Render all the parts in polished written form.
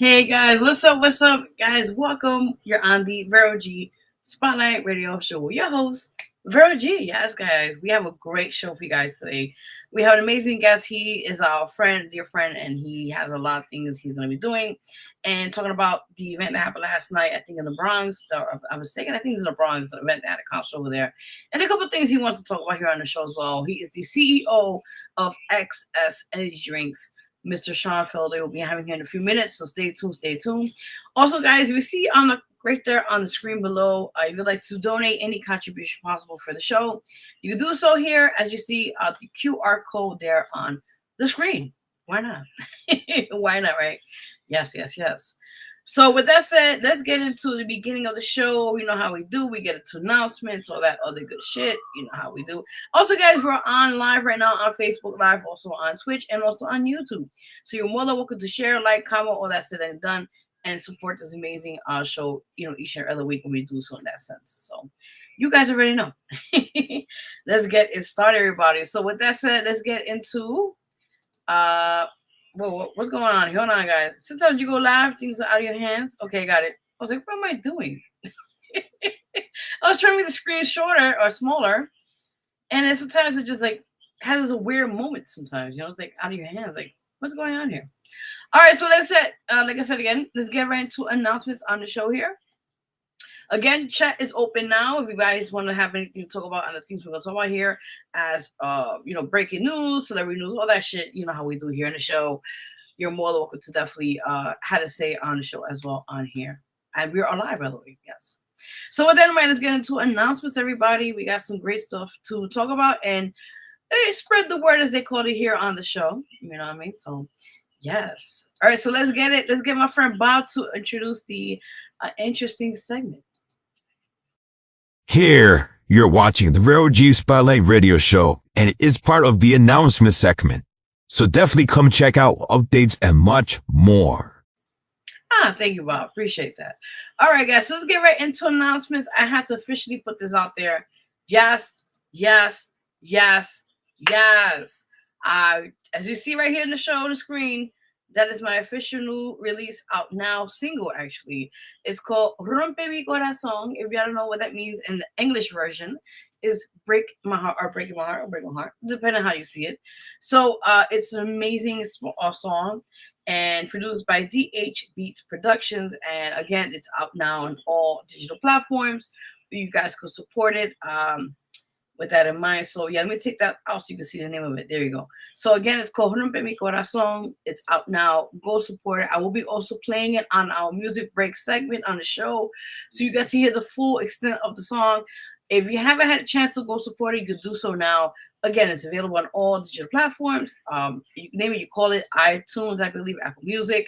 Hey guys, what's up? What's up, guys? Welcome. You're on the Vero G Spotlight Radio Show with your host, Vero G. Yes, guys, we have a great show for you guys today. We have an amazing guest. He is our friend, dear friend, and he has a lot of things he's going to be doing and talking about the event that happened last night. I think in the Bronx. I'm mistaken. I think it's in the Bronx. The event that had a concert over there, and a couple of things he wants to talk about here on the show as well. He is the CEO of XS Energy Drinks. Mr. Sean Felder will be having here in a few minutes, so stay tuned, stay tuned. Also, guys, we see on the right there on the screen below, if you'd like to donate any contribution possible for the show, you can do so here, as you see the QR code there on the screen. Why not? Why not, right? Yes, yes, yes. So with that said, let's get into the beginning of the show. You know how we do. We get into announcements, all that other good shit. You know how we do. Also, guys, we're on live right now on Facebook Live, also on Twitch, and also on YouTube. So you're more than welcome to share, like, comment, all that said and done, and support this amazing show, each and every other week when we do so in that sense. So you guys already know. Let's get it started, everybody. So with that said, let's get into Whoa, what's going on? Hold on, guys. Sometimes you go live, things are out of your hands. Okay, got it. I was like, what am I doing? I was trying to make the screen shorter or smaller, and then sometimes it just like has a weird moment. Sometimes, it's like out of your hands. Like, what's going on here? All right, so that's it. Like I said again, let's get right into announcements on the show here. Again, chat is open now. If you guys want to have anything to talk about on the things we're going to talk about here, as breaking news, celebrity news, all that shit, you know how we do here in the show. You're more than welcome to definitely have to say on the show as well on here. And we're live, by the way, yes. So with that in mind, let's get into announcements, everybody. We got some great stuff to talk about, and spread the word, as they call it here on the show. You know what I mean? So, yes. All right, so let's get it. Let's get my friend Bob to introduce the interesting segment. Here, you're watching the Vero G Spotlight Radio Show, and it is part of the announcement segment. So definitely come check out updates and much more. Thank you, Bob. Appreciate that. All right, guys, so let's get right into announcements. I have to officially put this out there. Yes, yes, yes, yes. As you see right here in the show on the screen, that is my official new release out now single, actually. It's called Rompe Mi Corazón. If you don't know what that means in the English version, is break my heart or breaking my heart or break my heart, depending on how you see it. So it's an amazing song and produced by DH Beats Productions. And again, it's out now on all digital platforms. You guys can support it. With that in mind. So yeah, let me take that out so you can see the name of it. There you go. So again, it's called Rompe Mi Corazón. It's out now. Go support it. I will be also playing it on our music break segment on the show, so you get to hear the full extent of the song. If you haven't had a chance to go support it, you could do so now. Again, it's available on all digital platforms. You name it, you call it iTunes, I believe, Apple Music.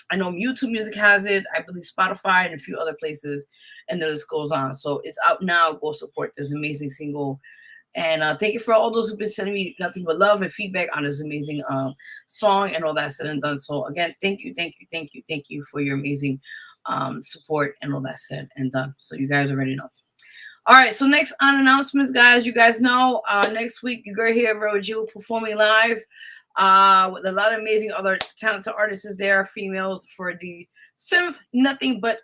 I know YouTube Music has it. I believe Spotify and a few other places, and the list goes on. So it's out now. Go support this amazing single. And thank you for all those who've been sending me nothing but love and feedback on this amazing song and all that said and done. So again, thank you for your amazing support and all that said and done. So you guys already know. All right, so next on announcements, guys, you guys know next week you're going to hear Vero G performing live with a lot of amazing other talented artists there, females, for the 7th Nothing But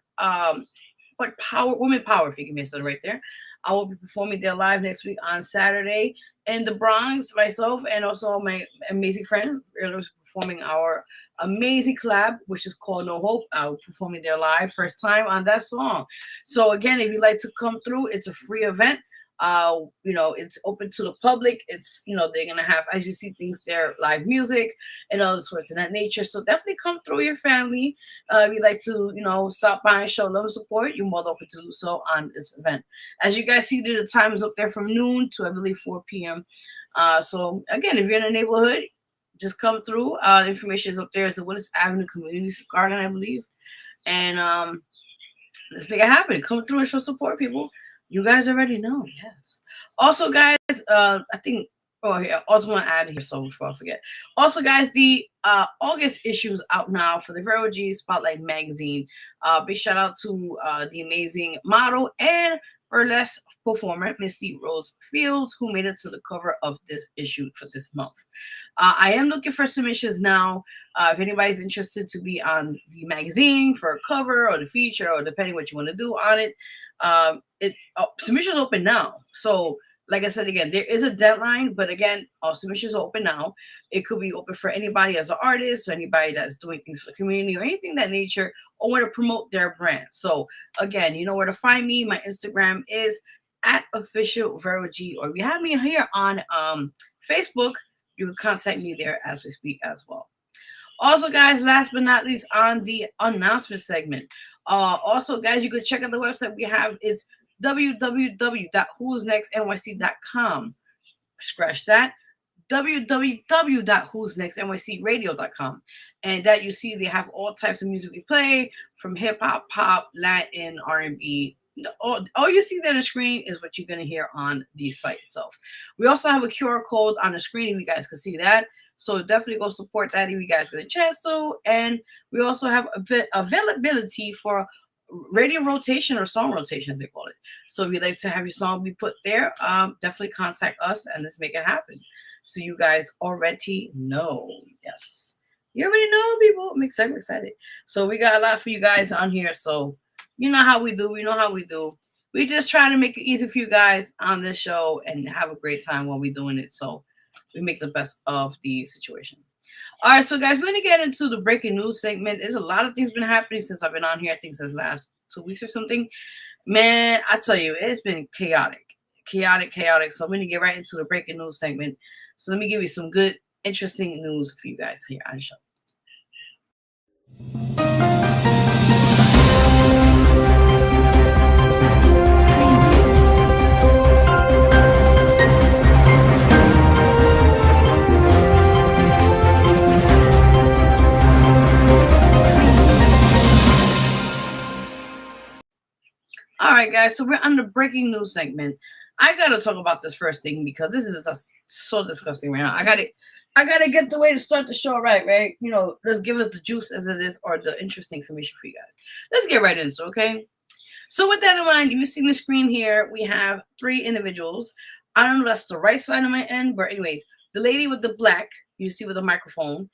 Power, Women Power, if you can miss it right there. I will be performing there live next week on Saturday in the Bronx, myself, and also my amazing friend. We're performing our amazing collab, which is called No Hope. I'll be performing there live, first time on that song. So again, if you'd like to come through, it's a free event. It's open to the public. It's, they're going to have, as you see, things there, live music and other sorts of that nature. So definitely come through your family. If you'd like to, stop by and show love and support, you're more than welcome to do so on this event. As you guys see, the time is up there from noon to, I believe, 4 p.m. So again, if you're in the neighborhood, just come through. The information is up there at the Willis Avenue Community Garden, I believe. And let's make it happen. Come through and show support, people. You guys already know, yes. Also, guys, I think, also want to add here, so before I forget. Also, guys, the August issue is out now for the Vero G Spotlight magazine. Big shout out to the amazing model and burlesque performer Misty Rose Fields, who made it to the cover of this issue for this month. I am looking for submissions now. If anybody's interested to be on the magazine for a cover or the feature, or depending what you want to do on it, submissions open now. So, like I said, again, there is a deadline, but again, all submissions are open now. It could be open for anybody as an artist, or anybody that's doing things for the community, or anything that nature, or want to promote their brand. So again, you know where to find me. My Instagram is @official Vero G, or if you have me here on Facebook, you can contact me there as we speak as well. Also, guys, last but not least, on the announcement segment. Also, guys, you can check out the website we have. It's www.WhosNextNYC.com. Scratch that. www.WhosNextNYCRadio.com. And that you see, they have all types of music we play, from hip hop, pop, Latin, R&B. All you see there on the screen is what you're going to hear on the site itself. We also have a QR code on the screen if you guys can see that. So definitely go support that if you guys get a chance to. And we also have availability for radio rotation, or song rotation, as they call it. So if you'd like to have your song be put there, definitely contact us and let's make it happen. So you guys already know. Yes. You already know, people. I'm excited. So we got a lot for you guys on here. So you know how we do. We know how we do. We just try to make it easy for you guys on this show and have a great time while we're doing it. So we make the best of the situation. All right, so guys, we're going to get into the breaking news segment. There's a lot of things been happening since I've been on here. I think since last 2 weeks or something. Man, I tell you, it's been chaotic. So I'm going to get right into the breaking news segment. So let me give you some good, interesting news for you guys here on the show. All right, guys, so we're on the breaking news segment. I gotta talk about this first thing because this is just so disgusting right now. I gotta get the way to start the show right? You know, let's give us the juice as it is, or the interesting information for you guys. Let's get right into it, okay? So with that in mind, you see the screen here, we have 3 individuals. I don't know, that's the right side of my end, but anyways, the lady with the black, you see with the microphone,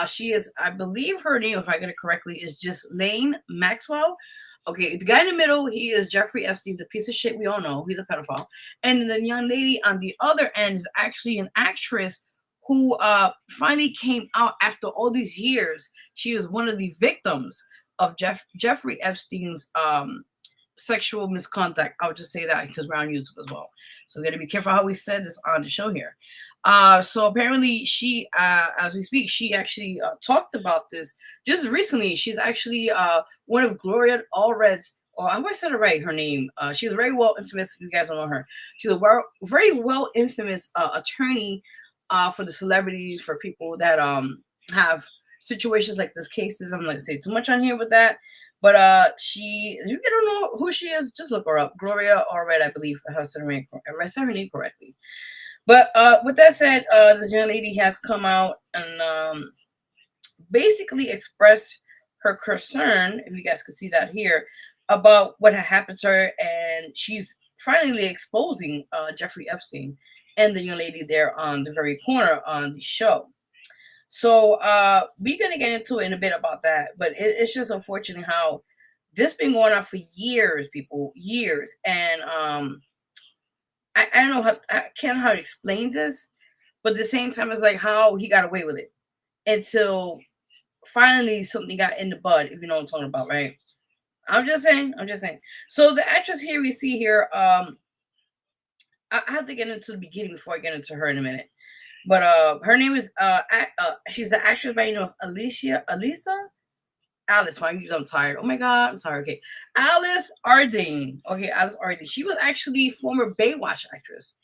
she is, I believe her name, if I get it correctly, is Ghislaine Maxwell. Okay, the guy in the middle, he is Jeffrey Epstein, the piece of shit we all know. He's a pedophile. And the young lady on the other end is actually an actress who finally came out after all these years. She was one of the victims of Jeffrey Epstein's sexual misconduct. I would just say that because we're on YouTube as well. So we got to be careful how we said this on the show here. So apparently she, as we speak, she actually talked about this just recently. She's actually one of Gloria Allred's, or I hope I said it right, her name. She's very well infamous, if you guys don't know her. She's a very well infamous attorney for the celebrities, for people that have situations like this, cases. I'm not going to say too much on here with that. But if you don't know who she is, just look her up. Gloria Allred, I believe, if I said her name correctly. But with that said, this young lady has come out and basically expressed her concern, if you guys can see that here, about what had happened to her. And she's finally exposing Jeffrey Epstein and the young lady there on the very corner on the show. So we're going to get into it in a bit about that. But it's just unfortunate how this been going on for years, people, years. And I don't know I can't know how to explain this, but at the same time, it's like how he got away with it until finally something got in the bud, if you know what I'm talking about, right? I'm just saying. So the actress here we see here, I have to get into the beginning before I get into her in a minute. But her name is she's an actress by the name of Alice. I'm tired. Oh my God, I'm sorry. Okay, Alice Arding. Okay, Alice Arding. She was actually former Baywatch actress.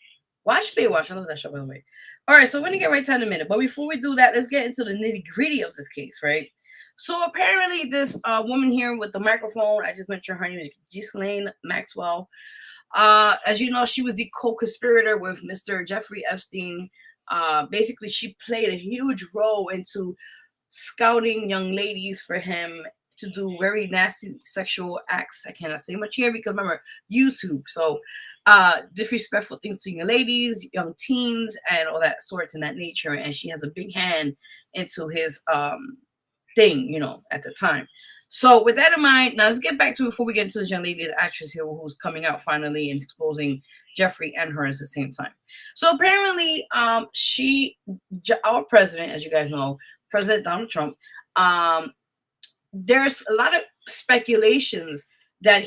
Watch Baywatch. I love that show, by the way. All right, so we're gonna get right to it in a minute. But before we do that, let's get into the nitty gritty of this case, right? So apparently, this woman here with the microphone, I just mentioned her name is Ghislaine Maxwell. As you know, she was the co-conspirator with Mr. Jeffrey Epstein. Basically, she played a huge role into scouting young ladies for him to do very nasty sexual acts. I cannot say much here because remember, YouTube. So disrespectful things to young ladies, young teens, and all that sorts in that nature. And she has a big hand into his thing, you know, at the time. So with that in mind, now let's get back to before we get into this young lady, the actress here who's coming out finally and exposing Jeffrey and her at the same time. So apparently, our president, as you guys know, President Donald Trump, there's a lot of speculations that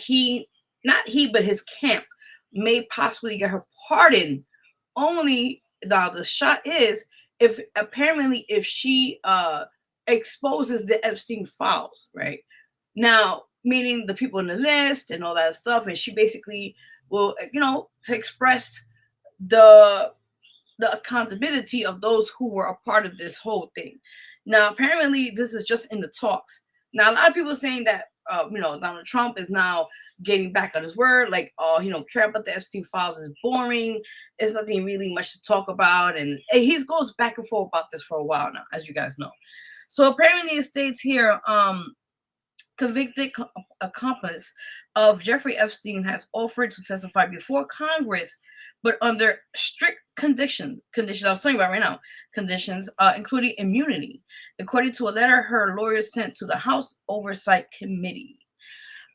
not he, but his camp may possibly get her pardoned. Only now the shot is if she exposes the Epstein files, right? Now, meaning the people in the list and all that stuff, and she basically will, you know, to express the accountability of those who were a part of this whole thing. Now, apparently, this is just in the talks. Now, a lot of people saying that, you know, Donald Trump is now getting back on his word, like, oh, he don't care about the Epstein files, is boring. There's nothing really much to talk about, and he goes back and forth about this for a while now, as you guys know. So apparently, it states here, convicted accomplice of Jeffrey Epstein has offered to testify before Congress, but under strict conditions I was talking about right now, conditions, including immunity, according to a letter her lawyers sent to the House Oversight Committee.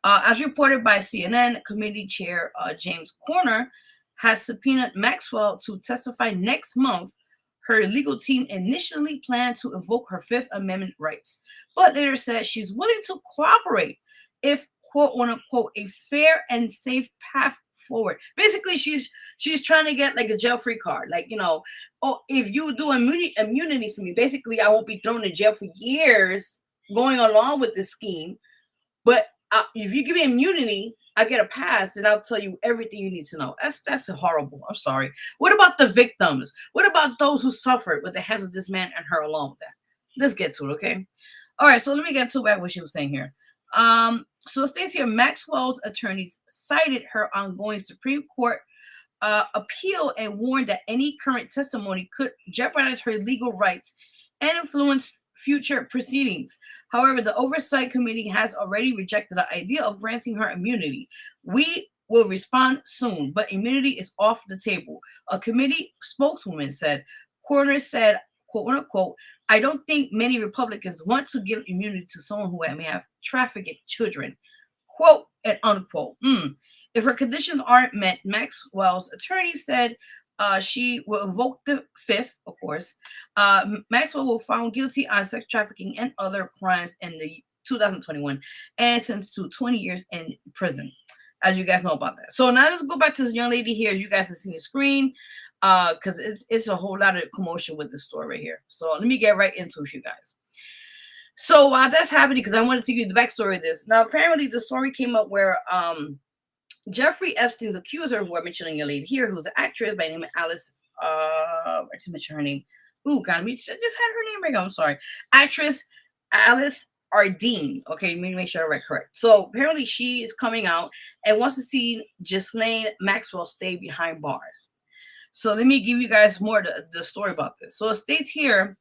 As reported by CNN, committee chair James Corner has subpoenaed Maxwell to testify next month. Her legal team initially planned to invoke her Fifth Amendment rights, but later said she's willing to cooperate if, quote unquote, a fair and safe path forward. Basically, she's trying to get like a jail-free card. Like, you know, oh, if you do immunity for me, basically I won't be thrown in jail for years going along with this scheme. But if you give me immunity, I get a pass, then I'll tell you everything you need to know. That's horrible. I'm sorry. What about the victims? What about those who suffered with the hands of this man and her along with that? Let's get to it, okay? All right, so let me get to back what she was saying here. So it states here, Maxwell's attorneys cited her ongoing Supreme Court appeal and warned that any current testimony could jeopardize her legal rights and influence future proceedings. However, the Oversight Committee has already rejected the idea of granting her immunity. We will respond soon, but immunity is off the table. A committee spokeswoman said, Coroner said, quote unquote, I don't think many Republicans want to give immunity to someone who may have trafficked children, quote and unquote. If her conditions aren't met, Maxwell's attorney said she will invoke the Fifth, of course. Maxwell was found guilty on sex trafficking and other crimes in the 2021 and sentenced to 20 years in prison, as you guys know about that. So now let's go back to this young lady here, as you guys have seen the screen, because it's a whole lot of commotion with this story right here. So let me get right into it, you guys. So while that's happening, because I wanted to give you the backstory of this. Now, apparently the story came up where Jeffrey Epstein's accuser, who I'm mentioning a lady here, who's an actress by the name of Alice, I just mentioned her name. Ooh, God, we just had her name right now. I'm sorry. Actress Alice Ardeen. Okay, let me make sure I read correct. So apparently she is coming out and wants to see Ghislaine Maxwell stay behind bars. So let me give you guys more the story about this. So it states here,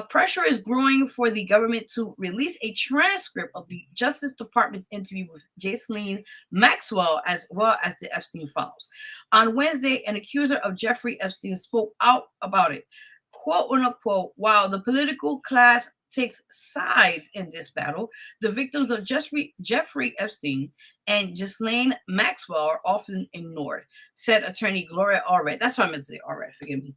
pressure is growing for the government to release a transcript of the Justice Department's interview with Ghislaine Maxwell, as well as the Epstein files. On Wednesday, an accuser of Jeffrey Epstein spoke out about it. Quote unquote, while the political class takes sides in this battle, the victims of Jeffrey Epstein and Ghislaine Maxwell are often ignored, said attorney Gloria Allred. That's what I meant to say, Allred, forgive me.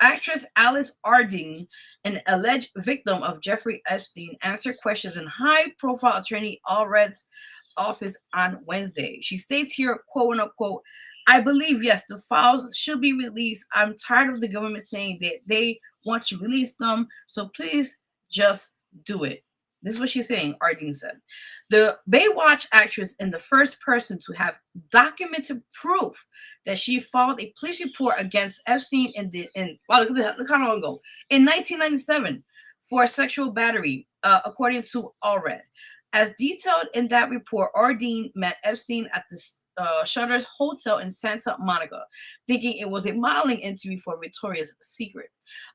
Actress Alice Ardeen, an alleged victim of Jeffrey Epstein, answered questions in high-profile attorney Allred's office on Wednesday. She states here, quote unquote, I believe, yes, the files should be released. I'm tired of the government saying that they want to release them, so please just do it. This is what she's saying, Ardeen said. The Baywatch actress and the first person to have documented proof that she filed a police report against Epstein look how long ago, in 1997 for sexual battery, according to Allred. As detailed in that report, Ardeen met Epstein at the Shutters Hotel in Santa Monica, thinking it was a modeling interview for Victoria's Secret.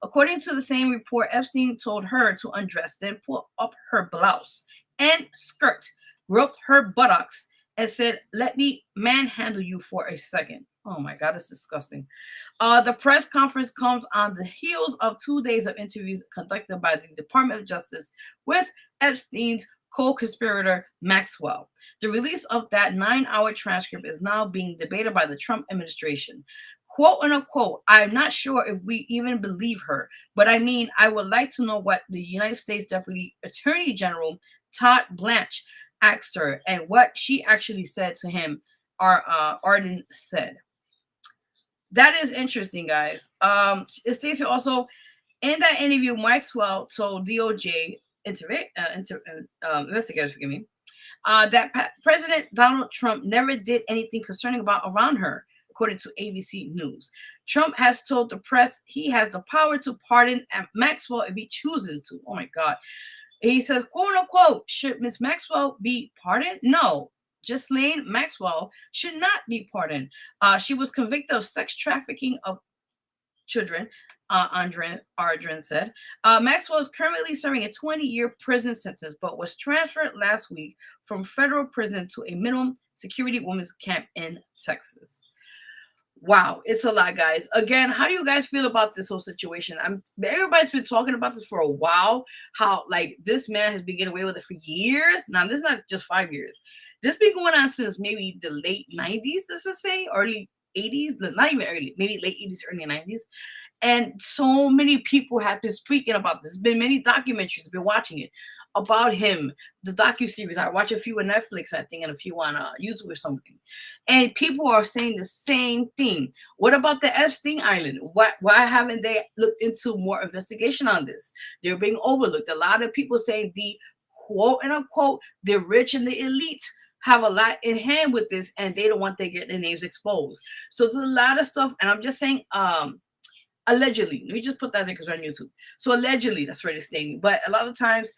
According to the same report, Epstein told her to undress, then pull up her blouse and skirt, groped her buttocks, and said, "Let me manhandle you for a second." Oh my God, it's disgusting. The press conference comes on the heels of 2 days of interviews conducted by the Department of Justice with Epstein's co-conspirator Maxwell. The release of that 9-hour transcript is now being debated by the Trump administration. "Quote and unquote, I'm not sure if we even believe her, but I mean, I would like to know what the United States Deputy Attorney General Todd Blanche asked her and what she actually said to him," Arden said. That is interesting, guys. It states here also, in that interview, Maxwell told DOJ investigators, that President Donald Trump never did anything concerning around her, according to ABC News. Trump has told the press he has the power to pardon Maxwell if he chooses to. Oh my God. He says, "quote unquote, should Miss Maxwell be pardoned? No. Ghislaine Maxwell should not be pardoned. She was convicted of sex trafficking of children," Ardren said. "Maxwell is currently serving a 20-year prison sentence, but was transferred last week from federal prison to a minimum security women's camp in Texas." Wow, it's a lot, guys. Again, how do you guys feel about this whole situation? Everybody's been talking about this for a while. How like this man has been getting away with it for years. Now, this is not just 5 years. This been going on since maybe the late 90s, let's just say, early 80s, not even early, maybe late 80s, early 90s. And so many people have been speaking about this. There's been many documentaries, been watching it about him, the docuseries. I watch a few on Netflix, I think, and a few on YouTube or something. And people are saying the same thing. What about the Epstein Island? Why haven't they looked into more investigation on this? They're being overlooked. A lot of people saying the quote and unquote, the rich and the elite have a lot in hand with this, and they don't want to get their names exposed. So there's a lot of stuff, and I'm just saying, allegedly, let me just put that there because we're on YouTube. So allegedly, that's what it's stating. But a lot of times,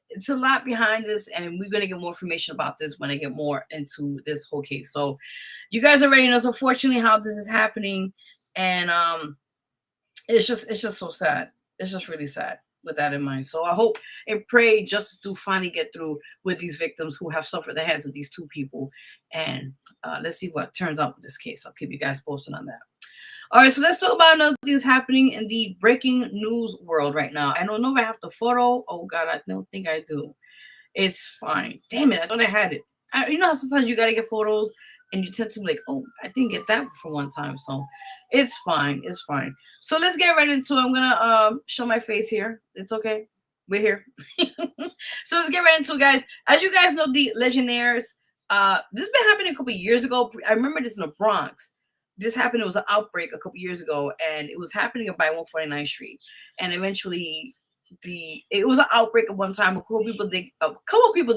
it's a lot behind this, and we're gonna get more information about this when I get more into this whole case. So you guys already know, unfortunately, how this is happening, and it's just so sad. It's just really sad with that in mind. So I hope and pray justice do finally get through with these victims who have suffered the hands of these two people. And let's see what turns out with this case. I'll keep you guys posted on that. All right, so let's talk about another thing that's happening in the breaking news world right now. I don't know if I have the photo. Oh God, I don't think I do. It's fine. Damn it, I thought I had it. You know how sometimes you gotta get photos and you tend to be like, oh, I didn't get that for one time. So it's fine. It's fine. So let's get right into it. I'm gonna show my face here. It's okay. We're here. So let's get right into it, guys. As you guys know, the Legionnaires, this has been happening a couple of years ago. I remember this in the Bronx. This happened. It was an outbreak a couple years ago, and it was happening by 149th Street. And eventually, it was an outbreak at one time. A couple people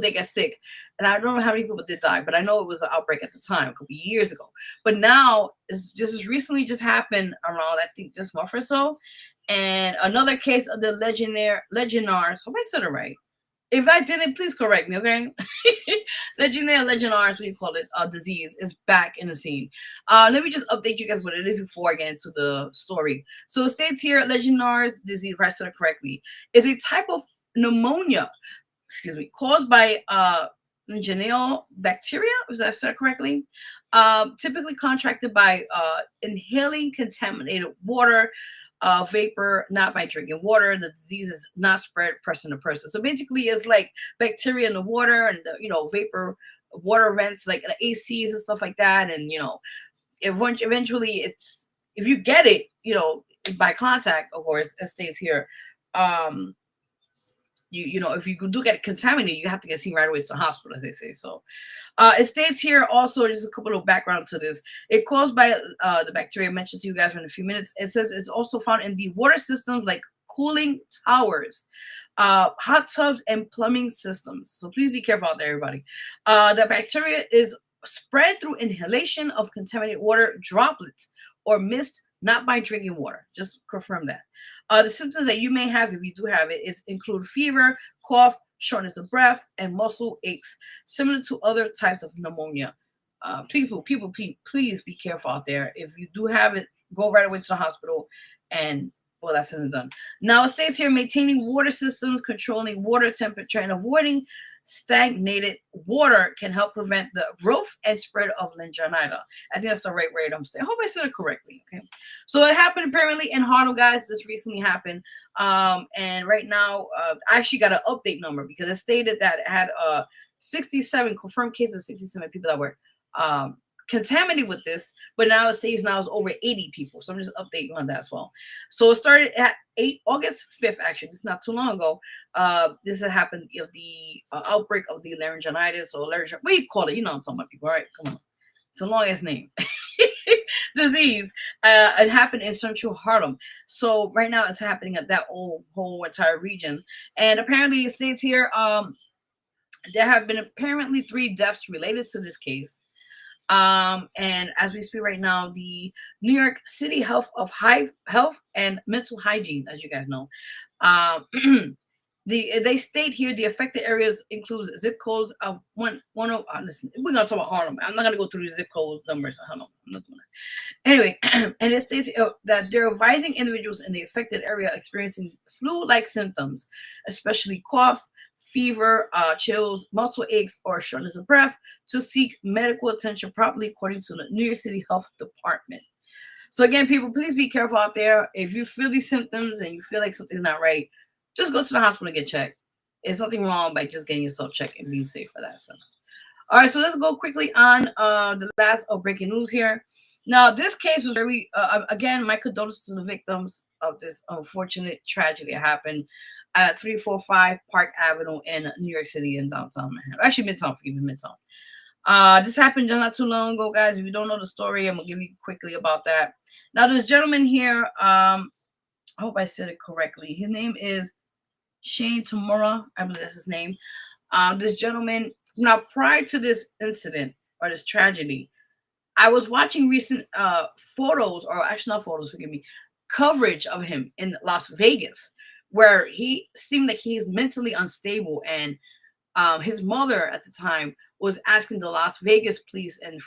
did get sick, and I don't know how many people did die, but I know it was an outbreak at the time, a couple years ago. But now, this has recently just happened around, I think, this month or so, and another case of the Legionnaires. Hope I said it right. If I didn't, please correct me, okay? Legionnaires, what you call it, disease is back in the scene. Let me just update you guys what it is before I get into the story. So it states here, Legionnaires disease, if I said it correctly, is a type of pneumonia, caused by Legionella bacteria, was I said it correctly? Typically contracted by inhaling contaminated water, vapor, not by drinking water. The disease is not spread person to person. So basically, it's like bacteria in the water and vapor, water vents, like the ACs and stuff like that. And eventually, it's if you get it, by contact, of course, it stays here. If you do get contaminated, you have to get seen right away to the hospital, as they say. So it states here also, just a couple of background to this. It's caused by the bacteria mentioned to you guys in a few minutes. It says it's also found in the water systems like cooling towers, hot tubs, and plumbing systems. So please be careful out there, everybody. The bacteria is spread through inhalation of contaminated water droplets or mist, not by drinking water. Just confirm that. The symptoms that you may have, if you do have it, include fever, cough, shortness of breath, and muscle aches, similar to other types of pneumonia. People, please be careful out there. If you do have it, go right away to the hospital and Well, that's done. Now it states here, maintaining water systems, controlling water temperature, and avoiding stagnated water can help prevent the growth and spread of Legionella. I think that's the right word I'm saying. I hope I said it correctly. Okay. So it happened apparently in Harlem, guys. This recently happened. And right now, I actually got an update number because it stated that it had 67 confirmed cases, 67 people that were contaminated with this, but now it states now it's over 80 people. So I'm just updating on that as well. So it started at August 5th, actually. This is not too long ago. This had happened of the outbreak of the laryngitis or what do you call it? You know I'm talking about, people, right? Come on. It's a long ass name. Disease. It happened in central Harlem. So right now it's happening at that whole entire region. And apparently it states here, there have been apparently 3 deaths related to this case. And as we speak right now, the New York City Health and Mental Hygiene, as you guys know, they state here the affected areas include zip codes of listen, we're gonna talk about Harlem. I'm not gonna go through the zip code numbers. I don't know. I'm not doing that. Anyway, and it states that they're advising individuals in the affected area experiencing flu-like symptoms, especially cough, fever, chills, muscle aches, or shortness of breath, to seek medical attention properly, according to the New York City Health Department. So again, people, please be careful out there. If you feel these symptoms and you feel like something's not right, just go to the hospital and get checked. There's nothing wrong by just getting yourself checked and being safe for that sense. All right, so let's go quickly on the last breaking news here. Now, this case was very, again, my condolences to the victims of this unfortunate tragedy that happened at 345 Park Avenue in New York City in downtown Manhattan. Actually, Midtown, forgive me, Midtown. This happened not too long ago, guys. If you don't know the story, I'm going to give you quickly about that. Now, this gentleman here, I hope I said it correctly. His name is Shane Tamura. I believe that's his name. This gentleman, now prior to this incident or this tragedy, I was watching recent photos, or actually not photos, forgive me, coverage of him in Las Vegas, where he seemed like he is mentally unstable. And his mother at the time was asking the Las Vegas police and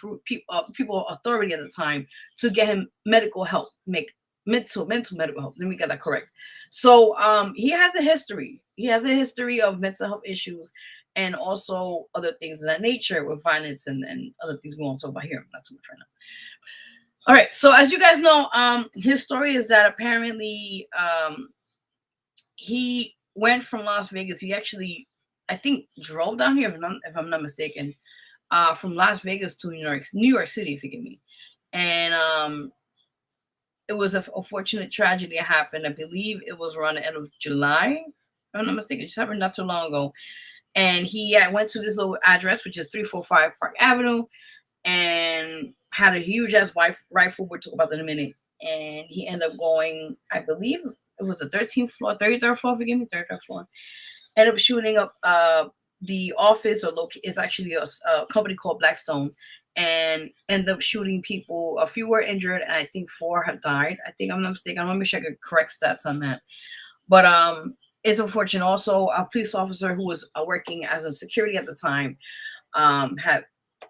people authority at the time to get him medical help, mental medical help. Let me get that correct. So he has a history. He has a history of mental health issues and also other things of that nature with violence and other things we won't talk about here. Not too much right now. All right. So as you guys know, his story is that apparently he went from Las Vegas. He actually, I think, drove down here, if I'm not mistaken, from Las Vegas to New York City, forgive me. And it was a fortunate tragedy that happened. I believe it was around the end of July, if I'm not mistaken. It just happened not too long ago. And he went to this little address, which is 345 Park Avenue, and had a huge ass rifle. We'll talk about that in a minute. And he ended up going, I believe it was the 13th floor, 33rd floor, forgive me, 33rd floor. Ended up shooting up the office, or it's actually a company called Blackstone, and ended up shooting people. A few were injured, and I think 4 have died. I think I'm not mistaken. I want to make sure I get correct stats on that. But it's unfortunate. Also, a police officer who was working as a security at the time had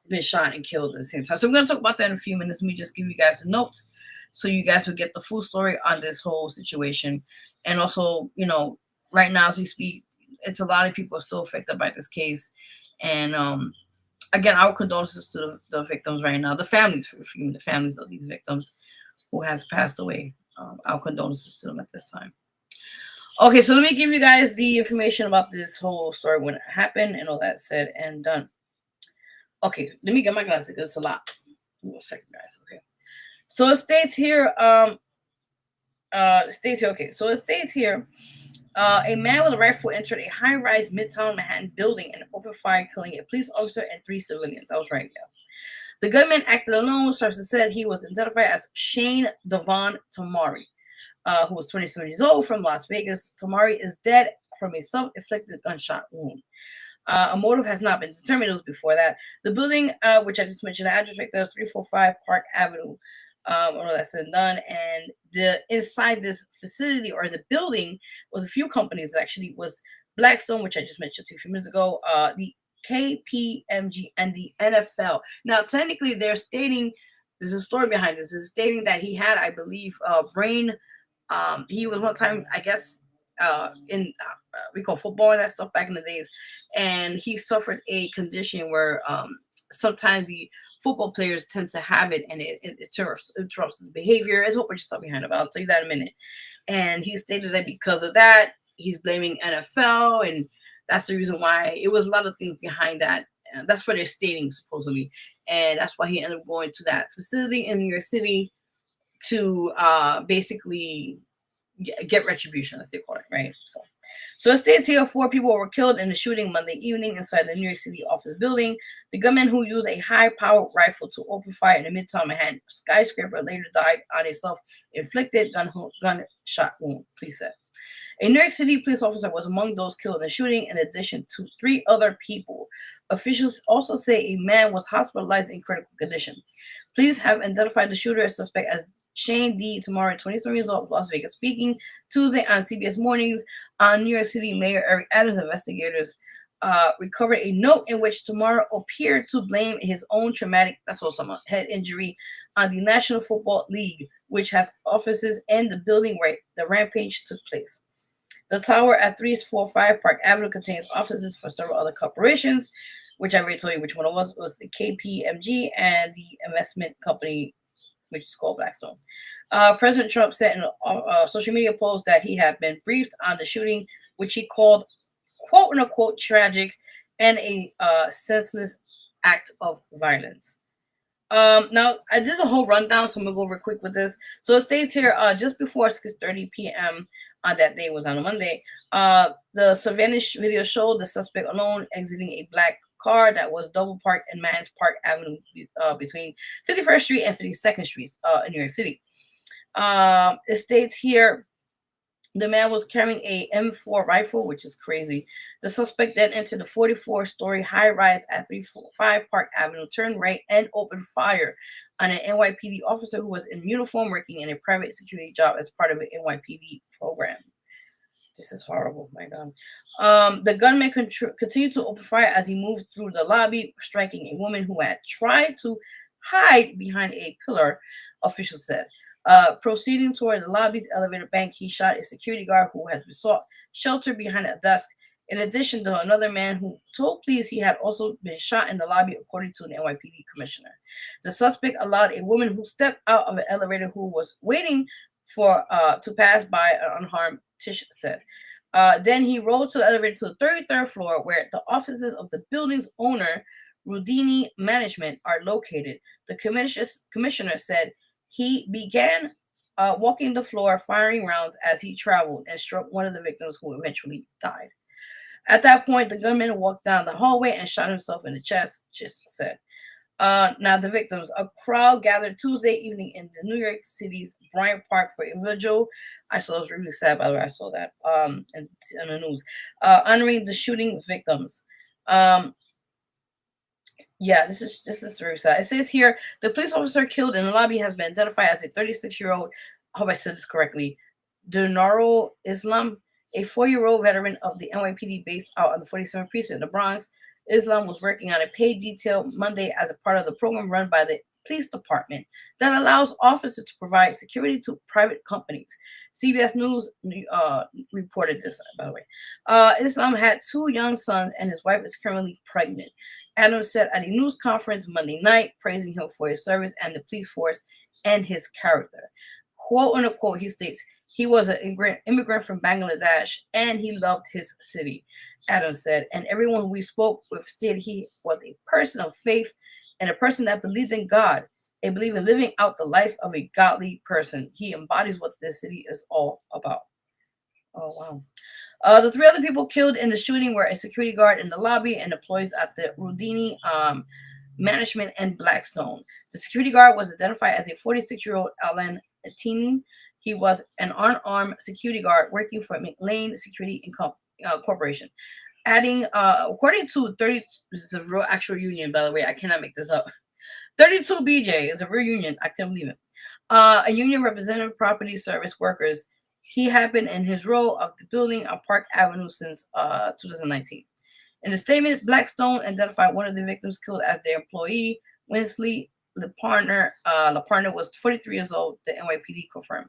been shot and killed at the same time. So we're going to talk about that in a few minutes. Let me just give you guys the notes so you guys will get the full story on this whole situation. And also, you know, right now as we speak, it's a lot of people are still affected by this case. And again, our condolences to the victims right now, the families of these victims who has passed away. Our condolences to them at this time. Okay, so let me give you guys the information about this whole story when it happened and all that said and done. Okay, let me get my glasses because it's a lot. Give me a second, guys. Okay. So it states here, okay. So it states here, a man with a rifle entered a high-rise Midtown Manhattan building and opened fire, killing a police officer and 3 civilians. I was right, yeah. The gunman acted alone. Sources said he was identified as Shane Devon Tamari, who was 27 years old, from Las Vegas. Tamari is dead from a self-inflicted gunshot wound. A motive has not been determined. It was before that. The building, which I just mentioned, the address right there is 345 Park Avenue. All that's said and done. And inside this facility or the building was a few companies. Actually, was Blackstone, which I just mentioned a few minutes ago, the KPMG, and the NFL. Now, technically, they're stating there's a story behind this. It's stating that he had, I believe, brain He was one time, I guess, in we call football and that stuff back in the days, and he suffered a condition where sometimes the football players tend to have it, and it interrupts the behavior. There's a whole bunch of stuff behind it, but I'll tell you that in a minute. And he stated that because of that, he's blaming NFL, and that's the reason why. It was a lot of things behind that. And that's what they're stating supposedly, and that's why he ended up going to that facility in New York City to basically get retribution, as they call it, right? So it states here 4 people were killed in the shooting Monday evening inside the New York City office building. The gunman, who used a high-powered rifle to open fire in the Midtown Manhattan skyscraper, later died on a self-inflicted gunshot wound, police said. A New York City police officer was among those killed in the shooting, in addition to 3 other people. Officials also say a man was hospitalized in critical condition. Police have identified the shooter as suspect as Shane D. Tomorrow, 23 years old, Las Vegas, speaking Tuesday on CBS Mornings. On New York City Mayor Eric Adams, investigators recovered a note in which Tomorrow appeared to blame his own traumatic, head injury on the National Football League, which has offices in the building where the rampage took place. The tower at 345 Park Avenue contains offices for several other corporations, which I already told you which one it was. It was the KPMG and the investment company, which is called Blackstone. President Trump said in a social media post that he had been briefed on the shooting, which he called quote-unquote tragic and a senseless act of violence. Now, this is a whole rundown, so I'm going to go over quick with this. So it states here, just before 6:30 p.m. on that day, was on a Monday, the surveillance video showed the suspect alone exiting a black car that was double parked in Man's Park Avenue between 51st Street and 52nd Street in New York City. It states here, the man was carrying a M4 rifle, which is crazy. The suspect then entered the 44-story high-rise at 345 Park Avenue, turned right, and opened fire on an NYPD officer who was in uniform working in a private security job as part of an NYPD program. This is horrible, my God. The gunman continued to open fire as he moved through the lobby, striking a woman who had tried to hide behind a pillar, officials said. Proceeding toward the lobby's elevator bank, he shot a security guard who had sought shelter behind a desk, in addition to another man who told police he had also been shot in the lobby, according to an NYPD commissioner. The suspect allowed a woman who stepped out of an elevator who was waiting for to pass by unharmed, Tish said. Then he rose to the elevator to the 33rd floor, where the offices of the building's owner, Rudini Management, are located. The commissioner said he began walking the floor, firing rounds as he traveled, and struck one of the victims, who eventually died. At that point, the gunman walked down the hallway and shot himself in the chest, Tish said. Now, the victims. A crowd gathered Tuesday evening in the New York City's Bryant Park for a vigil. I saw it was really sad, by the way. I saw that in the news, honoring the shooting victims. Yeah, this is very sad. It says here, the police officer killed in the lobby has been identified as a 36-year-old, I hope I said this correctly, Dinaro Islam, a 4-year-old veteran of the NYPD based out on the 47th precinct in the Bronx. Islam was working on a paid detail Monday as a part of the program run by the police department that allows officers to provide security to private companies. CBS News reported this, by the way. Islam had 2 young sons, and his wife is currently pregnant. Adams said at a news conference Monday night, praising him for his service and the police force and his character. Quote unquote, he states, he was an immigrant from Bangladesh, and he loved his city, Adams said. And everyone we spoke with said he was a person of faith and a person that believed in God and believed in living out the life of a godly person. He embodies what this city is all about. Oh, wow. The 3 other people killed in the shooting were a security guard in the lobby and employees at the Rudini Management and Blackstone. The security guard was identified as a 46-year-old Alan Attini. He was an unarmed security guard working for McLean Security Corporation. Adding, according to 30, this is a real actual union, by the way, I cannot make this up. 32 BJ is a real union. I can't believe it. A union representative property service workers. He had been in his role of the building on Park Avenue since 2019. In the statement, Blackstone identified one of the victims killed as their employee, Winsley LaPartner. LaPartner was 43 years old, the NYPD confirmed.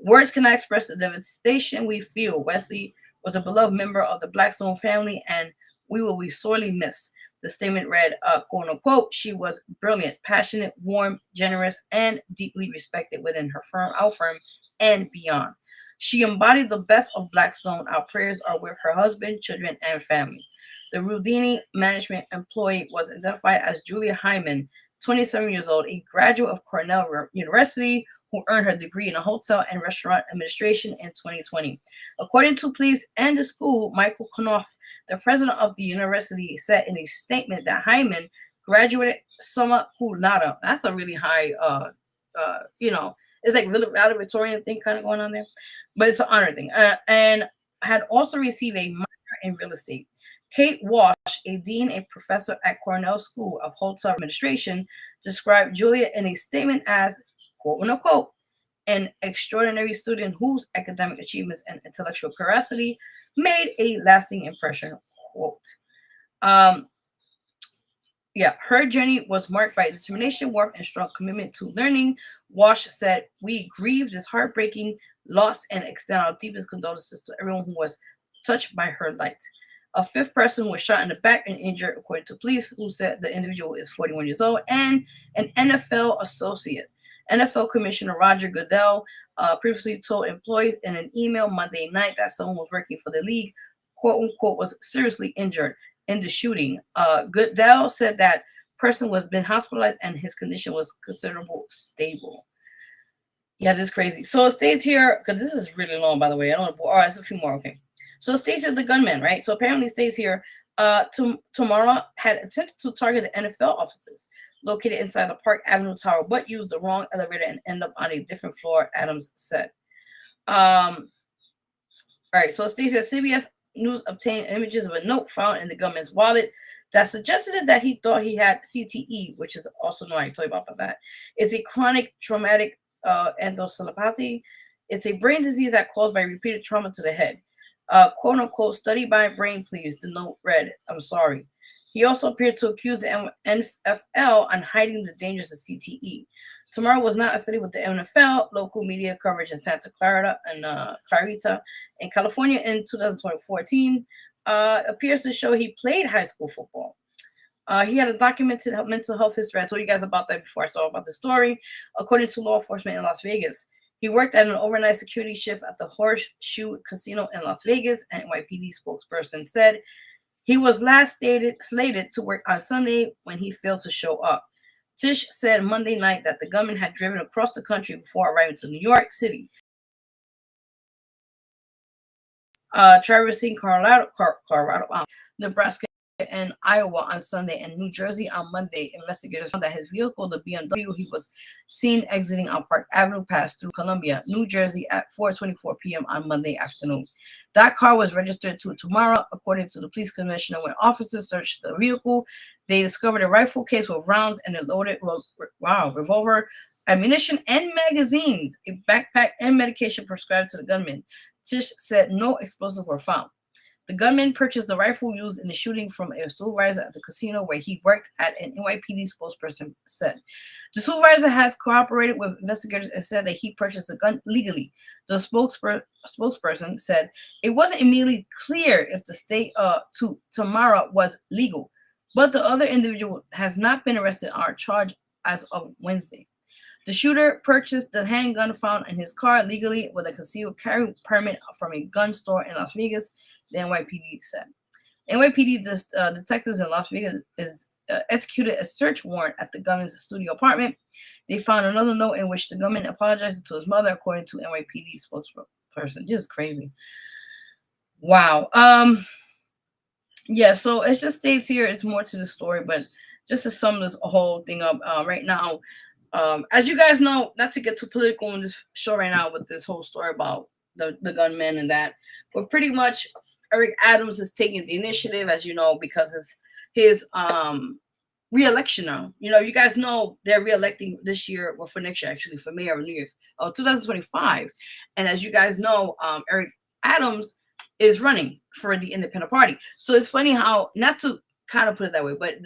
Words cannot express the devastation we feel. Wesley was a beloved member of the Blackstone family, and we will be sorely missed. The statement read, quote unquote, she was brilliant, passionate, warm, generous, and deeply respected within her firm, our firm, and beyond. She embodied the best of Blackstone. Our prayers are with her husband, children, and family. The Rudini management employee was identified as Julia Hyman, 27 years old, a graduate of Cornell University who earned her degree in a hotel and restaurant administration in 2020. According to police and the school, Michael Knopf, the president of the university, said in a statement that Hyman graduated summa cum laude. That's a really high, it's like valedictorian thing kind of going on there, but it's an honor thing. And had also received a minor in real estate. Kate Walsh, a dean and professor at Cornell School of Hotel Administration, described Julia in a statement as, quote unquote, an extraordinary student whose academic achievements and intellectual curiosity made a lasting impression, quote. Her journey was marked by determination, work, and strong commitment to learning. Walsh said, we grieve this heartbreaking loss and extend our deepest condolences to everyone who was touched by her light. A fifth person was shot in the back and injured, according to police, who said the individual is 41 years old and an NFL associate. NFL Commissioner Roger Goodell previously told employees in an email Monday night that someone was working for the league, quote unquote, was seriously injured in the shooting. Goodell said that person was been hospitalized and his condition was considerably stable. Yeah, this is crazy. So it states here, because this is really long, by the way. I don't want to. All right, it's a few more. Okay. So it states that the gunman, right? So apparently it states here, Tomorrow had attempted to target the NFL offices located inside the Park Avenue Tower, but used the wrong elevator and ended up on a different floor, Adams said. All right, so it states that CBS News obtained images of a note found in the gunman's wallet that suggested that he thought he had CTE, which is also known, I told you about that. It's a chronic traumatic encephalopathy. It's a brain disease that caused by repeated trauma to the head. Quote unquote, study by brain, please. The note read, I'm sorry. He also appeared to accuse the NFL on hiding the dangers of CTE. Tomorrow was not affiliated with the NFL. Local media coverage in Santa Clara and Clarita in California in 2014 appears to show he played high school football. He had a documented mental health history. I told you guys about that before I saw about the story. According to law enforcement in Las Vegas, he worked at an overnight security shift at the Horseshoe Casino in Las Vegas, and NYPD spokesperson said he was last slated to work on Sunday when he failed to show up. Tish said Monday night that the gunman had driven across the country before arriving to New York City, traversing Colorado, Nebraska, and Iowa on Sunday, and New Jersey on Monday. Investigators found that his vehicle, the BMW he was seen exiting on Park Avenue, passed through Columbia, New Jersey at 4:24 p.m. on Monday afternoon. That car was registered to Tomorrow, according to the police commissioner. When officers searched the vehicle, they discovered a rifle case with rounds and a loaded revolver, ammunition, and magazines, a backpack, and medication prescribed to the gunman. Tish said no explosives were found. The gunman purchased the rifle used in the shooting from a supervisor at the casino where he worked at, an NYPD spokesperson said. The supervisor has cooperated with investigators and said that he purchased the gun legally. The spokesperson said it wasn't immediately clear if the state to Tamara was legal, but the other individual has not been arrested or charged as of Wednesday. The shooter purchased the handgun found in his car legally with a concealed carry permit from a gun store in Las Vegas, the NYPD said. NYPD detectives in Las Vegas executed a search warrant at the gunman's studio apartment. They found another note in which the gunman apologized to his mother, according to NYPD spokesperson. Just crazy. Wow. Yeah, so it just states here it's more to the story, but just to sum this whole thing up, right now, as you guys know, not to get too political in this show right now with this whole story about the gunman and that, but pretty much Eric Adams is taking the initiative, as you know, because it's his re-election now. You know, you guys know they're re-electing this year, well, for next year, actually, for mayor of New Year's, 2025. And as you guys know, Eric Adams is running for the Independent Party. So it's funny how, not to kind of put it that way, but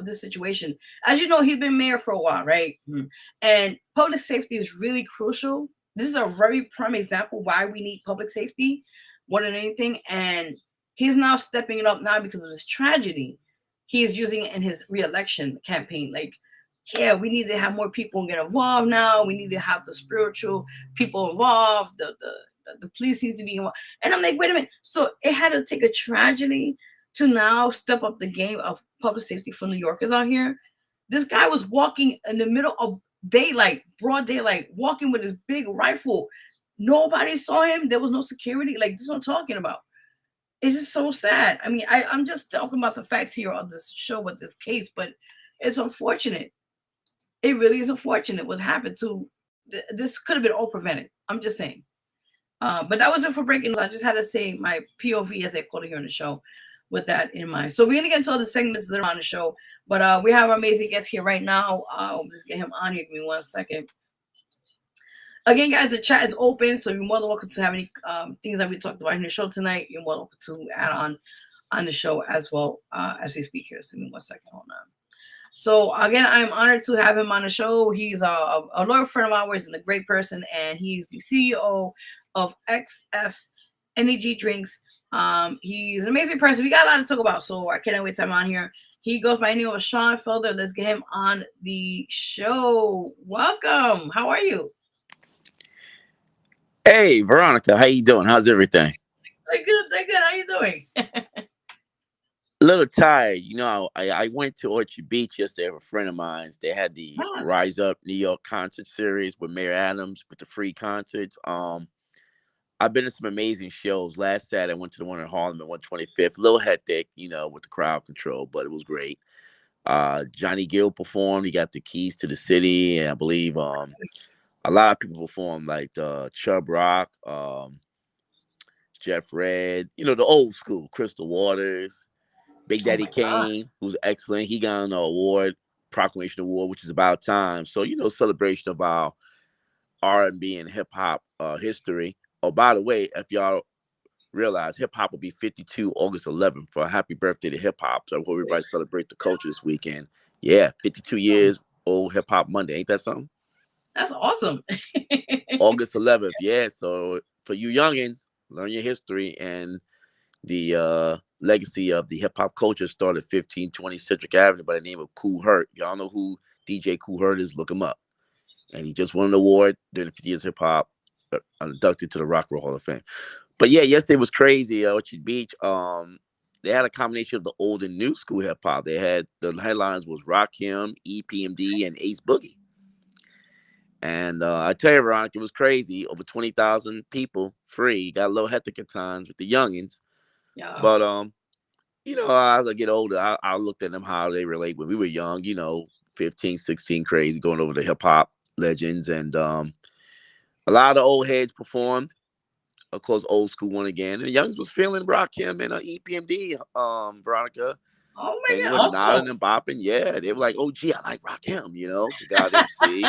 this situation, as you know, he's been mayor for a while, right? Mm-hmm. And public safety is really crucial This is a very prime example why we need public safety more than anything. And he's now stepping it up now because of this tragedy. He is using it in his re-election campaign. Like, yeah, we need to have more people get involved now. We need to have the spiritual people involved. The police needs to be involved. And I'm like, wait a minute. So it had to take a tragedy to now step up the game of public safety for New Yorkers out here. This guy was walking in the middle of daylight, broad daylight, walking with his big rifle. Nobody saw him. There was no security. Like, this is what I'm talking about. It's just so sad. I mean, I'm just talking about the facts here on this show with this case, but it's unfortunate. It really is unfortunate what happened to this. Could have been all prevented. I'm just saying. But that was it for breaking news. I just had to say my POV, as they call it here on the show, with that in mind. So we're going to get into all the segments that are on the show. But we have our amazing guest here right now. Let's get him on here. Give me 1 second. Again, guys, the chat is open, so you're more than welcome to have any things that we talked about in the show tonight. You're more than welcome to add on the show as well as we speak here. So give me 1 second. Hold on. So again, I'm honored to have him on the show. He's a loyal friend of ours and a great person, and he's the CEO of XS Energy Drinks. He's an amazing person. We got a lot to talk about, so I can't wait to have him on here. He goes by the name of Sean Felder. Let's get him on the show. Welcome. How are you? Hey, Veronica, how you doing? How's everything? They're good. They're good. How you doing? A little tired. You know, I went to Orchard Beach yesterday with a friend of mine. They had the Rise Up New York concert series with Mayor Adams with the free concerts. I've been to some amazing shows. Last Saturday, I went to the one in Harlem at 125th. A little hectic, you know, with the crowd control, but it was great. Johnny Gill performed. He got the keys to the city, and I believe a lot of people performed, like Chubb Rock, Jeff Red, you know, the old school, Crystal Waters, Big Daddy Kane, who's excellent. He got an award, Proclamation Award, which is about time. So, you know, celebration of our R&B and hip hop history. Oh, by the way, if y'all realize, hip hop will be 52 August 11th. For a happy birthday to hip hop. So I hope everybody celebrate the culture this weekend. Yeah, 52 years old Hip Hop Monday. Ain't that something? That's awesome. August 11th. Yeah. So for you youngins, learn your history and the legacy of the hip hop culture started 1520 Citric Avenue by the name of Kool Herc. Y'all know who DJ Kool Herc is? Look him up. And he just won an award during the 50 years hip hop, inducted to the Rock and Roll Hall of Fame. But yeah, yesterday was crazy. Orchard Beach. They had a combination of the old and new school hip hop. They had the headlines was Rakim, EPMD, and Ace Boogie. And I tell you, Veronica, it was crazy. Over 20,000 people, free. Got a little hectic at times with the youngins. Yeah. But you know, as I get older, I looked at them how they relate when we were young. You know, 15, 16, crazy, going over the hip hop legends, and a lot of the old heads performed. Of course, old school won again, and the youngins was feeling Rakim and EPMD, Veronica. Oh my God! They were nodding and bopping. Yeah, they were like, "Oh, gee, I like Rakim," you know. So God MC,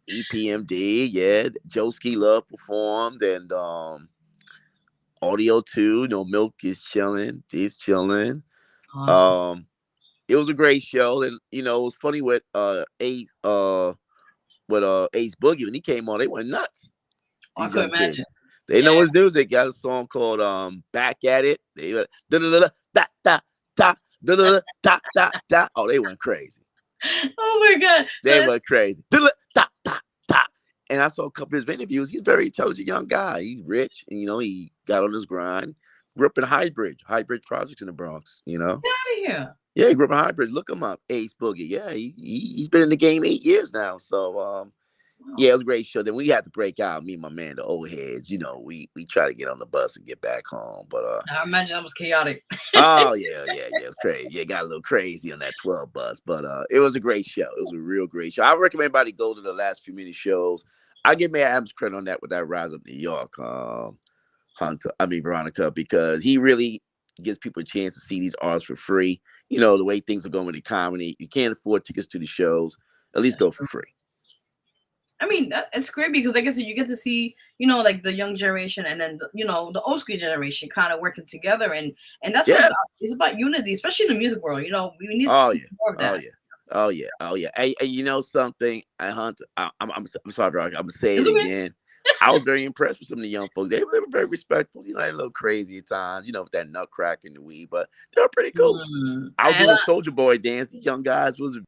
EPMD, yeah. Joe Ski Love performed, and Audio 2, no Milk is chilling. He's chilling. Awesome. It was a great show, and you know, it was funny with Ace Boogie when he came on, they went nuts. I could imagine. They know his music. Got a song called "Back at It." They went da da da da da da da da da. Oh, they went crazy. Oh my God, they went crazy. Da da da da. And I saw a couple of his interviews. He's a very intelligent young guy. He's rich, and you know he got on his grind. Grew up in Highbridge Projects in the Bronx. You know. Get out of here. Yeah, he grew up in Highbridge. Look him up, Ace Boogie. Yeah, he's been in the game 8 years now. So yeah, it was a great show. Then we had to break out. Me and my man, the old heads. You know, we try to get on the bus and get back home. But I imagine that was chaotic. Oh yeah, it was crazy. Yeah, got a little crazy on that 12 bus. But it was a great show. It was a real great show. I recommend everybody go to the last few minute shows. I give Mayor Adams credit on that with that Rise Up New York, Veronica, because he really gives people a chance to see these artists for free. You know, the way things are going with the comedy. You can't afford tickets to the shows. At least go for free. I mean, it's great because, like I said, you get to see, you know, like the young generation and then, you know, the old school generation kind of working together. And that's what it's about unity, especially in the music world. You know, we need to see more of that. Oh, yeah. Hey, you know something? I'm sorry, bro. I'm going to say it again. I was very impressed with some of the young folks. They were very respectful. You know, a little crazy at times. You know, with that nut crack in the weed, but they were pretty cool. I was doing a Soldier Boy dance. The young guys was.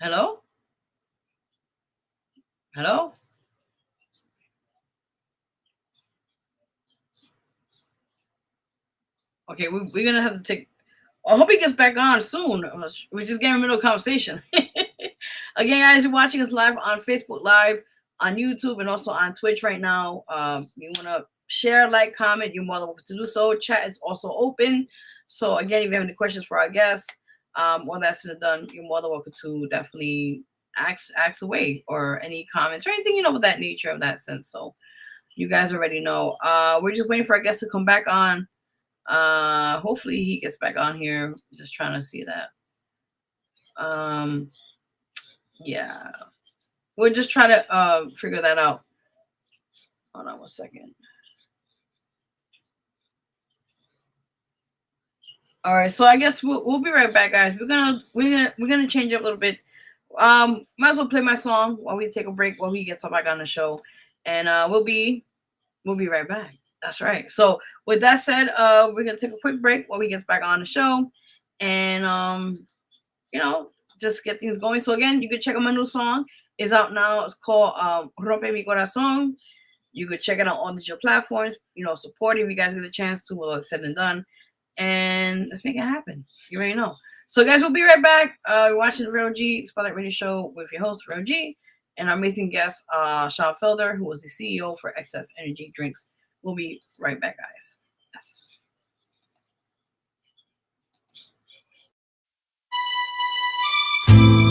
Hello. Hello. Okay, we're gonna have to take. I hope he gets back on soon. We're just getting in the middle of conversation. Again, guys, you're watching us live on Facebook Live, on YouTube, and also on Twitch right now. You want to share, like, comment, you're more than welcome to do so. Chat is also open. So, again, if you have any questions for our guests, or that's done, you're more than welcome to definitely ask away, or any comments or anything, with that nature of that sense. So, you guys already know. We're just waiting for our guests to come back on. Hopefully he gets back on here. Just trying to see that. Yeah, we're just trying to figure that out. Hold on 1 second. All right, so I guess we'll be right back, guys. We're gonna change up a little bit. Might as well play my song while we take a break, while he gets back on the show, and we'll be right back. That's right. So with that said, we're gonna take a quick break while we get back on the show, and just get things going. So again, you can check out my new song. It's out now. It's called Rompe Mi Corazón. You could check it out on digital platforms. Support it if you guys get a chance to. Well, it's said and done. And let's make it happen. You already know. So guys, we'll be right back. You're watching the Vero G Spotlight Radio Show with your host, Vero G, and our amazing guest, Sean Felder, who was the CEO for Excess Energy Drinks. We'll be right back, guys. Yes. Ooh.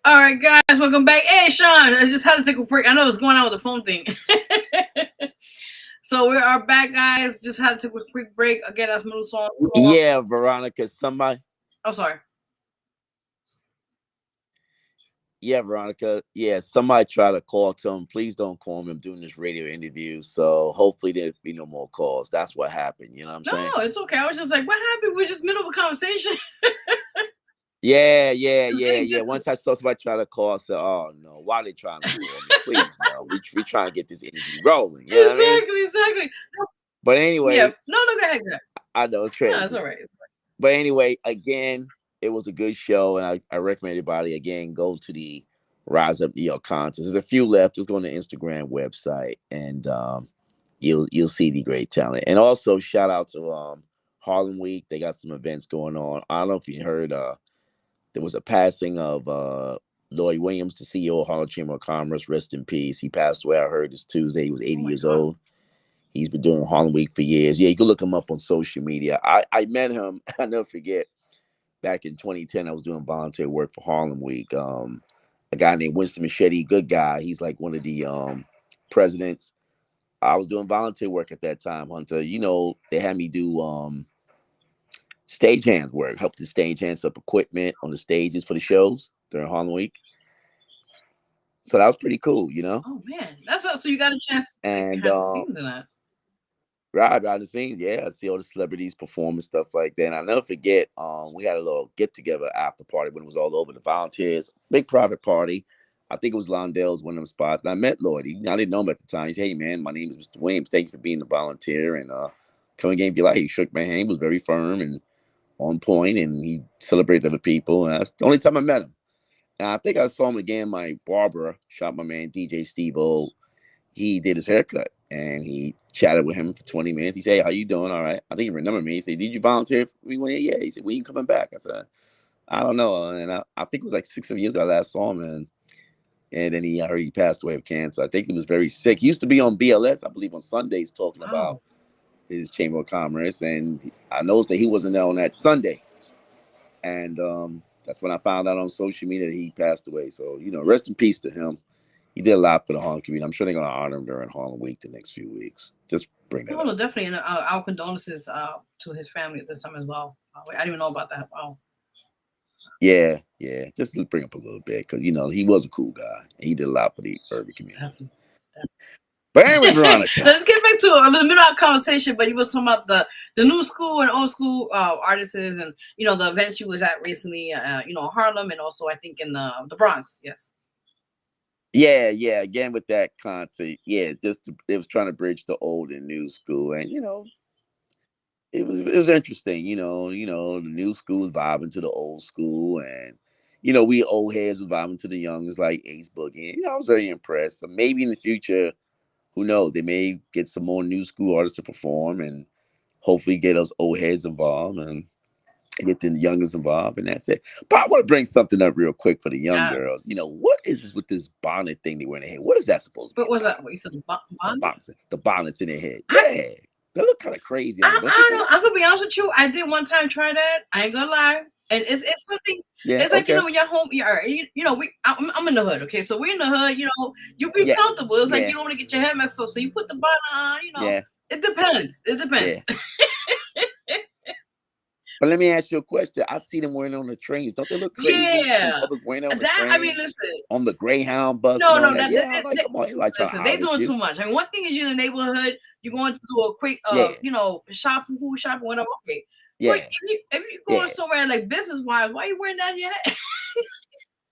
All right, guys, welcome back. Hey, Sean, I just had to take a break. I know what's going on with the phone thing. So we are back, guys. Just had to take a quick break. Again, that's my new song. Yeah, Veronica, somebody. I'm sorry. Yeah, Veronica. Yeah, somebody try to call him. Please don't call me. I'm doing this radio interview. So hopefully there'll be no more calls. That's what happened. You know what I'm saying? No, it's okay. I was just like, what happened? We're just middle of a conversation. Yeah. Once I saw somebody try to call, I said, "Oh no, why are they trying to call me? Please no. We trying to get this interview rolling." You know what I mean? Exactly. But anyway, Yeah. No, go ahead. I know it's crazy. No, it's all right. But anyway, again, it was a good show, and I recommend everybody again go to the Rise Up New York contest. There's a few left. Just go on the Instagram website, and you'll see the great talent. And also shout out to Harlem Week. They got some events going on. I don't know if you heard. There was a passing of Lloyd Williams, the CEO of Harlem Chamber of Commerce. Rest in peace. He passed away. I heard this Tuesday. He was 80 years old. He's been doing Harlem Week for years. Yeah, you can look him up on social media. I met him, I'll never forget, back in 2010. I was doing volunteer work for Harlem Week. A guy named Winston Machete, good guy. He's like one of the presidents. I was doing volunteer work at that time, Hunter. You know, they had me do stagehands work, help the stagehands up equipment on the stages for the shows during Harlem Week. So that was pretty cool, you know. Oh man, that's so you got a chance to And behind the scenes in that. right behind the scenes, yeah, I see all the celebrities perform and stuff like that. And I'll never forget, we had a little get together after party when it was all over. The volunteers, big private party. I think it was Londell's one of them spots. And I met Lloyd. I didn't know him at the time. He said, "Hey man, my name is Mr. Williams. Thank you for being a volunteer." And come and gave you life. He shook my hand. He was very firm and on point, and he celebrated other people. And that's the only time I met him. And I think I saw him again. My barber shot my man DJ Steve-O. He did his haircut and he chatted with him for 20 minutes. He said, "Hey, how you doing?" "All right." I think he remembered me. He said, "Did you volunteer?" We went, "Yeah." He said, "When you coming back?" I said, "I don't know." And I think it was like 6 years I last saw him. And then I heard he passed away of cancer. I think he was very sick. He used to be on BLS, I believe, on Sundays talking about his Chamber of Commerce. And I noticed that he wasn't there on that Sunday. And that's when I found out on social media that he passed away. So, you know, rest in peace to him. He did a lot for the Harlem community. I'm sure they're going to honor him during Harlem Week the next few weeks. Just bring that up. No, definitely. And our condolences to his family at this time as well. I didn't even know about that. Wow. Yeah. Just to bring up a little bit because, you know, he was a cool guy. And he did a lot for the urban community. Definitely. But anyway, Veronica. Let's get back to it. It was a middle of our conversation, but you was talking about the new school and old school artists and, you know, the events you was at recently, you know, Harlem and also I think in the Bronx. Yes. Yeah. Again, with that concert, it was trying to bridge the old and new school. And, you know, it was interesting. You know, the new school was vibing to the old school. And, you know, we old heads was vibing to the youngers like Ace Boogie. You know, I was very impressed. So maybe in the future, who knows? They may get some more new school artists to perform and hopefully get those old heads involved and get the youngers involved. And that's it. But I want to bring something up real quick for the young girls. You know, what is this with this bonnet thing they wear in their head? What is that supposed to be? What was that? What you said? The bonnets in their head. Yeah. They look kind of crazy. I don't know. I'm gonna be honest with you. I did one time try that. I ain't gonna lie. And it's something. Yeah, it's like, you know, when you're home, you know, I'm in the hood, okay? So we're in the hood, you know, you be comfortable. It's like you don't want to get your head messed up. So you put the bonnet on, you know. It depends. But let me ask you a question. I see them wearing on the trains. Don't they look crazy? Yeah. Wearing on the train, I mean, listen. On the Greyhound bus. No, come on. Listen, they doing too much. I mean, one thing is you're in the neighborhood, you're going to do a quick, you know, food shopping, whatever. Okay. Yeah. But if you're going somewhere like business-wise, why are you wearing that in your head?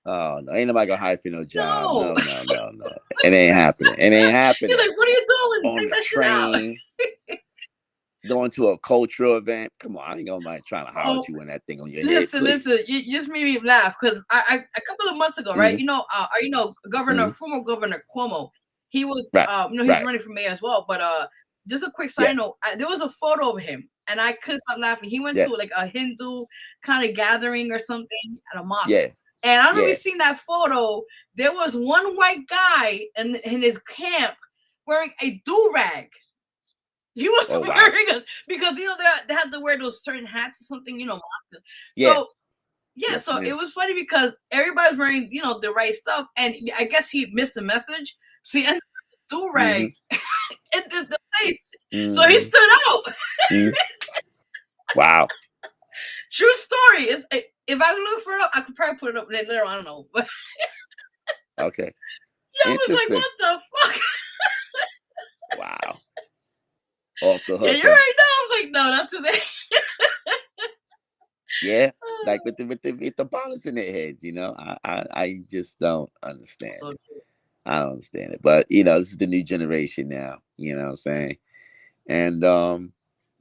Oh, no. Ain't nobody gonna hire for no job. No. It ain't happening. You're like, what are you doing? On Take that train. Shit out. Going to a cultural event. Come on, I ain't gonna mind trying to holler at you in that thing on your head. Listen, you just made me laugh because I a couple of months ago, right? You know, former Governor Cuomo, he was, you know, he's running for mayor as well. But just a quick side note, there was a photo of him, and I couldn't stop laughing. He went to like a Hindu kind of gathering or something at a mosque. Yeah. And I don't know if you've seen that photo. There was one white guy in his camp wearing a do-rag. He was wearing it because, you know, they had to wear those certain hats or something, you know. So Yeah, Yes, so ma'am. it was funny because everybody's wearing, the right stuff, and I guess he missed the message. So he ended up with do rag Mm-hmm. in the face. So he Mm-hmm. stood out. Mm-hmm. Wow. True story. If I look for it up, I could probably put it up later. I don't know, but Okay. yeah, I was like, Interesting. what the fuck? Wow. Off the Yeah, hook, you're huh? right. Now I was like, no, not today. Yeah. Like with the bonnets in their heads, I just don't understand So it. true. I don't understand it. But this is the new generation now. You know what I'm saying? And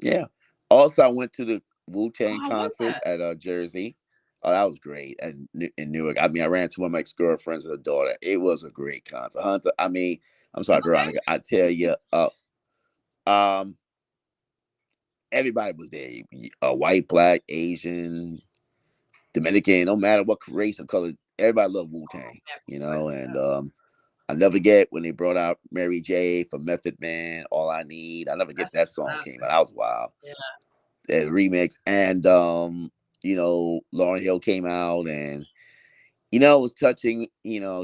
yeah. Also, I went to the Oh, Wu-Tang how was concert that? at Jersey. Oh, that was great. And in Newark. I mean, I ran to one of my ex-girlfriends and her daughter. It was a great concert. Hunter, I mean, I'm sorry, That's okay. Veronica. I tell you, um, everybody was there. White, black, Asian, Dominican, no matter what race or color, everybody loved Wu Oh, Tang, fabulous. and I never get when they brought out Mary J for Method Man, All I Need. I never get That's a that song came out. classic. That was wild. Yeah. The remix. And Lauryn Hill came out and it was touching,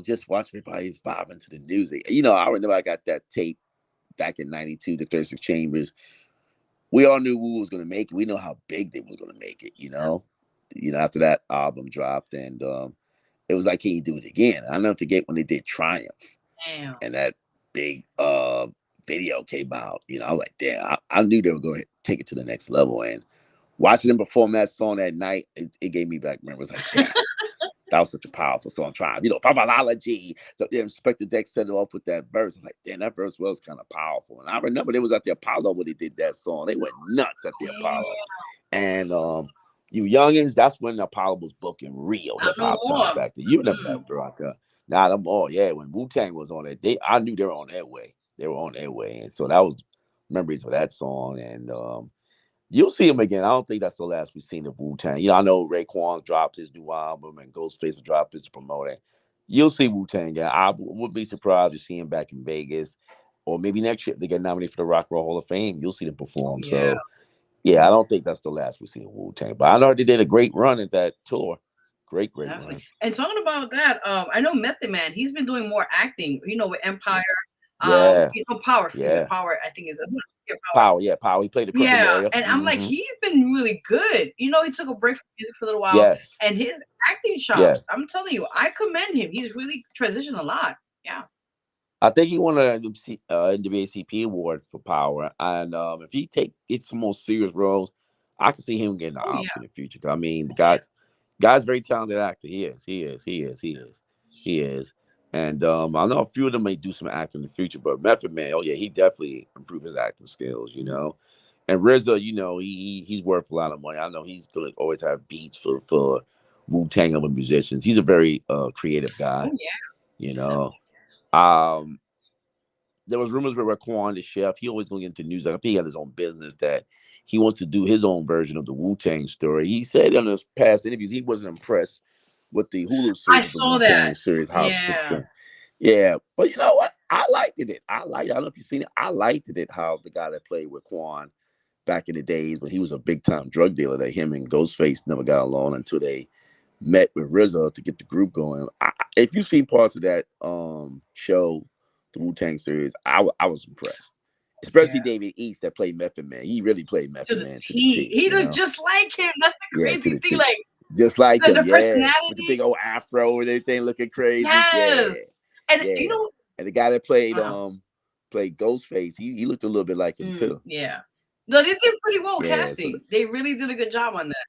just watching everybody was vibing to the music. I remember I got that tape back in '92, the 36 Chambers. We all knew who was gonna make it. We know how big they was gonna make it. After that album dropped, and it was like, can you do it again? I'll never forget when they did Triumph Damn. and that big video came out. I was like, damn, I knew they were going to take it to the next level. And watching them perform that song that night, it gave me back memories. Like, damn, that was such a powerful song. Triumph, Papalology. So yeah, Inspector Deck set it off with that verse. I was like, damn, that verse was kind of powerful. And I remember they was at the Apollo when they did that song. They went nuts at the Damn. Apollo. And you youngins, that's when the Apollo was booking real Not hip no hop times more. back then. You remember Mm-mm. that, Veronica? Now them all, yeah. When Wu Tang was on it, I knew they were on their way. They were on their way, and so that was memories of that song. And you'll see him again. I don't think that's the last we've seen of Wu Tang. I know Raekwon dropped his new album, and Ghostface will drop his promoting. You'll see Wu Tang again. I would be surprised to see him back in Vegas, or maybe next year if they get nominated for the Rock and Roll Hall of Fame. You'll see them Oh perform. yeah, So yeah, I don't think that's the last we've seen of Wu Tang. But I know they did a great run at that tour. Great definitely. run. And talking about that, I know Method Man. He's been doing more acting. With Empire. Yeah, Power. yeah. Power. I think is Power. Power, yeah, Power. He played the crooked Yeah, lawyer. and I'm like, Hmm. he's been really good. He took a break from music for a little while, Yes, and his acting chops. yes. I'm telling you, I commend him. He's really transitioned a lot. Yeah. I think he won an NAACP award for Power, and if he gets some more serious roles, I can see him getting an Oh yeah. Oscar in the future. 'Cause, I mean, the guy's a very talented actor. He is, he is. And I know a few of them may do some acting in the future, but Method Man, oh yeah, he definitely improved his acting skills. And RZA, he's worth a lot of money. I know he's gonna always have beats for Wu Tang other musicians. He's a very creative guy. Oh yeah. You Yeah. know. Um, there was rumors with Raekwon, the chef. He always going into news. Like, I think he had his own business that he wants to do his own version of the Wu Tang story. He said in his past interviews he wasn't impressed with the Hulu I series of the saw Wu that. Tang series. Yeah. Yeah, but you know what? I liked it. I don't know if you've seen it. I liked it. How the guy that played with Quan back in the days when he was a big time drug dealer, that him and Ghostface never got along until they met with RZA to get the group going. If you've seen parts of that show, the Wu Tang series, I was impressed. Especially Yeah. David East that played Method Man. He really played To Method the Man to the T. T. He looked just like him. That's the Yeah, to crazy the thing. T. Like Just like him, the yeah. With the personality. big old afro and everything looking crazy. Yes. Yeah. And Yeah. And the guy that wow. played Ghostface, he looked a little bit like him too. Yeah. No, they did pretty well Yeah, so casting. They really did a good job on that.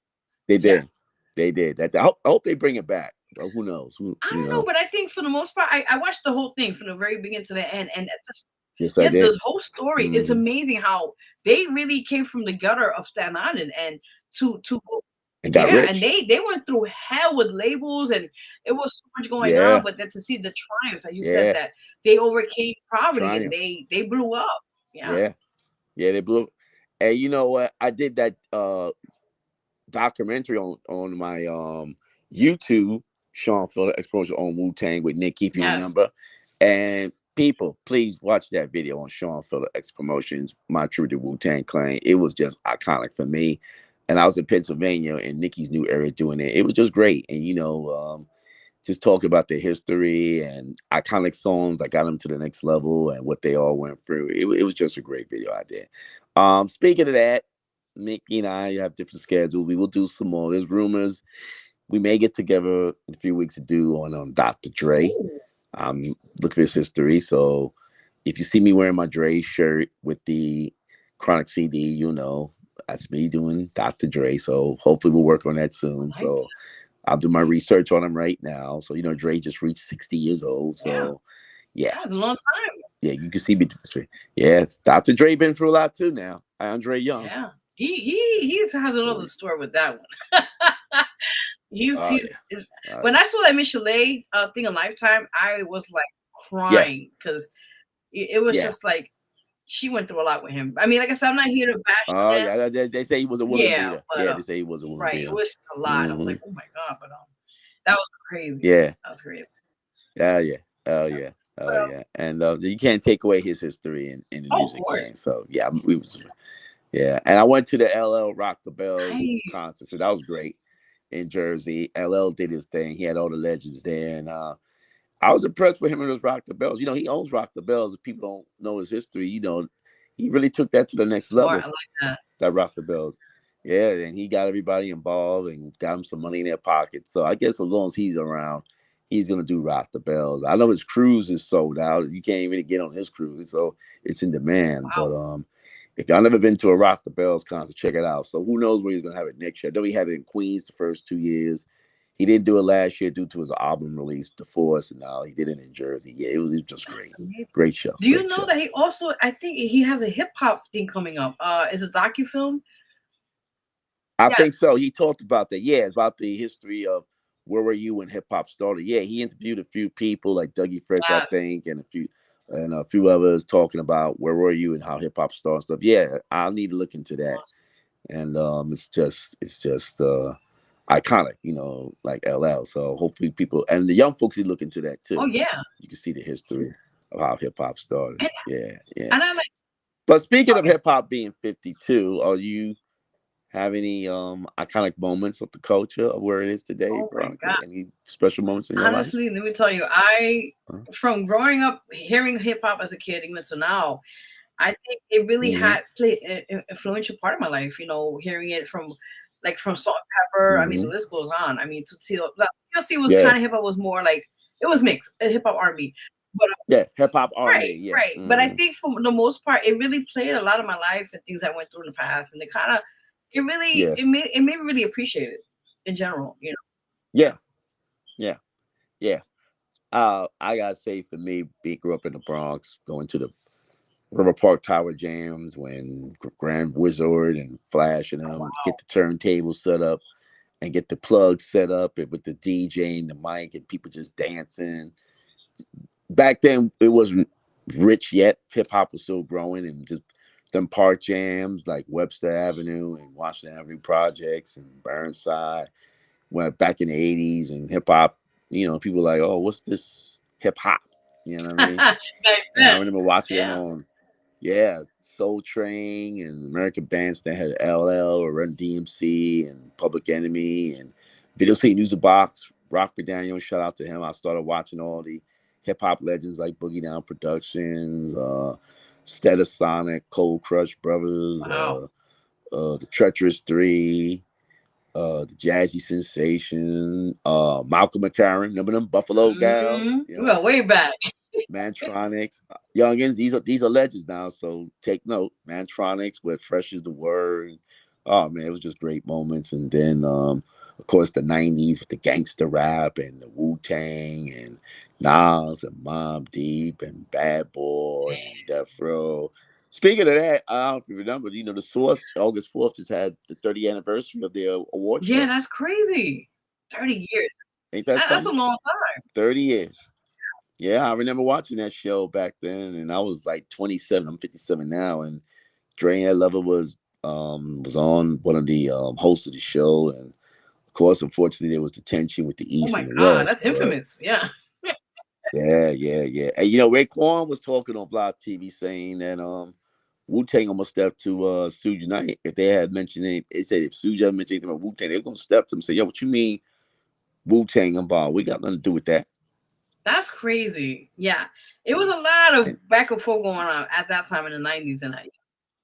they Yeah. did. They did. I hope they bring it back. Well, who knows? I don't know, but I think for the most part, I watched the whole thing from the very beginning to the end, and Yes, I did. the whole story. It's Hmm. amazing how they really came from the gutter of Staten Island and to And got yeah, and rich. they went through hell with labels, and it was so much going on. Yeah. But then to see the triumph, as you said, Yeah. that they overcame poverty and Triumph. they blew up. Yeah. Yeah. Yeah, they blew. And you know what? I did that documentary on my YouTube, Sean Felder Exposure on Wu Tang with Nick, if you Yes. remember. And people, please watch that video on Sean Felder X Promotions, My True to Wu Tang Clan. It was just iconic for me. and I was in Pennsylvania in Nikki's new area doing it. It was just great, and just talk about their history and iconic songs that got them to the next level and what they all went through. It was just a great video I did. Speaking of that, Mickey and I have different schedules. We will do some more. There's rumors we may get together in a few weeks to do on Dr. Dre. Look for his history. So if you see me wearing my Dre shirt with the Chronic CD, that's me doing Dr. Dre. So hopefully we'll work on that soon. So I'll do my research on him right now. So, Dre just reached 60 years old. So, yeah. That's a long time. Yeah, you can see me. Yeah, Dr. Dre been through a lot too now. Andre Young. Yeah. He has another story with that one. When I saw that Michelet thing on Lifetime, I was like crying because it was just like she went through a lot with him. I mean, like I said, I'm not here to bash him. Yeah, they say he was a woman beater. They say he was a woman beater. It was a lot. I was like, oh my god, but that was crazy. Yeah, that was crazy. Yeah. And you can't take away his history in the music game. So and I went to the LL Rock the Bells concert, so that was great in Jersey. LL did his thing. He had all the legends there, and I was impressed with him and his Rock the Bells. He owns Rock the Bells. If people don't know his history, he really took that to the next level. I like that Rock the Bells. Yeah, and he got everybody involved and got them some money in their pocket. So I guess as long as he's around, he's gonna do Rock the Bells. I know his cruise is sold out. You can't even get on his cruise, so it's in demand. Wow. But if y'all never been to a Rock the Bells concert, check it out. So who knows where he's gonna have it next year? I know he had it in Queens the first 2 years. He didn't do it last year due to his album release, The Force, and now he did it in Jersey. Yeah, it was just great. Great show. Do you know that he also, I think he has a hip hop thing coming up. It's a docufilm. I think so. He talked about that. Yeah, it's about the history of where were you when hip hop started. Yeah, he interviewed a few people like Dougie Fresh, I think, and a few others talking about where were you and how hip hop started stuff. Yeah, I'll need to look into that. And it's just iconic, like LL. So hopefully people and the young folks look into that too. Oh yeah, you can see the history of how hip hop started. Yeah. And I'm like, but speaking of hip hop being 52, are you have any iconic moments of the culture of where it is today? Oh my God. Any special moments in your life? Honestly, let me tell you, from growing up hearing hip hop as a kid even to now, I think it really had played an influential part of my life. Hearing it from Salt and Pepper. I mean, the list goes on. I mean, TLC was kind of hip hop, was more like it was mixed, hip hop R&B. But hip hop R&B. Right. But I think for the most part, it really played a lot of my life and things I went through in the past, and it made me really appreciate it in general. Yeah. I gotta say, for me, grew up in the Bronx, going to the River Park Tower jams when Grand Wizard and Flash and them get the turntable set up and get the plug set up and with the DJ and the mic and people just dancing. Back then, it wasn't rich yet. Hip hop was still growing, and just them park jams like Webster Avenue and Washington Avenue projects and Burnside. Went back in the 80s and hip hop, people were like, oh, what's this hip hop? You know what I mean? I remember watching it on Soul Train and American Bandstand had LL or Run DMC and Public Enemy and Video City Music Box. Rock McDaniel, shout out to him. I started watching all the hip hop legends like Boogie Down Productions, Sonic, Cold Crush Brothers, the Treacherous Three, the Jazzy Sensation, Malcolm McCarran. Remember them Buffalo Gals? We went way back. Mantronics, youngins, these are legends now, so take note. Mantronics with Fresh is the Word. Oh man, it was just great moments. And then of course the 90s with the gangster rap and the Wu-Tang and Nas and Mobb Deep and Bad Boy and Death Row. Speaking of that, I don't know if you remember, the Source August 4th just had the 30th anniversary of their award show. Yeah, that's crazy. 30 years. Ain't that's a long time. 30 years. Yeah, I remember watching that show back then, and I was like 27. I'm 57 now, and Dre and Lover was on one of the hosts of the show, and of course, unfortunately, there was the tension with the East and the West. That's infamous. Yeah. Yeah. And Raekwon was talking on Vlog TV saying that Wu-Tang almost stepped to Suge Knight. If they had mentioned anything, they said if Suge had mentioned anything about Wu-Tang, they were gonna step to him and say, "Yo, what you mean Wu-Tang involved? We got nothing to do with that." That's crazy. Yeah, it was a lot of back and forth going on at that time in the 90s, and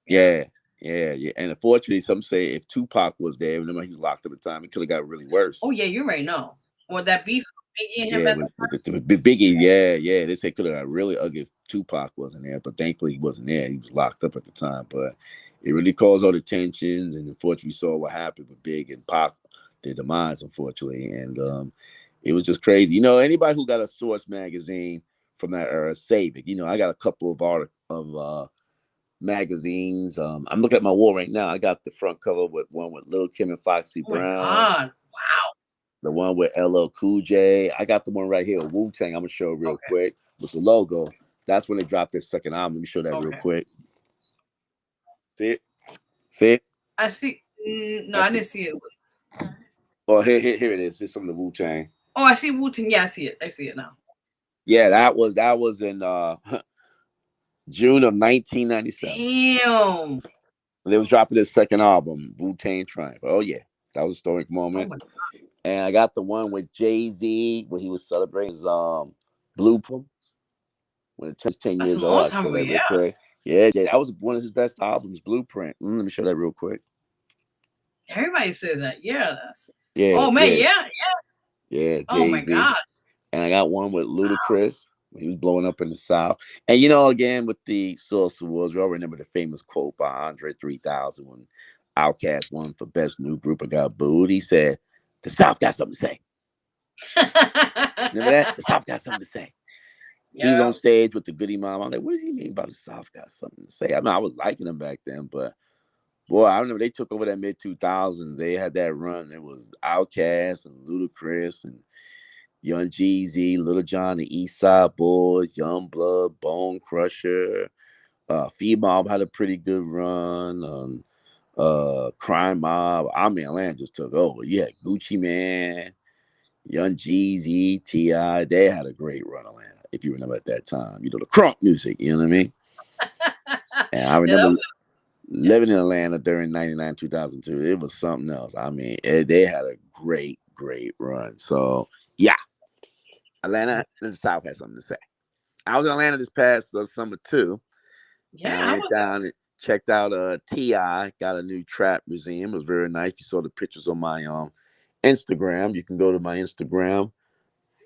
Yeah, yeah. And unfortunately, some say if Tupac was there, remember he was locked up at the time, it could have got really worse. Oh yeah, you already know. Or that beef Biggie and him Yeah, at with Biggie, yeah. They say could have got really ugly if Tupac wasn't there, but thankfully he wasn't there. He was locked up at the time, but it really caused all the tensions, and unfortunately, we saw what happened with Big and Pac, their demise, unfortunately, and it was just crazy. Anybody who got a Source magazine from that era, save it. I got a couple of magazines. I'm looking at my wall right now. I got the front cover with one with Lil Kim and Foxy oh my Brown. God, wow. The one with LL Cool J. I got the one right here with Wu-Tang. I'm gonna show real quick with the logo. That's when they dropped their second album. Let me show that real quick. See it? See it? I see. No, I didn't see it. Oh, here it is. It's some of the Wu-Tang. Oh, I see Wu-Tang. Yeah, I see it. I see it now. Yeah, that was in June of 1997. Damn. They was dropping their second album, Wu-Tang Triumph. Oh yeah, that was a historic moment. Oh and I got the one with Jay-Z where he was celebrating his Blueprint when it turns 10 years old. I'll show that real quick. Yeah, that was one of his best albums, Blueprint. Let me show that real quick. Everybody says that. Yeah. Yeah. Oh man, yeah. Yeah, Jay-Z. Oh my God. And I got one with Ludacris. He was blowing up in the South. And again, with the Source Awards, we all remember the famous quote by Andre 3000 when Outkast won for Best New Group and got booed. He said, "The South got something to say." Remember that? The South got something to say. He was on stage with the Goody Mom. I'm like, what does he mean by the South got something to say? I mean, I was liking him back then, but boy, I remember they took over that mid-2000s. They had that run. It was Outkast and Ludacris and Young Jeezy, Little John, the East Side Boys, Young Blood, Bone Crusher. Mob had a pretty good run. Crime Mob. I mean, Atlanta just took over. You had Gucci Man, Young Jeezy, T.I. They had a great run, Atlanta, if you remember at that time. The crunk music, you know what I mean? And I remember living in Atlanta during 99, 2002. It was something else. I mean, they had a great, great run. So, yeah. Atlanta and the South had something to say. I was in Atlanta this past summer too. Yeah, and I went down and checked out T.I. Got a new trap museum. It was very nice. You saw the pictures on my Instagram. You can go to my Instagram,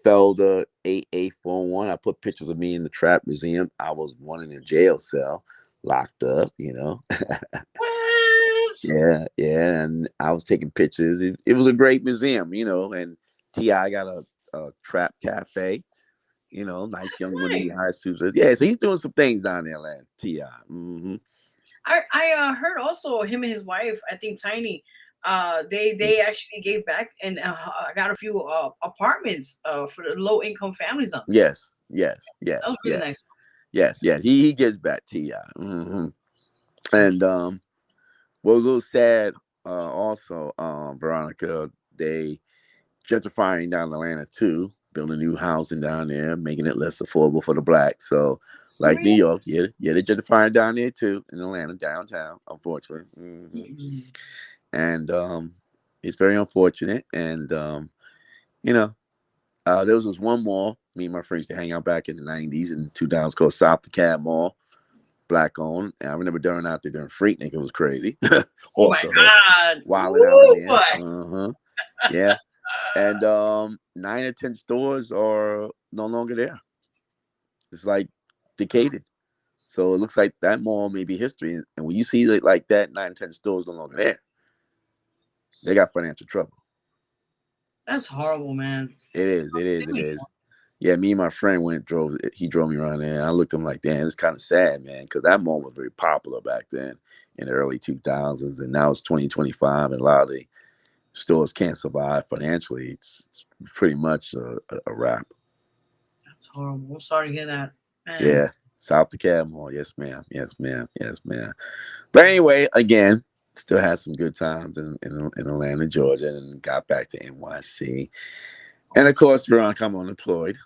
Felder 8841. I put pictures of me in the trap museum. I was one in a jail cell, locked up. What? Yeah, and I was taking pictures. It was a great museum, and T.I. got a trap cafe. Nice young women in high suits. Yeah, so he's doing some things down there, Atlanta. T.I. Mm-hmm. I heard also him and his wife, I think Tiny, they actually gave back and got a few apartments for the low income families on there. Yes. That was really nice. Yes. He gives back T.I. Mm-hmm. And what was a little sad also, Veronica, they gentrifying down Atlanta too, building new housing down there, making it less affordable for the blacks. So like New York, they're gentrifying down there too in Atlanta, downtown, unfortunately. Mm-hmm. And it's very unfortunate. And there was this one mall, me and my friends used to hang out back in the 90s and 2000s called South DeKalb Mall, black owned. And I remember during out there during Freaknik, it was crazy. Oh my God. Wilding out in there. Uh-huh. Yeah. And 9 or 10 stores are no longer there. It's like decayed. So it looks like that mall may be history. And when you see it like that, 9 or 10 stores no longer there, they got financial trouble. That's horrible, man. It is. Yeah, me and my friend he drove me around there. And I looked at him like, damn, it's kind of sad, man, because that mall was very popular back then in the early 2000s. And now it's 2025, and a lot of the stores can't survive financially. It's pretty much a wrap. That's horrible. I'm sorry to hear that, man. Yeah, South DeKalb Mall. Yes, ma'am. But anyway, again, still had some good times in Atlanta, Georgia, and got back to NYC. And of course, Veronica, I'm unemployed.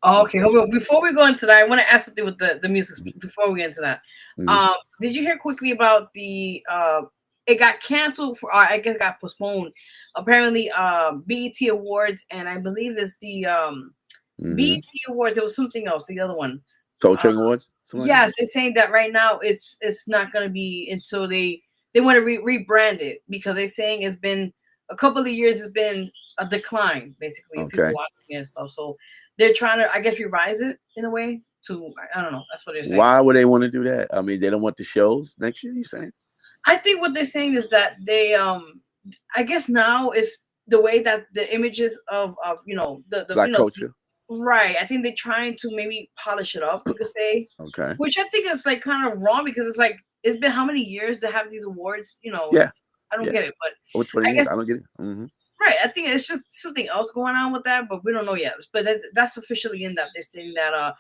Oh, okay, hold on. Before we go into that, I want to ask something with the music before we get into that. Mhm. Did you hear quickly about the it got canceled for I guess it got postponed. Apparently, BET Awards and I believe it's the Mhm. BET Awards. It was something else, the other one. Soul Uh, Train Awards, something like that. yes, it's saying that right now it's not gonna be until they want to rebrand it because they're saying it's been a couple of years. It's been a decline basically of people Okay. watching it and stuff. So they're trying to, I guess, revise it in a way to I don't know. That's what they're saying. Why would they want to do that? I mean, they don't want the shows next year. You saying? I think what they're saying is that they I guess now is the way that the images of the Black culture. right. I think they're trying to maybe polish it up, you could say, Okay. which I think is like kind of wrong because it's like it's been how many years to have these awards? Yeah. It's I don't Yeah. get it, but Over 20 I years. guess I don't get it. Hmm. right. I think it's just something else going on with that, but we don't know yet. But that's officially in that they're saying that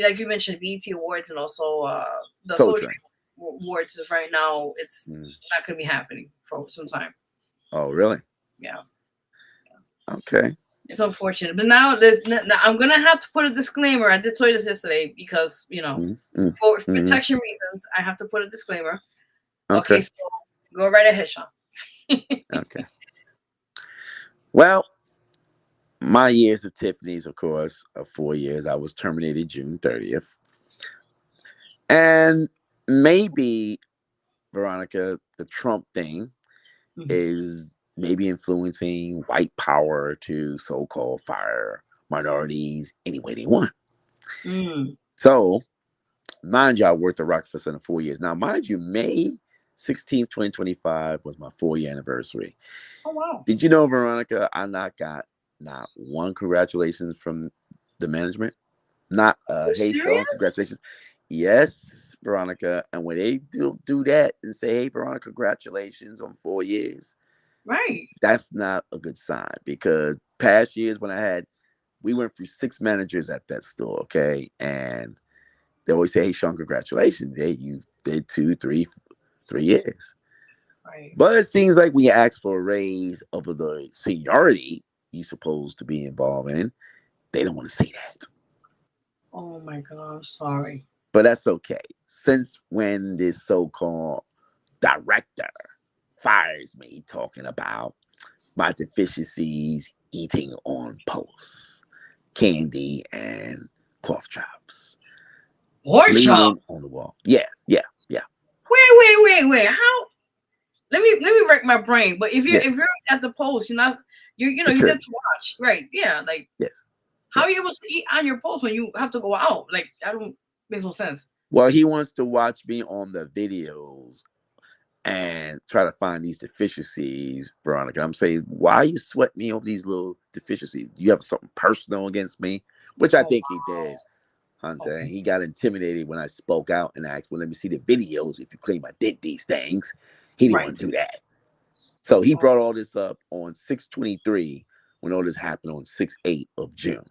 like you mentioned, BET Awards and also the Soul Social Train. Awards is right now. It's Mm. not going to be happening for some time. Oh, really? Yeah. Okay. It's unfortunate, but now I'm gonna have to put a disclaimer. I did tell you this yesterday because Mm-hmm. for Mm-hmm. protection reasons, I have to put a disclaimer. Okay. Okay, so go right ahead, Sean. Okay. Well, my years of Tiffany's, of course, of 4 years. I was terminated June 30th. And maybe, Veronica, the Trump thing Mhm. is maybe influencing white power to so-called fire minorities any way they want. Mm. So, mind you, I worked at Rockefeller Center 4 years. Now, mind you, May 16th, 2025 was my 4 year anniversary. Oh wow! Did you know, Veronica, I not one congratulations from the management? Not Are you hey serious? Sean, congratulations. Yes, Veronica. And when they do that and say, hey Veronica, congratulations on 4 years, Right. that's not a good sign because past years when we went through 6 managers at that store, okay? And they always say, hey Sean, congratulations. Hey, you did 3 years. Right. But it seems like when you ask for a raise of the seniority you're supposed to be involved in, they don't want to see that. Oh my God! I'm sorry. But that's okay. Since when this so-called director fires me talking about my deficiencies eating on posts, candy and cough drops, Pork chop. bleeding on the wall. Yeah, yeah, yeah. Wait. How? Let me break my brain. But if Yes, you're at the post, you're not you get security. to watch, right? Yeah. Like Yes, how are you yes. able to eat on your post when you have to go out? Like I don't makes no sense. Well, he wants to watch me on the videos and try to find these deficiencies, Veronica. I'm saying, why you sweat me over these little deficiencies? Do you have something personal against me? Which I Oh think he did, wow. Hunter. And Okay. he got intimidated when I spoke out and asked, well, let me see the videos if you claim I did these things. He didn't Right. want to do that. So he Oh, brought all this up on 6/23 when all this happened on 6/8 of June.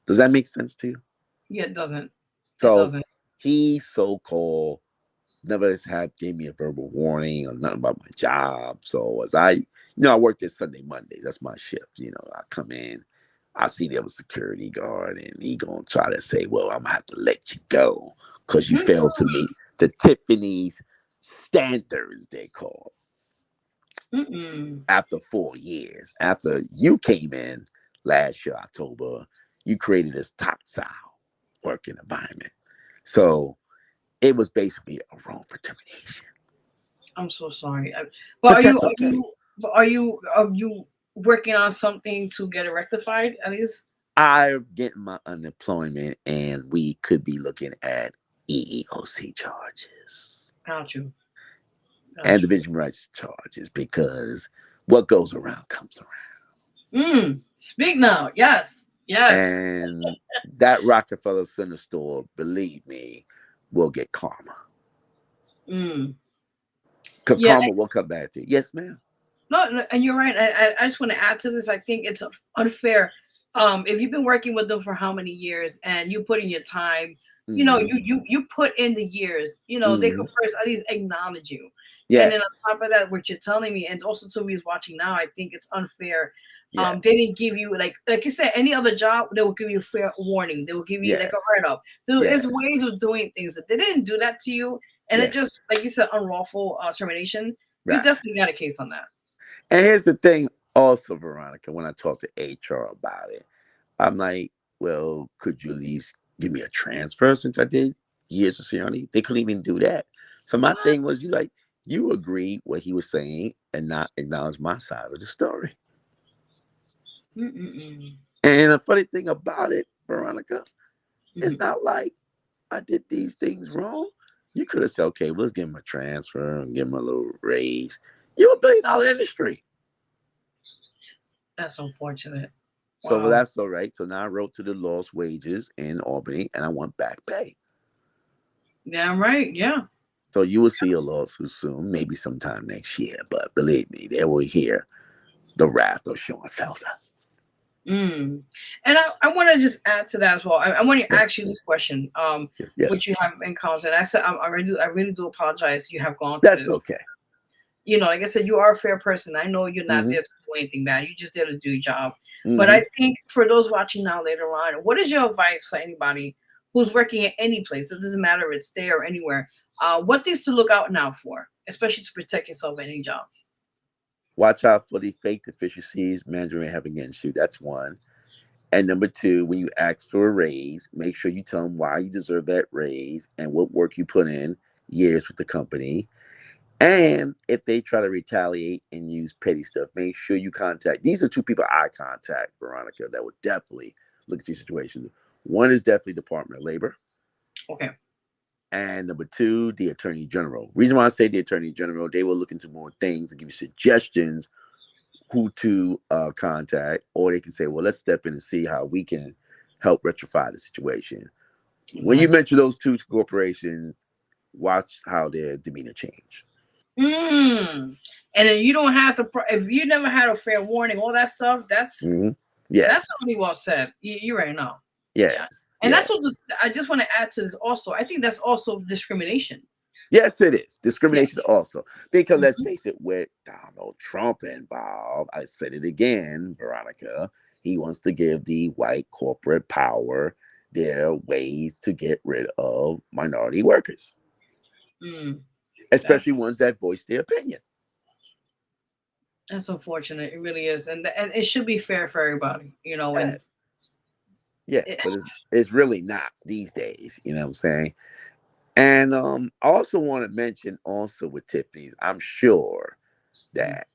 Does that make sense to you? yeah, it doesn't. It So doesn't. he so-called never had gave me a verbal warning or nothing about my job. So as I work this Sunday, Mondays. That's my shift. I come in, I see the other security guard, and he gonna try to say, "Well, I'm gonna have to let you go because you failed to meet the Tiffany's standards." They call Mm-mm. after 4 years after you came in last year October, you created this toxic working environment. So it was basically a wrong for termination. I'm so sorry. But But that's okay. are you working on something to get it rectified at least? I'm getting my unemployment, and we could be looking at EEOC charges Got you. and Got you. division rights charges because what goes around comes Speak now. Yes. around. Yes. And that Rockefeller Center store, believe me, will get karma Mm. because Yeah. karma will come back to you. Yes, ma'am. No, and you're right. I just want to add to this. I think it's unfair. If you've been working with them for how many years and you put in your time, Mm-hmm. you put in the years. They Mm-hmm. could first at least acknowledge you, and Yes. then on top of that, what you're telling me, and also to me who's watching now, I think it's unfair. Yeah. They didn't give you like you said, any other job, they will give you fair warning. They will give you like a Yes. write up. There Yes. is ways of doing things that they didn't do that to you, and it Yes. just like you said, unlawful termination. You Right. definitely got a case on that. And here's the thing, also, Veronica, when I talk to HR about it, I'm like, well, could you at least give me a transfer since I did years of seniority? They couldn't even do that. So my What? thing was, you agree what he was saying and not acknowledge my side of the story. Mm-mm-mm. And the funny thing about it, Veronica, it's Mhm. not like I did these things wrong. You could have said, okay, well, let's give him a transfer and give him a little raise. You're a $1 billion industry. That's unfortunate. So well, Wow. that's all right. So now I wrote to the lost wages in Albany and I want back pay. Damn right. Yeah. So you will see a lawsuit soon, maybe sometime next year. But believe me, they will hear the wrath of Sean Felder. Mm. And I want to just add to that as well. I want to Yeah. ask you this question. Yes. Yes. What you have encountered. I said I really do apologize. You have gone through That's this. okay. You know, like I said, you are a fair person. I know you're not Mm-hmm. there to do anything bad. You just there to do your job. But Mm-hmm. I think for those watching now later on, what is your advice for anybody who's working at any place? It doesn't matter if it's there or anywhere. What things to look out now for, especially to protect yourself at any job? Watch out for the fake deficiencies management may have against you. That's one. And number two, when you ask for a raise, make sure you tell them why you deserve that raise and what work you put in years with the company. And if they try to retaliate and use petty stuff, make sure you contact. These are two people I contact, Veronica, that would definitely look at your situation. One is definitely Department of Labor, Okay. and number two, the Attorney General. Reason why I say the Attorney General, they will look into more things and give you suggestions who to contact, or they can say, well, let's step in and see how we can help rectify the situation. When you Exactly. mention those two corporations, watch how their demeanor change. Mm. And then you don't have to if you never had a fair warning, all that stuff. Mm-hmm. Yes, That's really well said. You right now. Yeah. yes, And yes. that's what I just want to add to this also. I think that's also discrimination. Yes, it is. Yeah. Discrimination also. Because let's Mhm. face it, with Donald Trump involved, I said it again, Veronica, he wants to give the white corporate power their ways to get rid of minority workers, Mm. That's especially ones that voice their opinion. that's unfortunate. It really is, and it should be fair for everybody. You know, and Yes, yes, it, but it's really not these days. You know what I'm saying? And I also want to mention also with Tiffany's, I'm sure that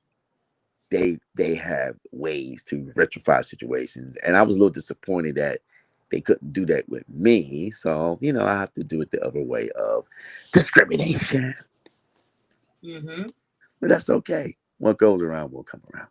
they have ways to rectify situations. And I was a little disappointed that they couldn't do that with me. So, I have to do it the other way of discrimination. mm-hmm. But that's okay. What goes around will come around.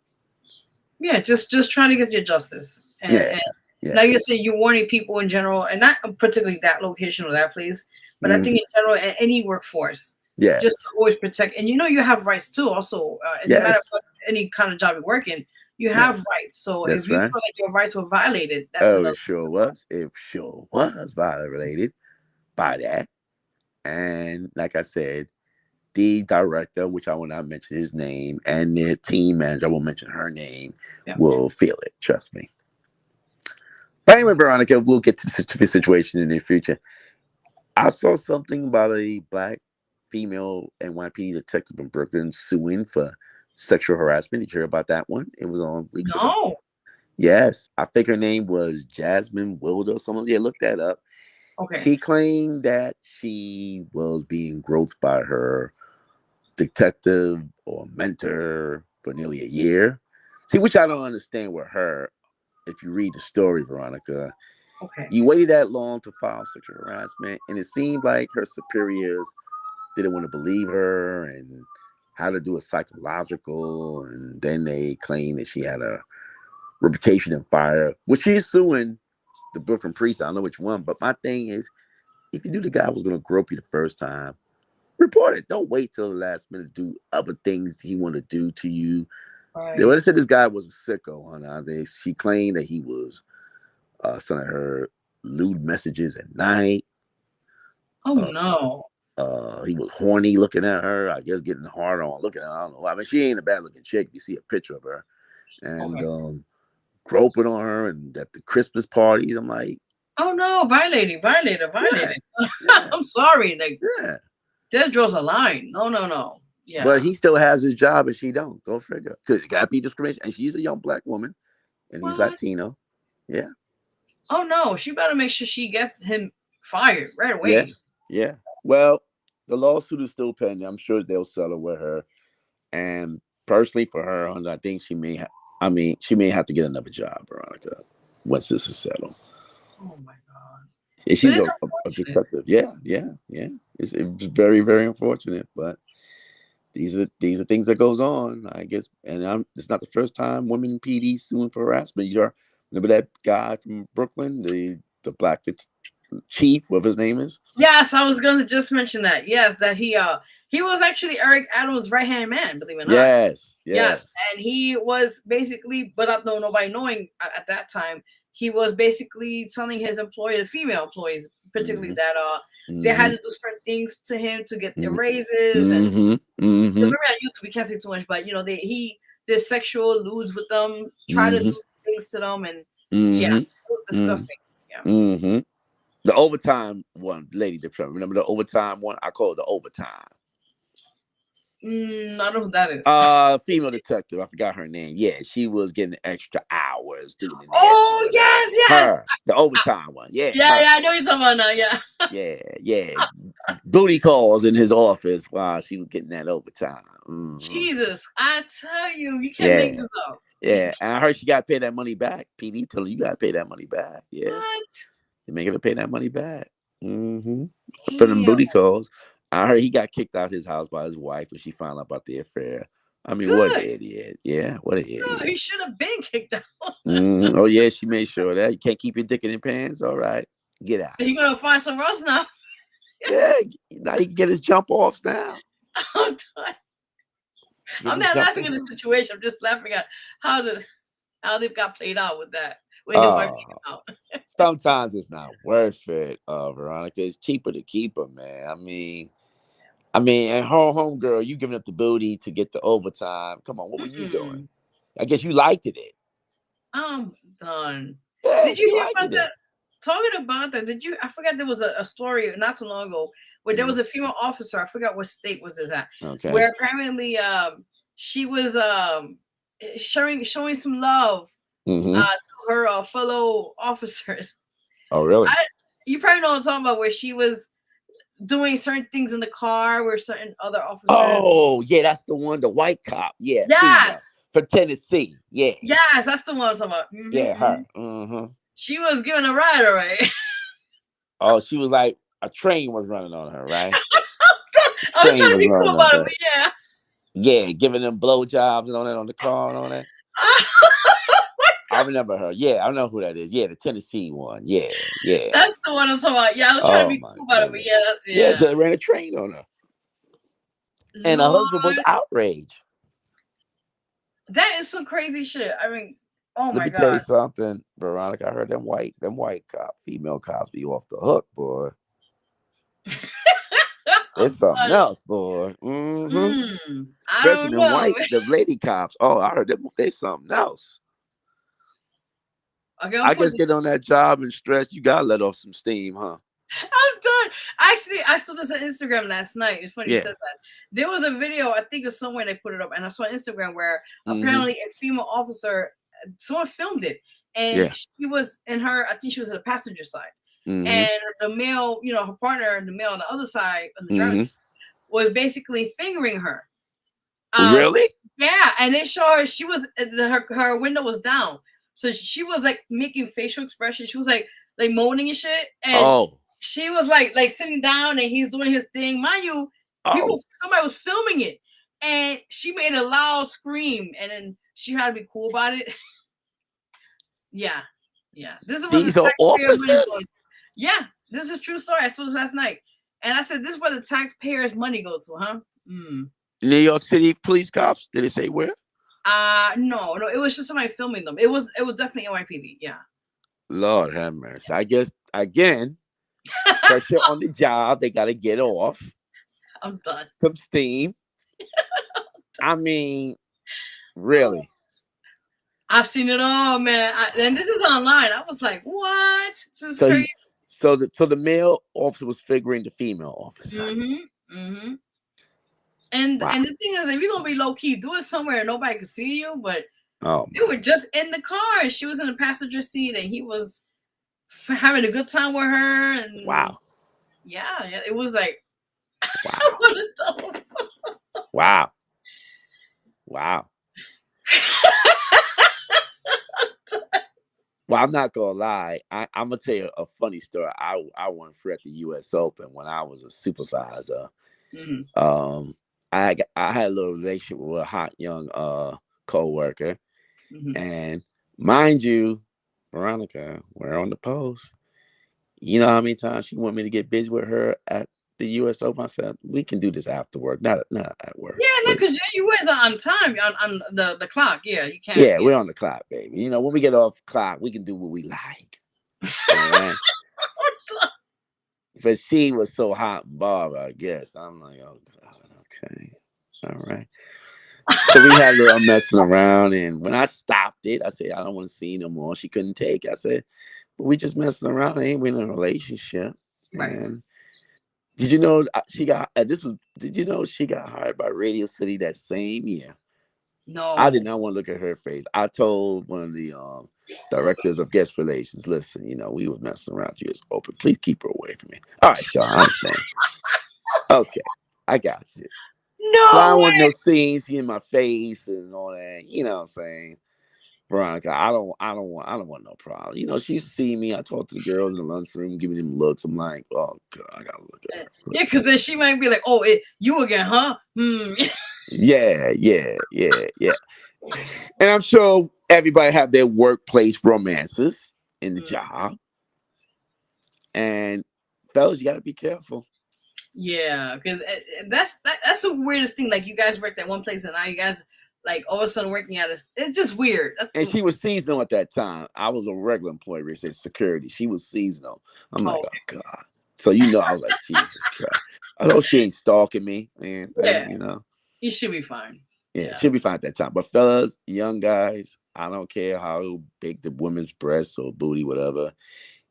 Yeah, just trying to get your justice, Yeah. and Yeah. like I said, you're warning people in general, and not particularly that location or that place, but I think Mhm. in general, at any workforce, just Yes. to always protect. And you have rights too. Also, no matter Yes. what any kind of job you're working, you Yes. have rights. So if That's you right. feel like your rights were violated, that's Oh, another. it sure was. It sure was violated by that. And like I said, the director, which I will not mention his name, and the team manager, I won't mention her name, Yeah. will feel it. Trust me. But anyway, Veronica, we'll get to the situation in the future. I saw something about a black female NYPD detective in Brooklyn suing for sexual harassment. Did you hear about that one? It was on weeks ago. No. Yes, I think her name was Jasmine Wilder or something. Yeah, look that up. Okay. She claimed that she was being groped by her detective or mentor for nearly a year. See, which I don't understand with her. If you read the story, Veronica, Okay. you waited that long to file sexual harassment, and it seemed like her superiors didn't want to believe her and how to do a psychological, and then they claimed that she had a reputation in fire, which she's suing the Brooklyn police. I don't know which one, but my thing is, if you knew the guy was going to grope you the first time, report it. Don't wait till the last minute to do other things he want to do to you. They would Right. have said this guy was a sicko on She claimed that he was sending her lewd messages at night. Oh Uh, no. he was horny looking at her. I guess getting hard on looking at her. I don't know. I mean, she ain't a bad looking chick. You see a picture of her, and Okay. groping on her and at the Christmas parties. I'm like, oh no, violator. yeah. I'm sorry. Like, Yeah. that draws a line. No. Yeah. But he still has his job and she don't. Go figure. Because it got to be discrimination. And she's a young black woman and he's What? Latino. Yeah. Oh no, she better make sure she gets him fired right away. Yeah. Yeah. Well, the lawsuit is still pending. I'm sure they'll settle with her. And personally, for her, I think she may have to get another job, Veronica, once this is settled. Oh my God. And she's a detective. Yeah. It's very, very unfortunate, but these are things that goes on, I guess. And it's not the first time women PD suing for harassment. Remember that guy from Brooklyn, the black chief, whatever his name is? Yes, I was going to just mention that. Yes, that he was actually Eric Adams' right-hand man, believe it or not. Yes. And he was basically, but nobody knowing at that time, he was basically telling his the female employees, particularly that they had to do certain things to him to get their raises. And remember on YouTube, we can't say too much, but he did sexual alludes with them, try to do things to them, and yeah, it was disgusting. Yeah. The overtime one, Lady Depression. Remember the overtime one? I call it the overtime. I don't know who that is. Female detective. I forgot her name. Yeah, she was getting extra hours doing it. Oh, yes. Her, the overtime one. Yeah. Yeah, I know you're talking about now. Yeah. Yeah. Booty calls in his office while she was getting that overtime. Jesus, I tell you, you can't make this up. Yeah, and I heard she got to pay that money back. PD told her you got to pay that money back. Yeah. What? They make her pay that money back. For them booty calls. I heard he got kicked out of his house by his wife when she found out about the affair. I mean, what an idiot. Yeah, what an idiot. He should have been kicked out. Oh, yeah, she made sure of that. You can't keep your dick in your pants. All right, get out. You're going to find somewhere else now. Yeah, now he can get his jump offs now. I'm done. I'm not laughing at the situation. I'm just laughing at how they got played out with that. When his wife kicked him out. Sometimes it's not worth it, Veronica. It's cheaper to keep her, man. I mean, and her homegirl, you giving up the booty to get the overtime. Come on, what were you doing? I guess you liked it. I'm done. Yeah, did you hear about that? Talking about that, I forgot there was a story not so long ago where there was a female officer. I forgot what state was this at. Okay. Where apparently she was showing some love to her fellow officers. Oh, really? You probably know what I'm talking about, where she was doing certain things in the car where certain other officers. Oh, yeah, that's the one, the white cop. Yeah. Yes. For Tennessee. Yeah. Yes, that's the one I'm talking about. Yeah, her. She was giving a ride, all right. Oh, she was like, a train was running on her, right? I was trying to be cool about it, but yeah. Yeah, giving them blowjobs and all that on the car and all that. I remember her. Yeah, I know who that is. Yeah, the Tennessee one. Yeah. That's the one I'm talking about. Yeah, I was trying to be cool about it, but yeah. So they ran a train on her. And her husband was outraged. That is some crazy shit. I mean, oh my God. Let me tell you something, Veronica. I heard them white cops, female cops be off the hook, boy. It's something else, boy. I don't Especially know. White, the lady cops. Oh, I heard them. They something else. Okay, I guess get on that job and stress. You gotta let off some steam, huh? I'm done. Actually, I saw this on Instagram last night. It's funny you said that. There was a video, I think it's somewhere they put it up, and I saw on Instagram where apparently a female officer, someone filmed it, and she was in her, I think she was on the passenger side. And the male, her partner, the male on the other side, on the driver's side, was basically fingering her. Really? Yeah, and they show her, she was, her window was down. So she was like making facial expressions. She was like moaning and shit. And she was like sitting down and he's doing his thing. Mind you, somebody was filming it. And she made a loud scream. And then she had to be cool about it. Yeah. This is what this is true story. I saw this last night. And I said, this is where the taxpayers' money goes to, huh? New York City police cops? Did it say where? No, it was just somebody filming them. It was definitely NYPD, yeah. Lord have mercy. I guess again, pressure on the job, they gotta get off. I'm done. Some steam. I mean, really. I've seen it all, man. And this is online. I was like, what? This is So crazy. he's so the male officer was figuring the female officer. Mm-hmm. Mm-hmm. And Wow. the thing is, if you're gonna be low key, do it somewhere nobody can see you. But Oh, they were just in the car, and she was in the passenger seat, and he was having a good time with her. And wow. yeah, it was like Wow. one of those. Wow. Wow. Well, I'm not gonna lie. I'm gonna tell you a funny story. I won free at the U.S. Open when I was a supervisor. Mm-hmm. I had a little relationship with a hot young co-worker, Mm-hmm. and mind you, Veronica, we're on the post. You know how many times she wanted me to get busy with her at the U.S. Open? I said we can do this after work, not at work. Yeah, no, Please. because you guys are on time on the clock. Yeah, you can't. Yeah, we're on the clock, baby. You know, when we get off clock, we can do what we like. All right. But she was so hot and bothered, I guess. I'm like, oh God, okay. All right. So we had a little messing around, and when I stopped it, I said, I don't want to see you no more. She couldn't take it. I said, but we just messing around. I ain't we in a relationship. Right. And did you know she got did you know she got hired by Radio City that same year? I No. did not want to look at her face. I told one of the directors of guest relations, listen, you know, we was messing around. She was open. Please keep her away from me. All right, Sean, I understand. Okay, I got you. But I No don't want way. no scenes in my face and all that. You know what I'm saying? Veronica, I don't want no problem. You know, she used to see me. I talked to the girls in the lunchroom, giving them looks. I'm like, oh God, I gotta look at her. Yeah, because then she might be like, "Oh, you again, huh?" Yeah. And I'm sure everybody have their workplace romances in the job. And fellas, you got to be careful. Yeah, because that's the weirdest thing. Like you guys worked at one place, and now you guys like all of a sudden working at it. It's just weird. That's And she was seasonal at that time. I was a regular employee, they said security. She was seasonal. I'm like, oh oh God. So you know, I was like, Jesus Christ. I hope she ain't stalking me and yeah, you know. you should be fine. Yeah, Yeah, she'll be fine at that time. But fellas, young guys, I don't care how big the women's breasts or booty, whatever.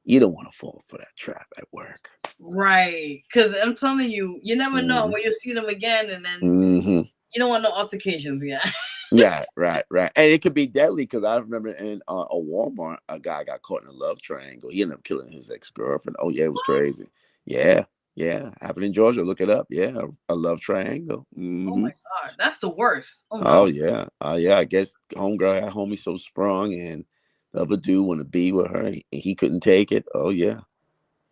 You don't want to fall for that trap at work. right. Because I'm telling you, you never know Mm-hmm. when you'll see them again, and then Mm-hmm. you don't want no altercations. Yeah. Yeah, right. And it could be deadly because I remember in a Walmart, a guy got caught in a love triangle. He ended up killing his ex-girlfriend. Oh, yeah, it was crazy. Yeah. Happened in Georgia. Look it up. Yeah, a love triangle. Oh Mm-hmm. my God, that's the worst. Oh Oh, no. yeah. Yeah, I guess homegirl had homie so sprung and the other dude wanted to be with her and he couldn't take it. Oh, yeah.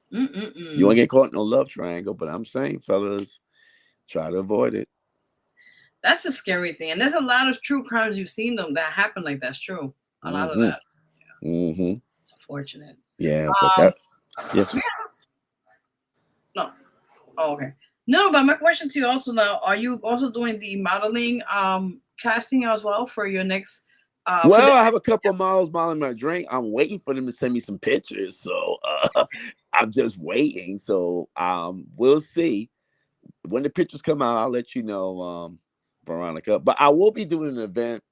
You won't Mm-mm-mm. get caught in a love triangle, but I'm saying, fellas, try to avoid it. That's a scary thing, and there's a lot of true crimes you've seen them that happen like that's true. A lot of Mm-hmm. that. Mm-hmm. It's unfortunate. Yeah, but that, yes. Yeah. No. Oh, okay. No, but my question to you also now: are you also doing the modeling casting as well for your next? For Well, the I have a couple of models modeling my drink. I'm waiting for them to send me some pictures. So I'm just waiting. So we'll see. When the pictures come out, I'll let you know, Veronica. But I will be doing an event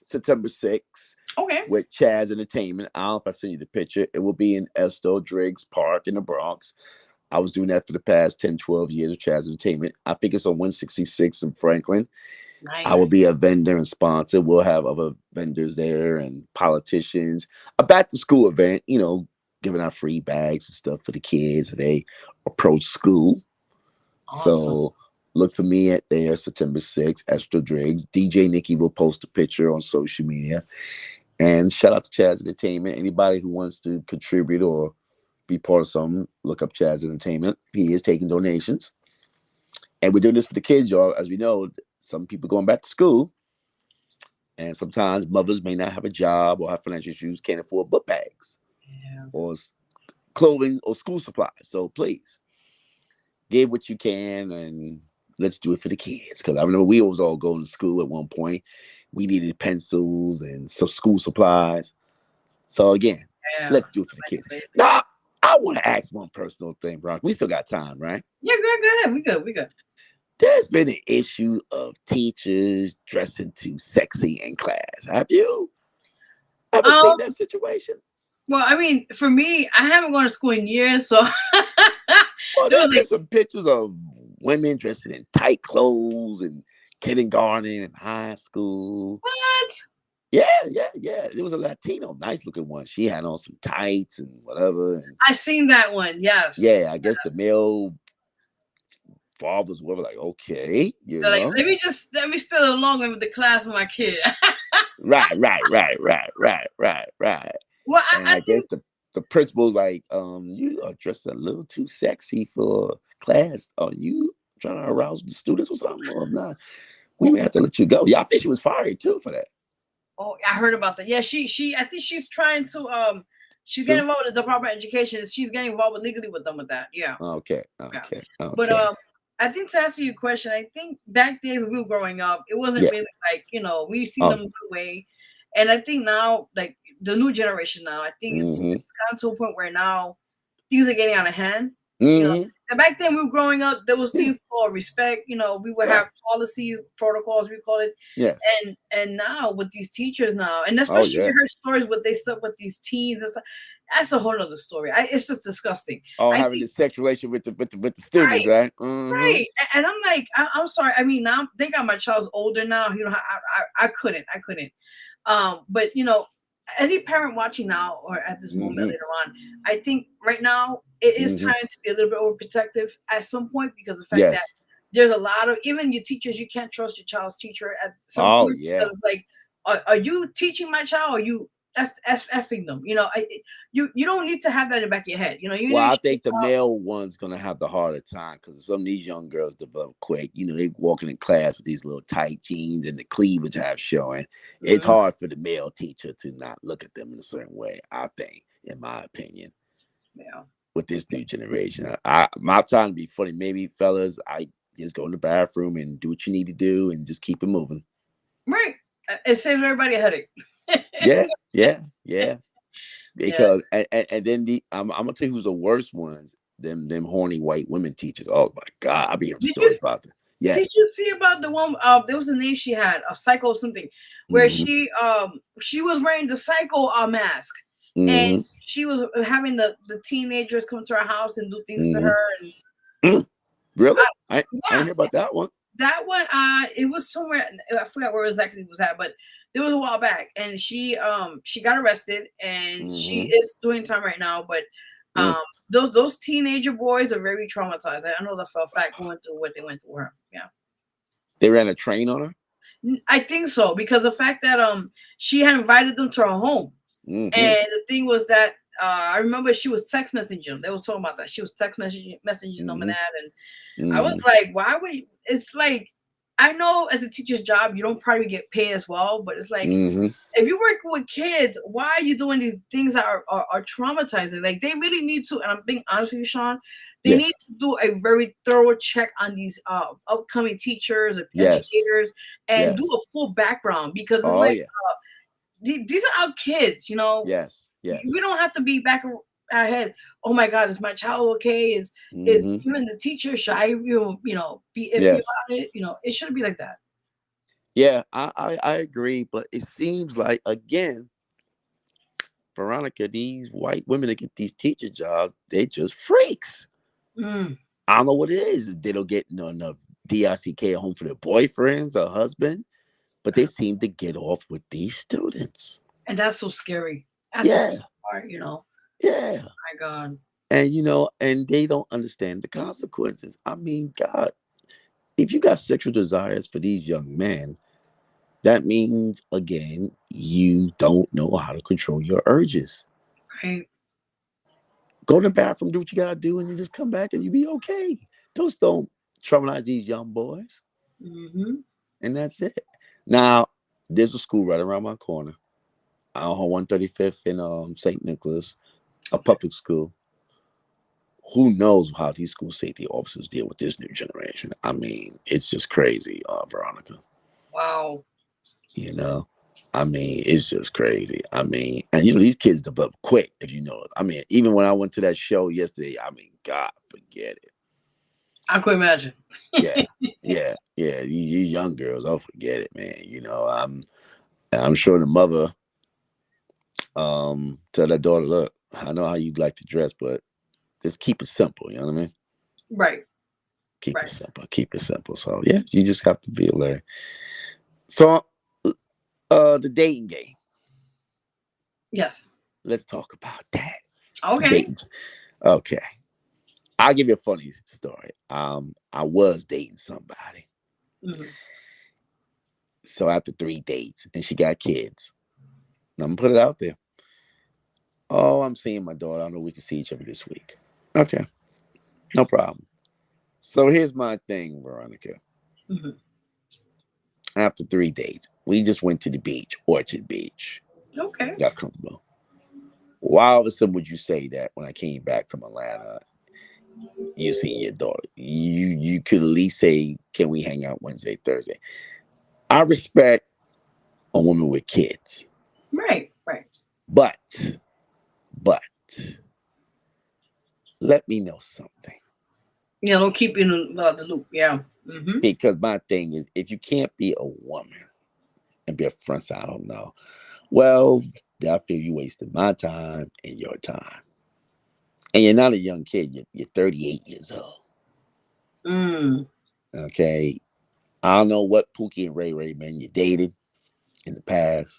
September 6th okay. with Chaz Entertainment. I don't know if I send you the picture. It will be in Esto Driggs Park in the Bronx. I was doing that for the past 10, 12 years with Chaz Entertainment. I think it's on 166 in Franklin. I will Nice. be a vendor and sponsor. We'll have other vendors there and politicians. A back to school event, you know, giving out free bags and stuff for the kids as they approach school. Awesome. So look for me at there September 6th, Esther Driggs. DJ Nikki will post a picture on social media. And shout out to Chaz Entertainment. Anybody who wants to contribute or be part of something, look up Chaz Entertainment. He is taking donations. And we're doing this for the kids, y'all. As we know, some people going back to school. And sometimes mothers may not have a job or have financial issues, can't afford book bags Yeah. or clothing or school supplies. So please give what you can and let's do it for the kids. Because I remember we was all going to school at one point. We needed pencils and some school supplies. So again, Yeah. let's do it for the kids. Now, I want to ask one personal thing, Brock. We still got time, right? Yeah, go ahead. We good. We good. There's been an issue of teachers dressing too sexy in class. Have you? Ever seen that situation? Well, I mean, for me, I haven't gone to school in years, so Well, there there's was been like, some pictures of women dressed in tight clothes and kindergarten and high school. what? Yeah. There was a Latino, nice looking one. She had on some tights and whatever. And I seen that one. Yes. yeah, I guess the male fathers were like, okay, They're like, let me stay along with the class with my kid. Right. Well, And I I guess think. the principal's like, you are dressed a little too sexy for class. Are you trying to arouse the students or something? Or not? We may have to let you go. Yeah, I think she was fired too for that. Oh, I heard about that. Yeah, I think she's trying to she's getting So, involved with the Department of Education. She's getting involved with legally with them with that. Yeah. okay. Yeah. But I think to answer your question, I think back days when we were growing up, it wasn't Yeah. really like, we see Oh. them the way. And I think now, like the new generation now, I think it's gotten to a point where now things are getting out of hand. And back then we were growing up, there was things called respect. We would have policies, protocols, we call it. Yes. And now with these teachers now, and Oh, especially yeah. we heard stories what they said with these teens and stuff. That's a whole other story. It's just disgusting. Oh, I having think, the sex relation with the students, right? right. And I'm like, I'm sorry. I mean, now thank God my child's older now. I couldn't. But any parent watching now or at this moment later on, I think right now it is time to be a little bit overprotective at some point, because of the fact that there's a lot of, even your teachers, you can't trust your child's teacher at some point, because it's like, are you teaching my child, or you effing them? You don't need to have that in the back of your head. Well, I think the male one's gonna have the harder time because some of these young girls develop quick. They walking in class with these little tight jeans and the cleavage half showing. It's hard for the male teacher to not look at them in a certain way, I think, in my opinion. Yeah. With this new generation, I'm not trying to be funny. Maybe fellas, I just go in the bathroom and do what you need to do and just keep it moving. Right. It saves everybody a headache. Yeah. Because and then I'm gonna tell you who's the worst ones. Them horny white women teachers. Oh my God, I be hearing stories about them. Yes. Did you see about the one? There was a name she had, a psycho something, where she was wearing the psycho mask, and she was having the teenagers come to her house and do things to her. And really, I didn't hear about that one. That one, it was somewhere, I forgot where exactly it was at, but it was a while back, and she got arrested, and she is doing time right now. But those teenager boys are very traumatized. I know that for a fact who went through what they went through her. Yeah, they ran a train on her. I think so, because the fact that she had invited them to her home, and the thing was that I remember she was text messaging. They was talking about that she was text messaging them and that, and I was like, why would you? It's like, I know as a teacher's job, you don't probably get paid as well, but it's like, if you're working with kids, why are you doing these things that are traumatizing? Like, they really need to, and I'm being honest with you, Sean, they need to do a very thorough check on these upcoming teachers or educators, and do a full background, because it's these are our kids, Yes. We don't have to be back our head. Oh my God, is my child okay? Is even the teacher, should I be iffy about it? It shouldn't be like that. Yeah, I agree, but it seems like, again, Veronica, these white women that get these teacher jobs, they just freaks. I don't know what it is. They don't get enough DICK at home for their boyfriends or husband, but they seem to get off with these students. And that's so scary. That's the scary part, Yeah. My God. And and they don't understand the consequences. I mean, God, if you got sexual desires for these young men, that means, again, you don't know how to control your urges. Right. Go to the bathroom, do what you gotta do, and you just come back and you be okay. Those don't traumatize these young boys. And that's it. Now, there's a school right around my corner, on 135th in St. Nicholas, a public school. Who knows how these school safety officers deal with this new generation? I mean, it's just crazy, Veronica. Wow. I mean, it's just crazy. I mean, and these kids develop quick, if you know it. I mean, even when I went to that show yesterday, I mean, God, forget it. I could imagine. Yeah. These young girls, I'll forget it, man. I'm sure the mother Tell that daughter, look, I know how you like to dress, but just keep it simple. You know what I mean? Right. Keep it Right. simple. Keep it simple. So yeah, you just have to be alert. So, the dating game. Yes. Let's talk about that. Okay. Dating. Okay. I'll give you a funny story. I was dating somebody. Mhm. So after 3 dates, and she got kids. I'm gonna put it out there. Oh, I'm seeing my daughter. I know we can see each other this week. Okay, no problem. So here's my thing, Veronica. Mhm. After 3 days, we just went to the beach, Orchard Beach. Okay. Got comfortable. Why all of a sudden would you say that when I came back from Atlanta, you seen your daughter? You could at least say, can we hang out Wednesday, Thursday? I respect a woman with kids, Right. Right. but but let me know something. Yeah. Don't keep you in the loop. Yeah. Mm-hmm. Because my thing is, if you can't be a woman and be a friend, so I don't know. Well, I feel you wasted my time and your time. And you're not a young kid. You're 38 years old. Mm. Okay. I don't know what Pookie and Ray Ray, man, you dated in the past.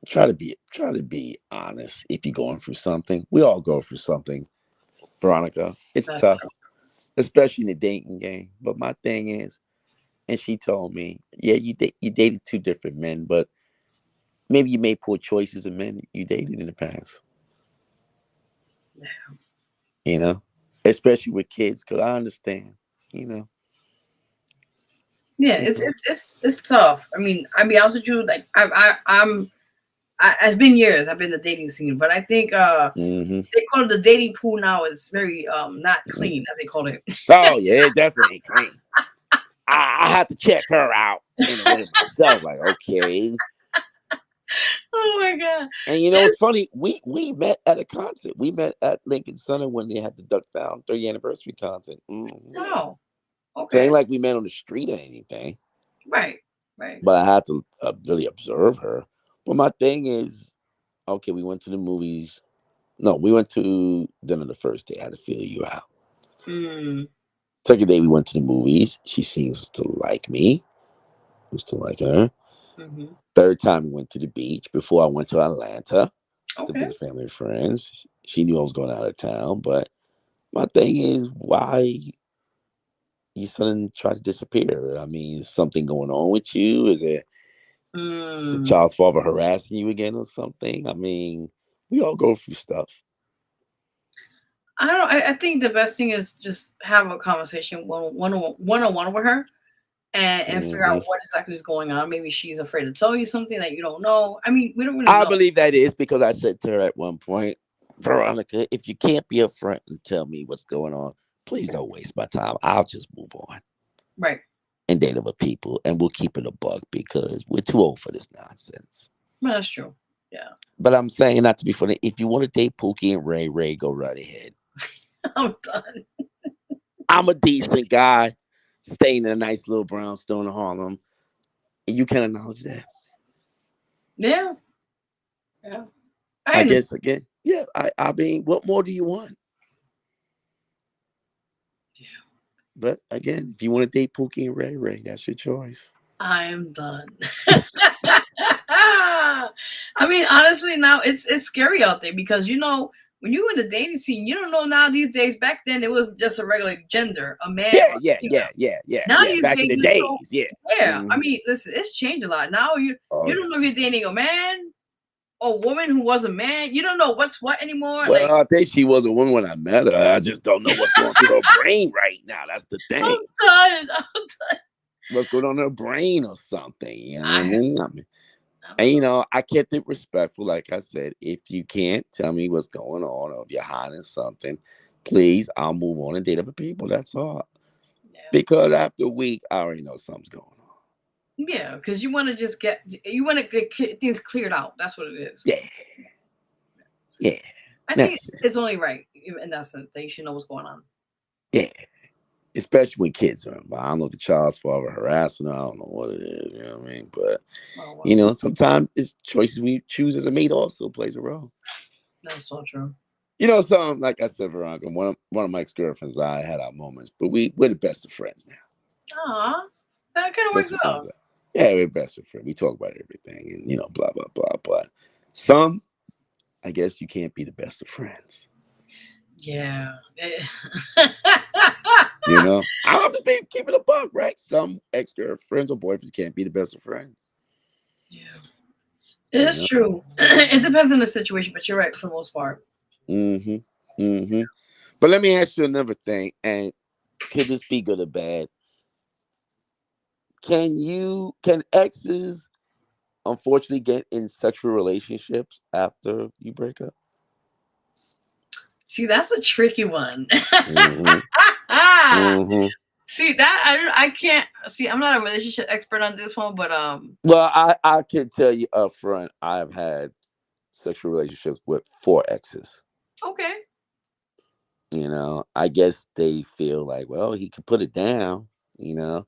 Try to be honest if you're going through something. We all go through something, Veronica. It's That's tough, true. especially in the dating game. But my thing is, and she told me, yeah, you dated two different men, but maybe you made poor choices of men you dated in the past. You know, especially with kids, because I understand. You know, Yeah. you It's know. it's it's it's tough. I mean, I'll be honest with you. Like it's been years. I've been in the dating scene, but I think Hmm. they call it the dating pool now. It's very not clean, as they call it. Oh yeah, it definitely ain't clean. I had to check her out in a way myself. Like, okay. Oh my god. And you know, it's funny. We met at a concert. We met at Lincoln Center when they had the Duck Down 30th anniversary concert. Oh. So it Okay. ain't like we met on the street or anything. Right. Right. But I had to really observe her. But my thing is, okay, we went to the movies. No, we went to dinner the first day. I had to feel you out. Mm. Second day, we went to the movies. She seems to like me. I'm still like her. Hmm. Third time, we went to the beach before I went to Atlanta to Okay. visit family and friends. She knew I was going out of town. But my thing is, why you suddenly try to disappear? I mean, is something going on with you? Is it the Mm. child's father harassing you again or something? I mean, we all go through stuff. I don't know. I think the best thing is just have a conversation one on one with her and figure out Hmm. what exactly is going on. Maybe she's afraid to tell you something that you don't know. I mean, we don't really I know. believe that is because I said to her at one point, Veronica, if you can't be upfront and tell me what's going on, please don't waste my time. I'll just move on Right. and date other people, and we'll keep it a buck because we're too old for this nonsense. Well, that's true. Yeah. But I'm saying not to be funny. If you want to date Pookie and Ray Ray, go right ahead. I'm done. I'm a decent guy, staying in a nice little brownstone in Harlem, and you can acknowledge that. Yeah. Yeah. I I understand. guess again, yeah. I mean, what more do you want? But again, if you want to date Pookie and Ray Ray, that's your choice. I'm done. I mean, honestly, now it's scary out there because when you in the dating scene, you don't know now these days. Back then, it was just a regular gender, a man Yeah, or a yeah, female. yeah, yeah, yeah, Now yeah. these Back in days, the it's so days, yeah. yeah. I Hmm. mean, listen, it's changed a lot. Now you Oh don't yeah. know if you're dating a man or a woman who was a man. You don't know what's what anymore. Like Well, I think she was a woman when I met her. I just don't know what's going through her brain right now. That's the I'm thing. done. What's going on in her brain or something? You know what I I mean? I And don't know. I kept it respectful. Like I said, if you can't tell me what's going on or if you're hiding something, please, I'll move on and date other people. That's all. Yeah. Because after a week, I already know something's going on. Yeah, because you want to get things cleared out. That's what it is. Yeah, yeah. I think That's it. it's only right in that sense that you should know what's going on. Yeah. especially when kids are involved. I don't know if the child's father harassing her. I don't know what it is. You know what I mean? But Oh, wow. sometimes it's choices we choose as a mate also plays a role. That's so true. Some like I said, Veronica, one of my ex-girlfriends and I had our moments, but we're the best of friends now. Aw, that kind of Best works of friends out. now. Yeah, we're best of friends. We talk about everything and blah blah blah. But some, I guess, you can't be the best of friends. Yeah. I'm just being keeping a buck, right? Some ex-girlfriends or boyfriends can't be the best of friends. Yeah. You It's know. true. It depends on the situation, but you're right for the most part. Mm-hmm. Mm-hmm. But let me ask you another thing, and could this be good or bad? Can exes unfortunately get in sexual relationships after you break up? See, that's a tricky one. Mm-hmm. Mm-hmm. See that I can't see. I'm not a relationship expert on this one, but Well, I can tell you up front, I've had sexual relationships with 4 exes. okay. I guess they feel like, well, he can put it down, and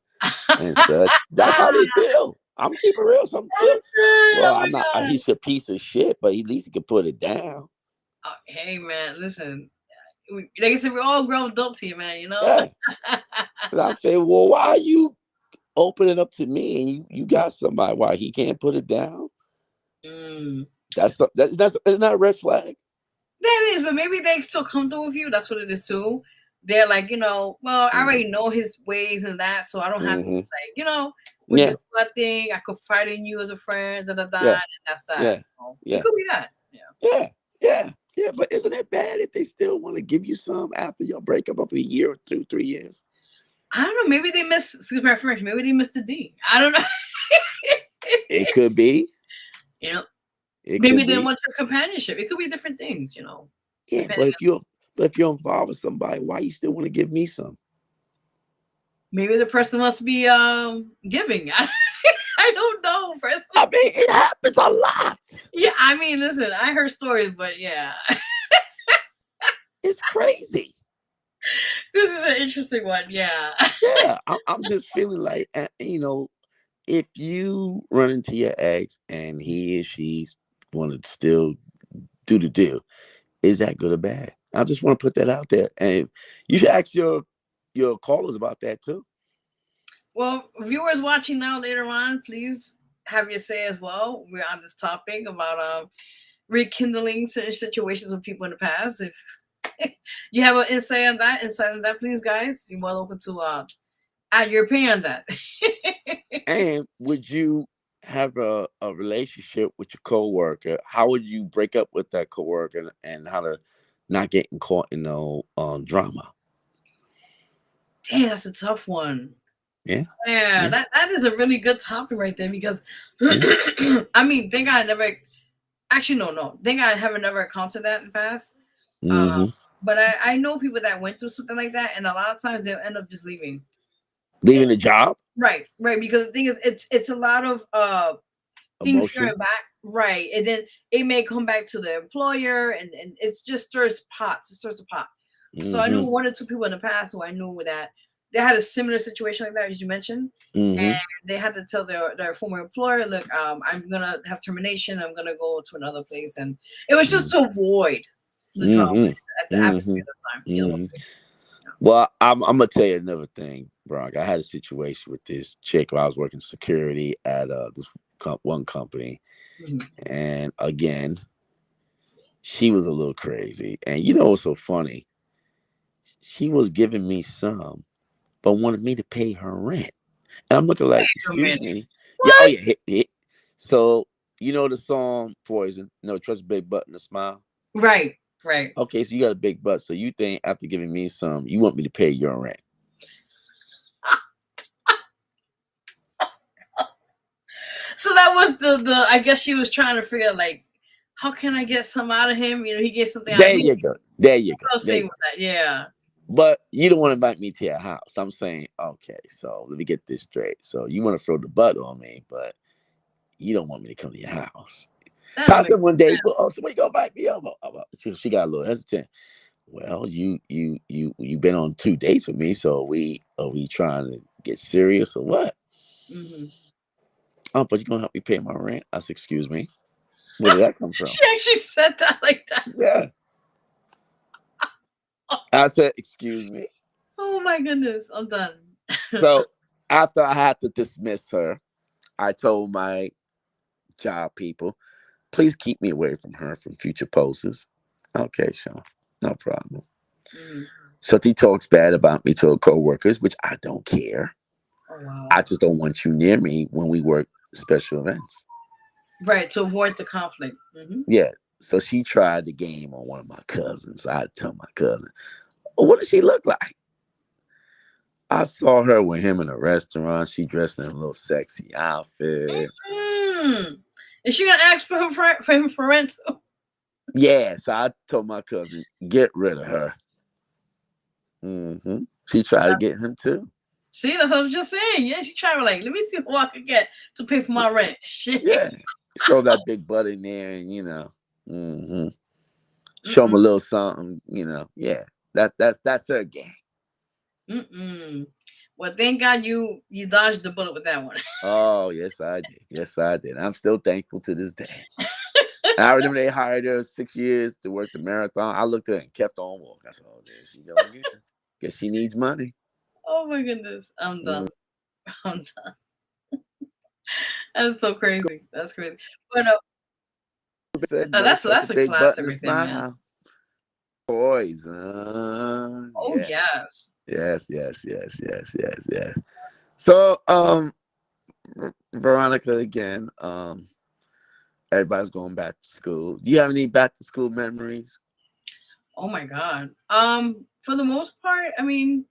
such. That's how they feel. I'm keeping real. Some feel, well, Oh I'm my not. god. He's a piece of shit, but at least he can put it down. Oh, hey man, listen. Like I said, we're all grown adults here, man. Yeah. And I'm saying, well, why are you opening up to me and you got somebody? Why he can't put it down? Mm. That's not a red flag. That is, but maybe they're so comfortable with you. That's what it is too. They're like, well, I Mm-hmm. already know his ways and that, so I don't have to Mm-hmm. like, we're Yeah. just nothing. I could fight in you as a friend, da da da, Yeah. and that's that. Yeah. It Yeah. could be that. Yeah. Yeah. Yeah. Yeah. But isn't it bad if they still want to give you some after your breakup of a year or 2, 3 years? I don't know. Maybe they miss. Excuse my French. Maybe they missed the D. I don't know. It could be. you know, It maybe could they didn't be. want your companionship. It could be different things. Yeah, Depending. but if you're involved with somebody, why you still want to give me some? Maybe the person must be giving. I don't know, person. I mean, it happens a lot. Yeah, I mean, listen, I heard stories, but yeah. It's crazy. This is an interesting one. Yeah. Yeah, I'm just feeling like, if you run into your ex and he or she want to still do the deal, is that good or bad? I just want to put that out there, and you should ask your callers about that too. Well, viewers watching now later on, please have your say as well. We're on this topic about rekindling certain situations with people in the past. If you have an insight on that, please, guys, you're more open to add your opinion on that. And would you have a relationship with your coworker? How would you break up with that coworker and how to not getting caught in drama? Damn, that's a tough one. Yeah, Yeah, yeah, that is a really good topic right there because yeah. I mean, thank God I never actually no. Thank God I haven't never encountered that in the past. Uh, Mm-hmm. but I know people that went through something like that, and a lot of times they'll end up just leaving. Leaving the job, Right, right. Because the thing is, it's a lot of things emotion. going back, right, and then it may come back to the employer, and it's just stirs pots. It stirs a pot. So I knew Mm-hmm. 1 or 2 people in the past who I knew that they had a similar situation like that as you mentioned, Mm-hmm. and they had to tell their former employer, look, I'm gonna have termination. I'm gonna go to another place, and it was just to avoid the drama Mm-hmm. at the Mm-hmm. time. Mm-hmm. Well, I'm gonna tell you another thing, Brock. I had a situation with this chick while I was working security at this one company, Mhm. and again, she was a little crazy. And what's so funny? She was giving me some, but wanted me to pay her rent. And I'm looking Wait like, a excuse minute. me. Yeah, oh What? yeah, hit. So the song Poison, trust a big butt and a smile. Right, right. Okay, so you got a big butt. So you think after giving me some, you want me to pay your rent? So that was the. I guess she was trying to figure like, how can I get some out of him? He gets something out of There me. you go. There you go. I was There you saying go. with that, yeah. But you don't want to invite me to your house. I'm saying, okay, so let me get this straight. So you want to throw the butt on me, but you don't want me to come to your house. That So don't I make said one day, well, so when you gonna invite me over? She got a little hesitant. well, you been on 2 dates with me, so are we trying to get serious or what? Mm-hmm. Oh, but you're gonna help me pay my rent? I said, excuse me. Where did that come from? She actually said that like that. Yeah. I said, excuse me. Oh my goodness, I'm done. So after I had to dismiss her, I told my job people, please keep me away from her from future posts. Okay, Sean, no problem. Mm. So he talks bad about me to her coworkers, which I don't care. Oh wow. I just don't want you near me when we work special events. Right, to avoid the conflict. Mm-hmm. Yeah. So she tried the game on one of my cousins. I tell my cousin, oh, what does she look like? I saw her with him in a restaurant. She dressed in a little sexy outfit. Mm. Is she gonna ask for him for rent? Yeah, so I told my cousin, get rid of her. She tried to get him too. See, that's what I was just saying. Yeah, she tried to like, let me see who I can get to pay for my rent. Shit. Yeah. Show that big butt in there and show him a Mm-mm. little something, Yeah. That's her game. Mm-mm. Well, thank God you dodged the bullet with that one. Oh, yes, I did. Yes, I did. I'm still thankful to this day. I remember they hired her 6 years to work the marathon. I looked at her and kept on walking. I said, oh, there she go again. Guess she needs money. Oh my goodness. I'm Mm. done. I'm done. That's so crazy. That's crazy. But Said no, press a that's a big button classic and right there, man. smile. Poison. Oh Yeah. yes. Yes. So, Veronica, again, everybody's going back to school. Do you have any back to school memories? Oh my God. For the most part, I mean,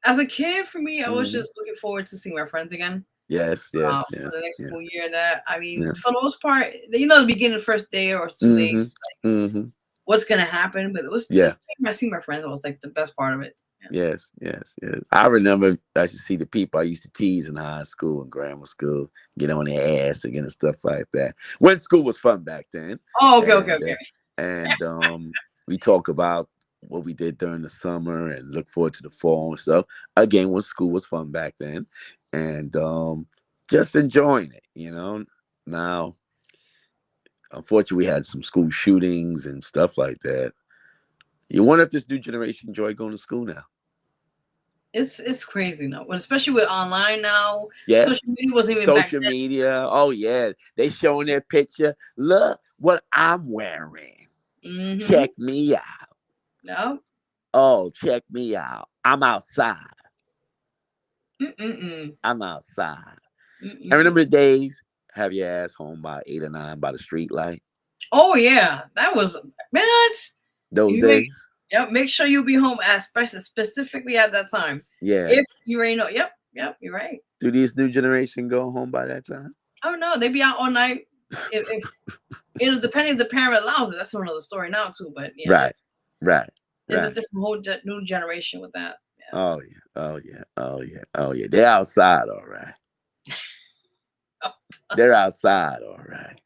as a kid, for me, I was just looking forward to seeing my friends again. Yes. For the next Yeah. school year. That I mean, Yeah. for the most part, the beginning, the first day or 2 days, Mm-hmm. what's gonna happen? But it was Yeah. just I see my friends. It was like the best part of it. Yeah. Yes. I remember I used to see the people I used to tease in high school and grammar school, get on their ass again and stuff like that. When school was fun back then. Oh, okay, And okay, okay. we talk about what we did during the summer and look forward to the fall and stuff. Again, when school was fun back then. And just enjoying it. Now, unfortunately, we had some school shootings and stuff like that. You wonder if this new generation enjoy going to school now. It's crazy now, but especially with online now. Yeah. Social media wasn't even back Social then. media. Oh, yeah. They showing their picture. Look what I'm wearing. Mm-hmm. Check me out. No. Oh, check me out. I'm outside. Mm-mm-mm. I'm outside. Mm-mm. I remember the days, have your ass home by 8 or 9 by the street light. Oh yeah, that was man. Those days. Make sure you be home specifically at that time. Yeah. If you already know. Yep, you're right. Do these new generation go home by that time? Oh no, they be out all night. If depending if the parent allows it, that's another story now too. But yeah, Right. It's a different whole new generation with that. Yeah. Oh yeah. They're outside, all right. They're outside, all right.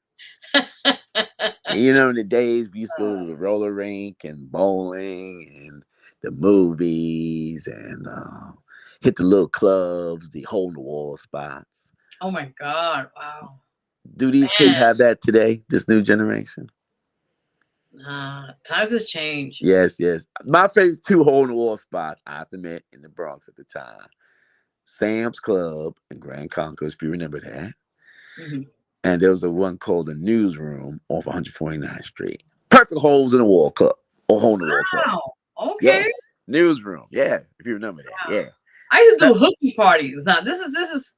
And in the days we used to go to the roller rink and bowling and the movies and hit the little clubs, the hole in the wall spots. Oh my God! Wow. Do these kids have that today? This new generation? Times has changed. Yes. My favorite 2 hole in the wall spots, I have to admit, in the Bronx at the time. Sam's Club in Grand Concourse, if you remember that. Mm-hmm. And there was the one called the Newsroom off 149th Street. Perfect holes in the wall club or hole in the wall club. Wow. Okay. Yeah. Newsroom. Yeah, if you remember that. Wow. Yeah. I used to do hooky parties. Now this is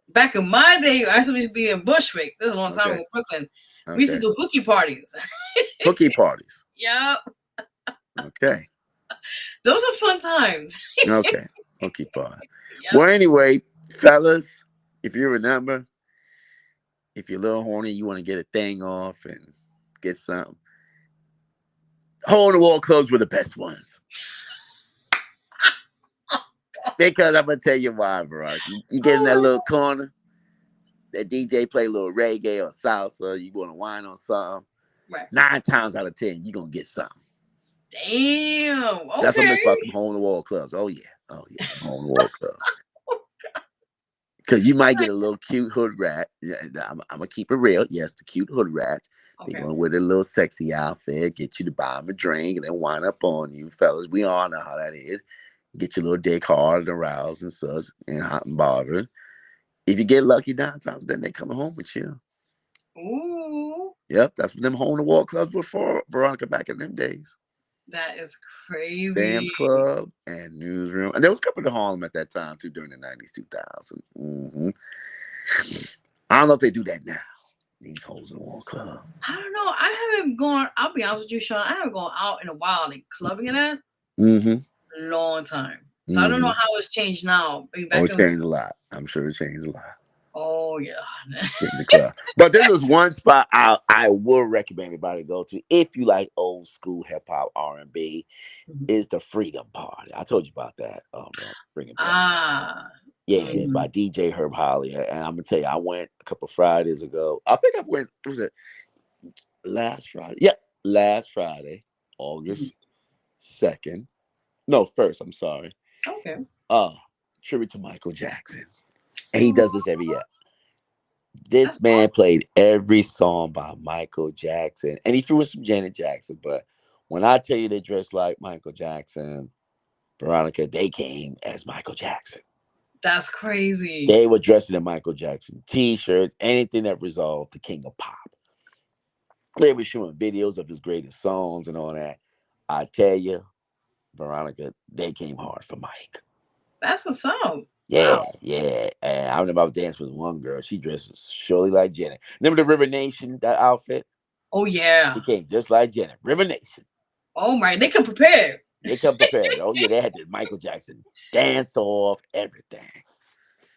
back in my day. I used to be in Bushwick. This is a long time ago in Brooklyn. We used to do hooky parties. Hooky parties. Yep. Okay. Those are fun times. Okay. Hooky party. Yep. Well, anyway, fellas, if you remember, if you're a little horny, you want to get a thing off and get something. Hole in the wall clubs were the best ones. Because I'm going to tell you why, Veronica. You get in that little corner, that DJ play a little reggae or salsa, you want to whine on something. Right. 9 times out of 10, you're going to get something. Damn. That's what I Okay. miss about them hole in the wall clubs. Oh yeah, them hole in the wall clubs. Because you might get a little cute hood rat. Yeah, I'm gonna keep it real. Yes, the cute hood rats. They're Okay. gonna wear their little sexy outfit, get you to buy them a drink, and then wind up on you, fellas. We all know how that is. Get your little dick hard and aroused and such, and hot and bothered. If you get lucky 9 times, then they coming home with you. Ooh. Yep, that's what them hole in the wall clubs were for, Veronica, back in them days. That is crazy. Dance Club and Newsroom. And there was a couple to Harlem at that time too during the 90s, 2000. I don't know if they do that now. These holes in the wall club. I don't know. I haven't gone, I'll be honest with you, Sean. I haven't gone out in a while, like clubbing and that. Long time. So I don't know how it's changed now. Maybe back It in changed a lot. I'm sure it changed a lot. Oh yeah. In the club. But there's this one spot I would recommend everybody go to if you like old school hip hop R&B. Is the Freedom Party. I told you about that. Freedom Party. Yeah, by DJ Herb Holly. And I'm gonna tell you, I went a couple Fridays ago. I think I went. Was it last Friday? Yeah, last Friday, August 2nd. No, first. I'm sorry. Okay. Tribute to Michael Jackson, and he does this every year. This man played every song by Michael Jackson, and he threw in some Janet Jackson. But when I tell you they dressed like Michael Jackson, Veronica, they came as Michael Jackson. That's crazy. They were dressed in Michael Jackson t-shirts, anything that resolved the king of pop. They were showing videos of his greatest songs and all that. I tell you, Veronica, they came hard for Mike. That's a song. Yeah, yeah. And I remember I was dancing with one girl. She dresses surely like Janet. Remember the River Nation, that outfit? Oh yeah. She came just like Janet. River Nation. Oh my, they come prepared. They come prepared. Oh yeah, they had the Michael Jackson dance off, everything.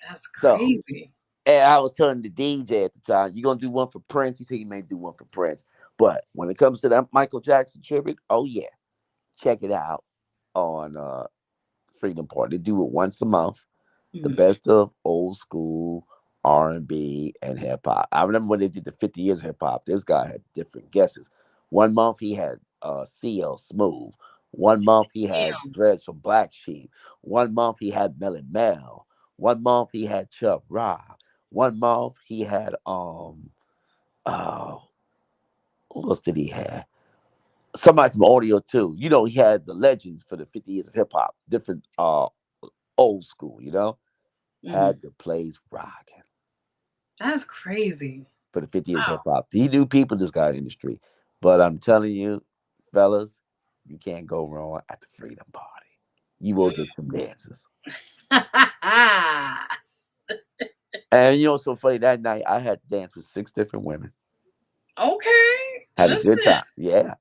That's crazy. So, and I was telling the DJ at the time, you gonna do one for Prince? He said he may do one for Prince. But when it comes to that Michael Jackson tribute, oh yeah, check it out on Freedom Party. They do it once a month. The best of old school R&B and hip hop. I remember when they did the 50 years of hip hop. This guy had different guesses. One month he had CL Smooth. One month he had Dreads from Black Sheep. One month he had Melly Mel. One month he had Chuck Rock. One month he had who else did he have? Somebody from Audio too. You know, he had the legends for the 50 years of hip hop, different old school, you know. Had the place rocking. That's crazy. For the 50 years of hip hop. He knew people in this guy industry. But I'm telling you, fellas, you can't go wrong at the Freedom Party. You will get some dances. And you know what's so funny? That night I had to dance with 6 different women. Okay. Had a good time. Yeah.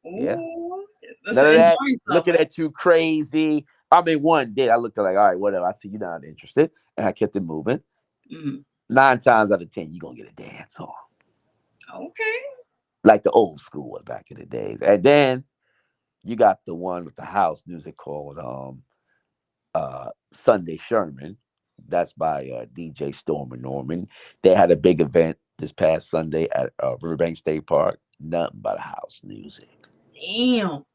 Ooh, None of that looking at you crazy. I mean, one did. I looked at like, all right, whatever. I see you're not interested. And I kept it moving. 9 times out of 10, you're going to get a dance on. Okay. Like the old school one back in the days. And then you got the one with the house music called Sunday Sherman. That's by DJ Storm and Norman. They had a big event this past Sunday at Riverbank State Park. Nothing but house music. Damn.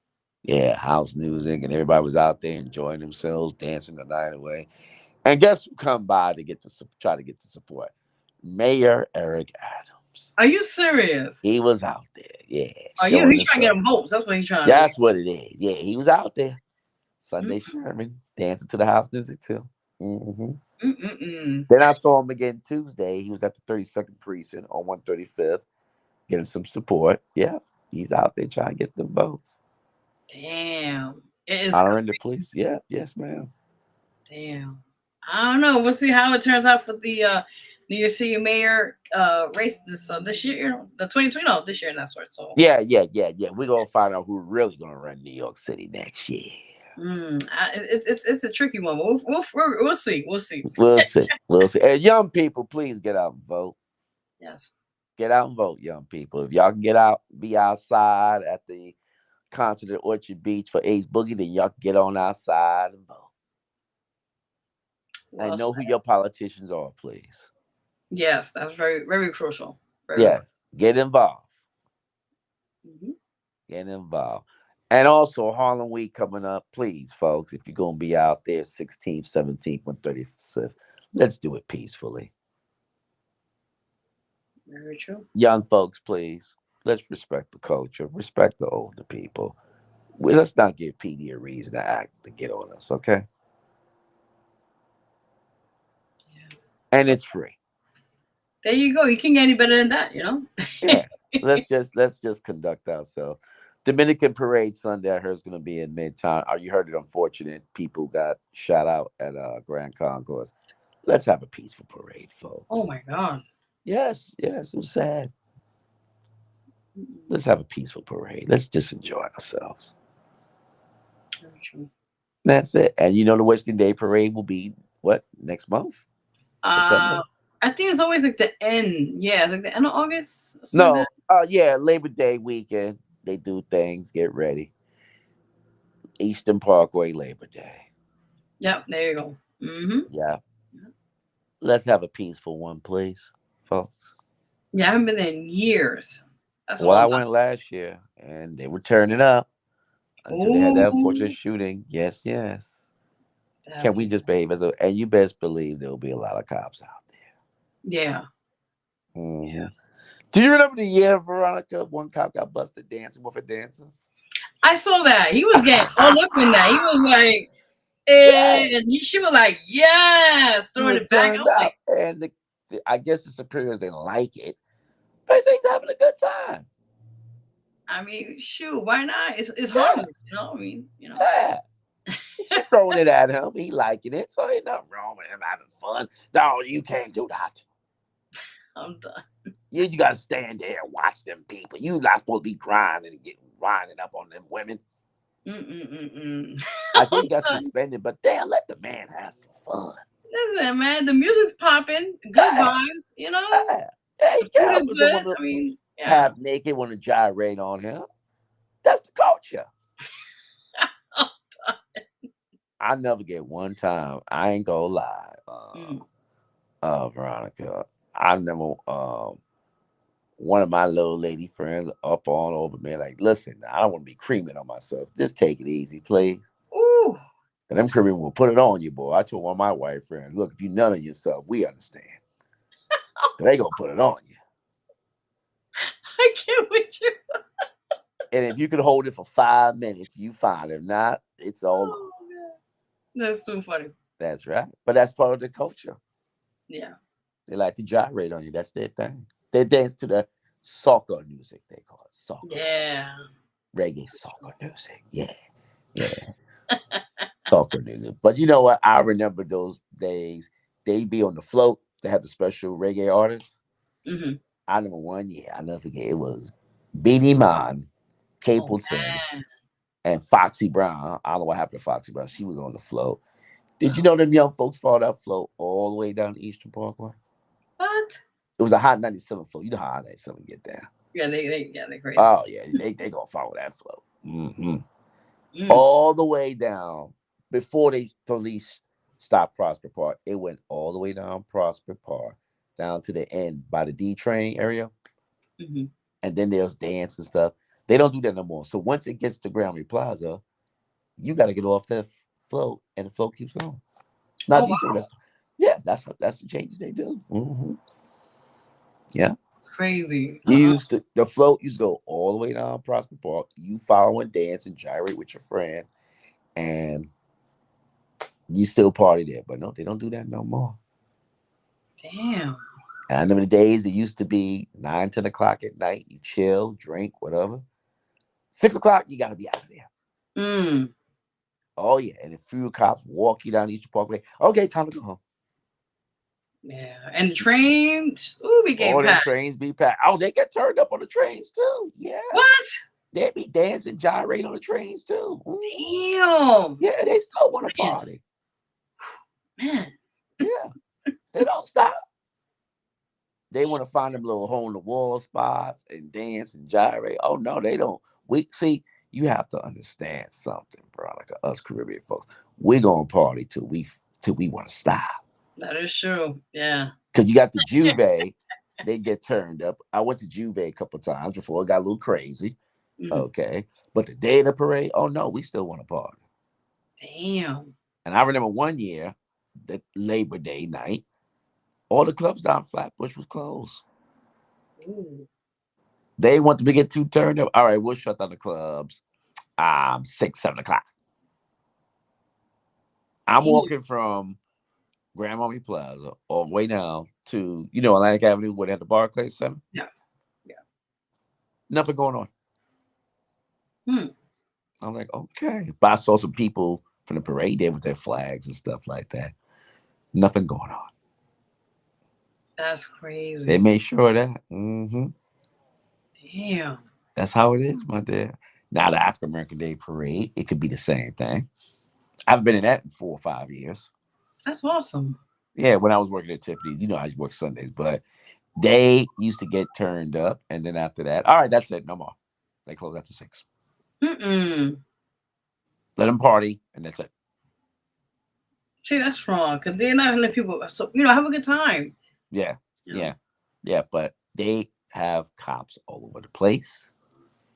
Yeah, house music, and everybody was out there enjoying themselves, dancing the night away. And guess who come by to try to get the support? Mayor Eric Adams. Are you serious? He was out there. Yeah. Are you? He's trying to get them votes. That's what he's trying to do. That's what it is. Yeah, he was out there. Sunday Sherman dancing to the house music too. Then I saw him again Tuesday. He was at the 32nd Precinct on 135th, getting some support. Yeah, he's out there trying to get the votes. Damn. It is honoring the police. Yeah, yes, ma'am. Damn. I don't know. We'll see how it turns out for the New York City mayor race this year. The 2020, no, this year and that sort. So yeah. We're gonna find out who's really gonna run New York City next year. It's a tricky one. We'll see. We'll see. We'll see. And young people, please get out and vote. Yes. Get out and vote, young people. If y'all can get out, be outside at the concert at Orchard Beach for Ace Boogie, then y'all can get on outside and vote. Well, and know who your politicians are, please. Yes, that's very, very crucial. Yes, get involved. Get involved. And also Harlem Week coming up. Please, folks, if you're gonna be out there 16th, 17th, and 35th, let's do it peacefully. Very true. Young folks, please. Let's respect the culture, respect the older people. Let's not give PD a reason to get on us, okay? Yeah. And So it's free. there you go. You can't get any better than that, Yeah. Let's just conduct ourselves. Dominican Parade Sunday, I heard is going to be in Midtown. You heard it? Unfortunate people got shot out at Grand Concourse. Let's have a peaceful parade, Oh folks. my God. Yes, yes, it was sad. Let's have a peaceful parade. Let's just enjoy ourselves. Very true. That's it. And you know the Western Day Parade will be what next month, September? Uh, I think it's always like the end. Yeah, it's like the end of August or something like No, yeah, Labor Day weekend. They do things. Get ready. Eastern Parkway Labor Day. that. Yep, there you go. Mm-hmm. Yeah. Let's have a peaceful one, please, folks. Yeah, I haven't been there in years. That's a Well, I long time. went last year and they were turning up until they had that unfortunate Ooh, shooting. Yes, yes. Can we definitely. just behave as a, and you best believe there will be a lot of cops out Yeah, there. yeah. Do you remember the year, Veronica, one cop got busted dancing with a dancer? I saw that. He was getting all up in that. He was like, Yeah. and she was like, yes, He throwing was it back. I turned was like, up, and I guess the superiors didn't like it, but he's having a good time. I mean, shoot, why not? It's Yeah, harmless, I mean, yeah. She throwing it at him. He liking it, so ain't nothing wrong with him having fun. No, you can't do that. I'm done. You got to stand there and watch them people. You not supposed to be grinding and getting grinding up on them women. Mm-mm-mm-mm. I think he I'm got done. suspended, but damn, let the man have some fun. Listen, man, the music's popping, good Yeah, vibes, yeah. Yeah, the he food can't is help it. They good. want to I mean, yeah. half naked, want to gyrate on him. That's the culture. I never get one time. I ain't gonna lie, Mm. Veronica. I never. One of my little lady friends up all over me, like, listen, I don't want to be creaming on myself. Just take it easy, please. Ooh. And them Caribbean will put it on you, boy. I told one of my white friends, look, if you none of yourself, we understand. They gonna put it on you. I can't with you. And if you can hold it for 5 minutes, you fine. If not, it's all over. Oh, God. That's too funny. That's right. But that's part of the culture. Yeah. They like to gyrate on you. That's their thing. They dance to the soccer music, they call it. Soccer. Yeah. Reggae soccer music. Yeah. Yeah. Soccer music. But you know what? I remember those days. They be on the float. They have the special reggae artists. Mm-hmm. I remember one year, I never forget, it was Beanie Man, Oh, Capleton, man. and Foxy Brown. I don't know what happened to Foxy Brown. She was on the float. Did you know them young folks followed that float all the way down the Eastern Parkway? What? It was a Hot 97 float. You know how Hot 97 get there. Yeah, they're crazy. Oh, yeah, they going to follow that float. Mm-hmm. Mm. All the way down before they police stopped Prosper Park. It went all the way down Prosper Park, down to the end by the D train area. Mm-hmm. And then there's dance and stuff. They don't do that no more. So once it gets to Grammy Plaza, you got to get off that float, and the float keeps going. Oh, Not wow. detour. That's the changes they do. Yeah. It's crazy. You used to the float used to go all the way down Prosper Park. You follow and dance and gyrate with your friend, and you still party there. But no, they don't do that no more. Damn. And I remember the days it used to be 9, 10 o'clock at night. You chill, drink, whatever. 6 o'clock, you got to be out of there. Mm. Oh yeah, and a few cops walk you down Eastern Parkway. Okay, time to go home. Yeah. And the trains, ooh, we getting All them packed. trains be packed. Oh, they get turned up on the trains too. Yeah, What? they be dancing, gyrate on the trains too. Damn. Yeah, they still want to Man. party. Man. Yeah, they don't stop. They want to find them little hole in the wall spots and dance and gyrate. Oh no, they don't. We see. You have to understand something, Veronica. Us Caribbean folks, we gonna party till we want to stop. That is true. Yeah. Cause you got the Juve, they get turned up. I went to Juve a couple times before it got a little crazy. Mm. Okay. But the day of the parade, oh no, we still want to party. Damn. And I remember one year, the Labor Day night, all the clubs down Flatbush was closed. Ooh. They want to get too turned up. All right, we'll shut down the clubs 6, 7 o'clock. I'm Damn. walking from Grand Army Plaza all the way down to, Atlantic Avenue where they had the Barclays Center. Yeah. Yeah. Nothing going on. Hmm. I'm like, okay. But I saw some people from the parade there with their flags and stuff like that. Nothing going on. That's They crazy. made sure of that. Hmm. Damn. That's how it is, my dear. Now the African American Day Parade, it could be the same thing. I've been in that in 4 or 5 years. That's awesome. Yeah, when I was working at Tiffany's, I work Sundays, but they used to get turned up, and then after that, all right, that's it, no more. They close after 6. Mm-mm. Let them party, and that's it. See, that's wrong because they're not letting people, have a good time. Yeah, You know. yeah, yeah. But they have cops all over the place,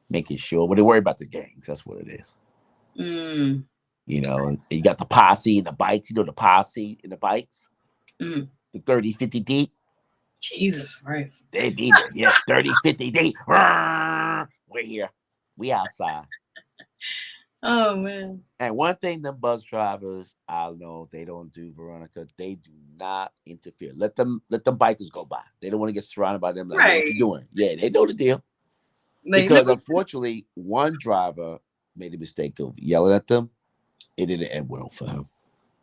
making sure. But they worry about the gangs. That's what it is. Mm. You got the posse and the bikes. The posse and the bikes. Mm. The 30, 50 deep. Jesus Christ. They be there. Yeah, 30, 50 deep. We're here. We outside. Oh man. And one thing the bus drivers, I know they don't do, Veronica. They do not interfere. Let them bikers go by. They don't want to get surrounded by them. Like, yo, what you Right. doing? Yeah, they know the deal. Like, Because unfortunately, one driver made a mistake of yelling at them. It didn't end well for him.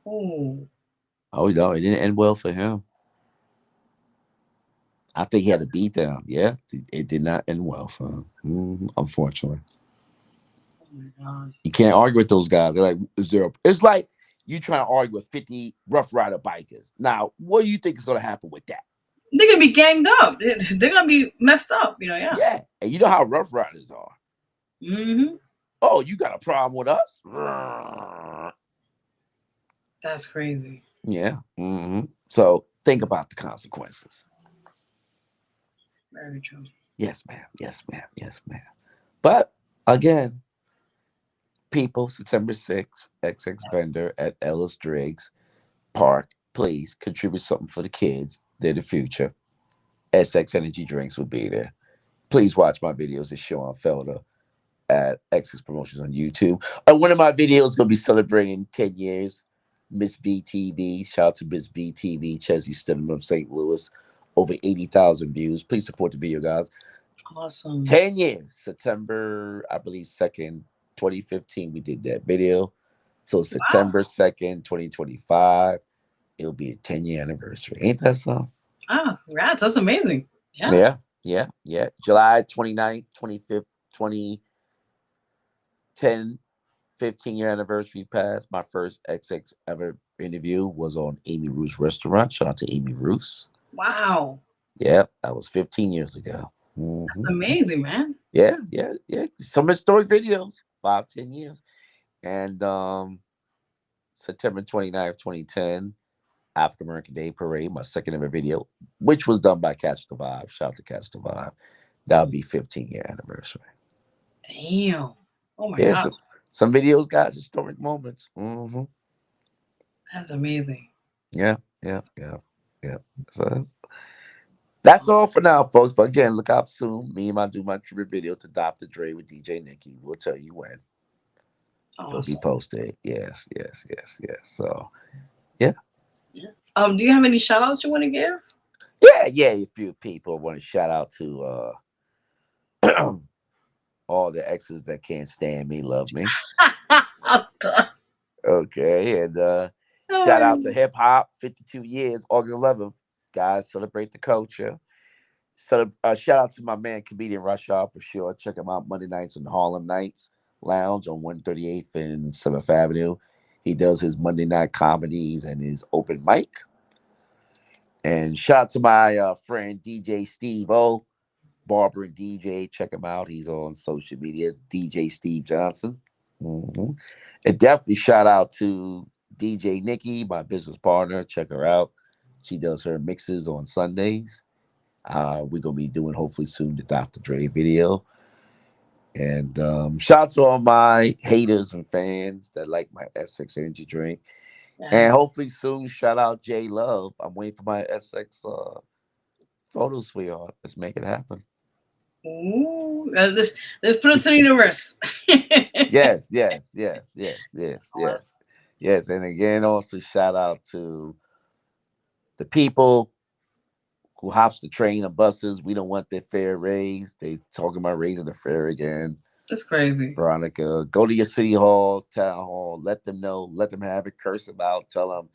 oh, Oh no, it didn't end well for him. I think he had to beat them. Yeah, it did not end well for him. Unfortunately, oh my God. you can't argue with those guys. They're like zero. It's like you trying to argue with 50 Rough Rider bikers. Now, what do you think is going to happen with that? They're gonna be ganged up. They're gonna be messed up. Yeah. Yeah, and you know how Rough Riders are. Mm-hmm. Oh, you got a problem with us? That's crazy. Yeah. So think about the consequences. Very true. Yes, ma'am. Yes, ma'am. Yes, ma'am. But again, people, September 6th, XX vendor at Ellis Driggs Park. Please contribute something for the kids. They're the future. SX Energy Drinks will be there. Please watch my videos. It's Sean Felder at XX Promotions on YouTube. One of my videos is going to be celebrating 10 years. Miss VTV. Shout out to Miss VTV, Chesney Stidham of St. Louis. Over 80,000 views. Please support the video, guys. Awesome. 10 years, September, I believe, 2nd, 2015, we did that video. So Wow. September 2nd, 2025, it'll be a 10-year anniversary. Ain't that something? Ah, rats. That's amazing. Yeah. Yeah, yeah, yeah. July 29th, 25th, 2010, 15-year anniversary passed. My first XX ever interview was on Amy Roos Restaurant. Shout out to Amy Roos. Wow. Yeah, that was 15 years ago. That's amazing, man. Yeah, yeah, yeah. Some historic videos, 5, 10 years. And September 29th, 2010, African American Day Parade, my second ever video, which was done by Catch the Vibe. Shout out to Catch the Vibe. That'll be 15-year anniversary. Damn. Oh my Yeah, God. some videos got historic moments. That's amazing. Yeah, yeah, yeah, yeah. So that's all for now, folks. But again, look out soon. Me and I do my tribute video to Dr. Dre with DJ Nikki. We'll tell you when. It'll be Awesome. posted. Yes, yes, yes, yes. So yeah. Yeah. Do you have any shout outs you want to give? Yeah. A few people I want to shout out to all the exes that can't stand me, love me. Okay, and shout out to hip hop, 52 years, August 11th. Guys, celebrate the culture. So shout out to my man, comedian Rush Hour for sure. Check him out Monday nights on the Harlem Nights Lounge on 138th and 7th Avenue. He does his Monday night comedies and his open mic. And shout out to my friend DJ Steve O, barber and DJ. Check him out. He's on social media, DJ Steve Johnson. And definitely shout out to DJ Nikki, my business partner. Check her out. She does her mixes on Sundays. We're gonna be doing hopefully soon the Dr. Dre video. And shout out to all my haters and fans that like my S6 energy drink. And Yes. hopefully soon, shout out J Love. I'm waiting for my S6 photos for y'all. Let's make it happen. Ooh, let's put it to the universe. Yes, yes, yes, yes, yes, Awesome. yes, yes. And again, also shout out to the people who hops the train and buses. We don't want their fare raised. They talking about raising the fare again. That's crazy. Veronica, go to your city hall, town hall, let them know, let them have it, curse them out, tell them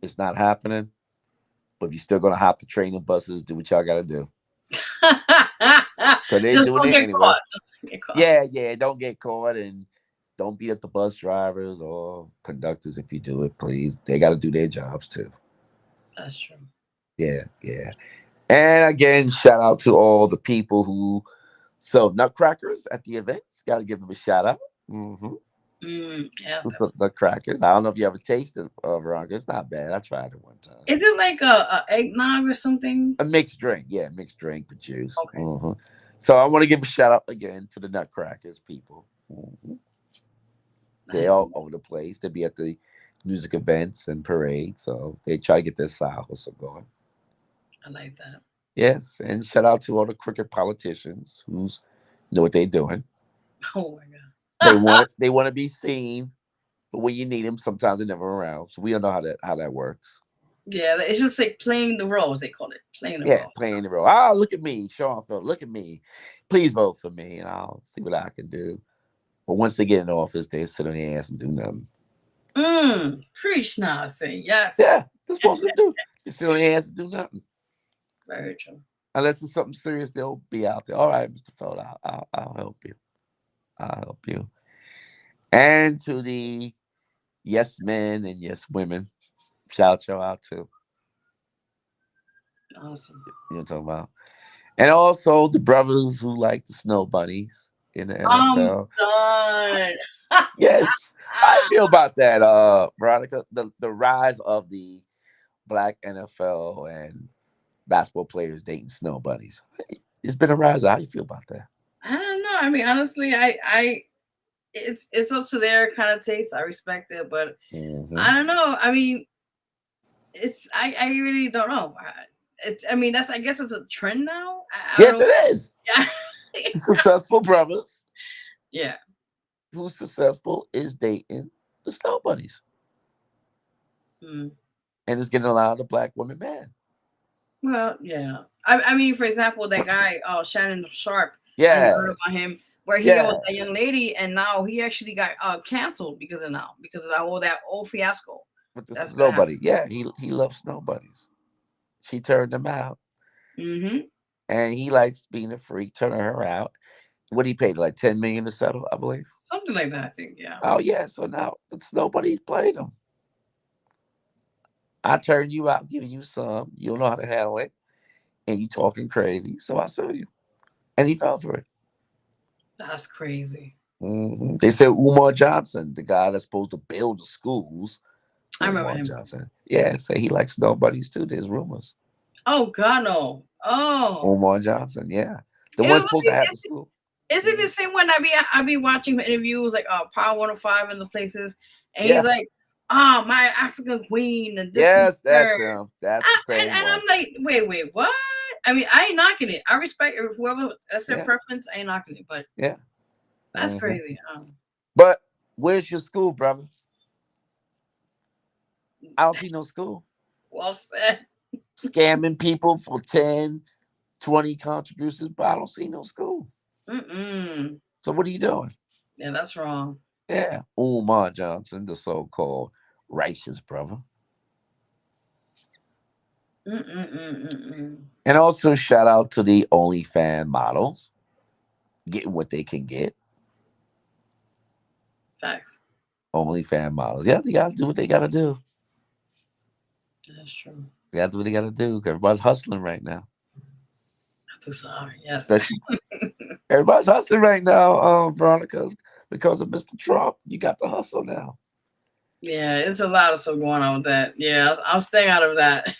it's not happening. But if you're still gonna hop the train and buses, do what y'all gotta do. Cause they're Just doing don't it get anyway. caught. Don't get caught. Yeah, yeah. Don't get caught and don't beat up the bus drivers or conductors if you do it, please. They gotta do their jobs too. That's true. Yeah, yeah. And again, shout out to all the people who sell nutcrackers at the events. Gotta give them a shout out. Mm-hmm. Yeah. Some nutcrackers. I don't know if you ever tasted Veronica. It's not bad. I tried it one time. Is it like a eggnog or something? A mixed drink, yeah, mixed drink with juice. Okay. Hmm. So I want to give a shout out again to the Nutcrackers people. Hmm. They all Nice. over the place. They be at the music events and parades, so they try to get their side hustle going. I like that. Yes, and shout out to all the crooked politicians who's know what they're doing. Oh my They god. want it. They want to be seen, but when you need them, sometimes they're never around. So we don't know how that works. Yeah, it's just like playing the roles. They call it playing the Yeah, role. playing the role. Oh, look at me, Sean Phil. Look at me. Please vote for me, and I'll see what I can do. But once they get in office, they sit on their ass and do nothing. Preach now. Say yes. Yeah, they're supposed to do. They sit on their ass and do nothing. Very true. Unless it's something serious, they'll be out there. All right, Mr. Felder, I'll help you. I'll help you. And to the yes men and yes women, shout y'all out too. Awesome. You know what I'm talking about? And also the brothers who like the snow bunnies in the I'm NFL. done. Yes, I feel about that, Veronica. The rise of the black NFL and basketball players dating snow bunnies. It's been a rise. How you feel about that? I don't know. I mean, honestly, it's up to their kind of taste. I respect it, but Hmm. I don't know. I mean, I really don't know. I mean, that's I guess it's a trend now. I don't Yes, know. it is. Yeah. The successful brothers Yeah. who's successful is dating the snow bunnies, Hmm. and it's getting a lot of black women mad. Well, yeah. I mean, for example, that guy, Shannon Sharp. I don't know if you heard Yes, about him, where he got with that young yes. lady, and now he actually got canceled because of that old fiasco. With the That's gonna snow happen. bunny, yeah, he loves snow bunnies. She turned him out, Mm-hmm. and he likes being a freak, turning her out. What he paid, like 10 million to settle, I believe. Something like that. I think. Yeah. Oh yeah, so now the snow bunny played him. I turned you out, giving you some. You don't know how to handle it, and you talking crazy. So I sue you, and he fell for it. That's crazy. They said Umar Johnson, the guy that's supposed to build the schools. I remember Umar him. Johnson, yeah, say he likes snow bunnies too. There's rumors. Oh God, no. Oh. Omar Johnson, yeah, the It one was supposed to have the school. Is it the Mhm. same one I be watching interviews like Power 105 and the places, and he's Yeah, like, "Ah, my African queen and this and yes, that's third." him. That's the And same one. I'm like, wait, what? I mean, I ain't knocking it. I respect whoever that's their Yeah, preference. I ain't knocking it, but yeah. that's Hmm. crazy. But where's your school, brother? I don't see no school. Well said. Scamming people for 10, 20 contributions, but I don't see no school. Mm-mm. So what are you doing? Yeah, that's wrong. Yeah, Umar Johnson, the so-called righteous brother. Mm-mm-mm-mm-mm. And also shout out to the OnlyFans models getting what they can get. Facts. OnlyFans models. Yeah, they gotta do what they gotta do. That's true. They gotta do what they gotta do. 'Cause everybody's hustling right now. I'm too sorry. Yes. Especially everybody's hustling right now, Veronica, because of Mr. Trump. You got to hustle now. Yeah, it's a lot of stuff going on with that. Yeah, I'm staying out of that.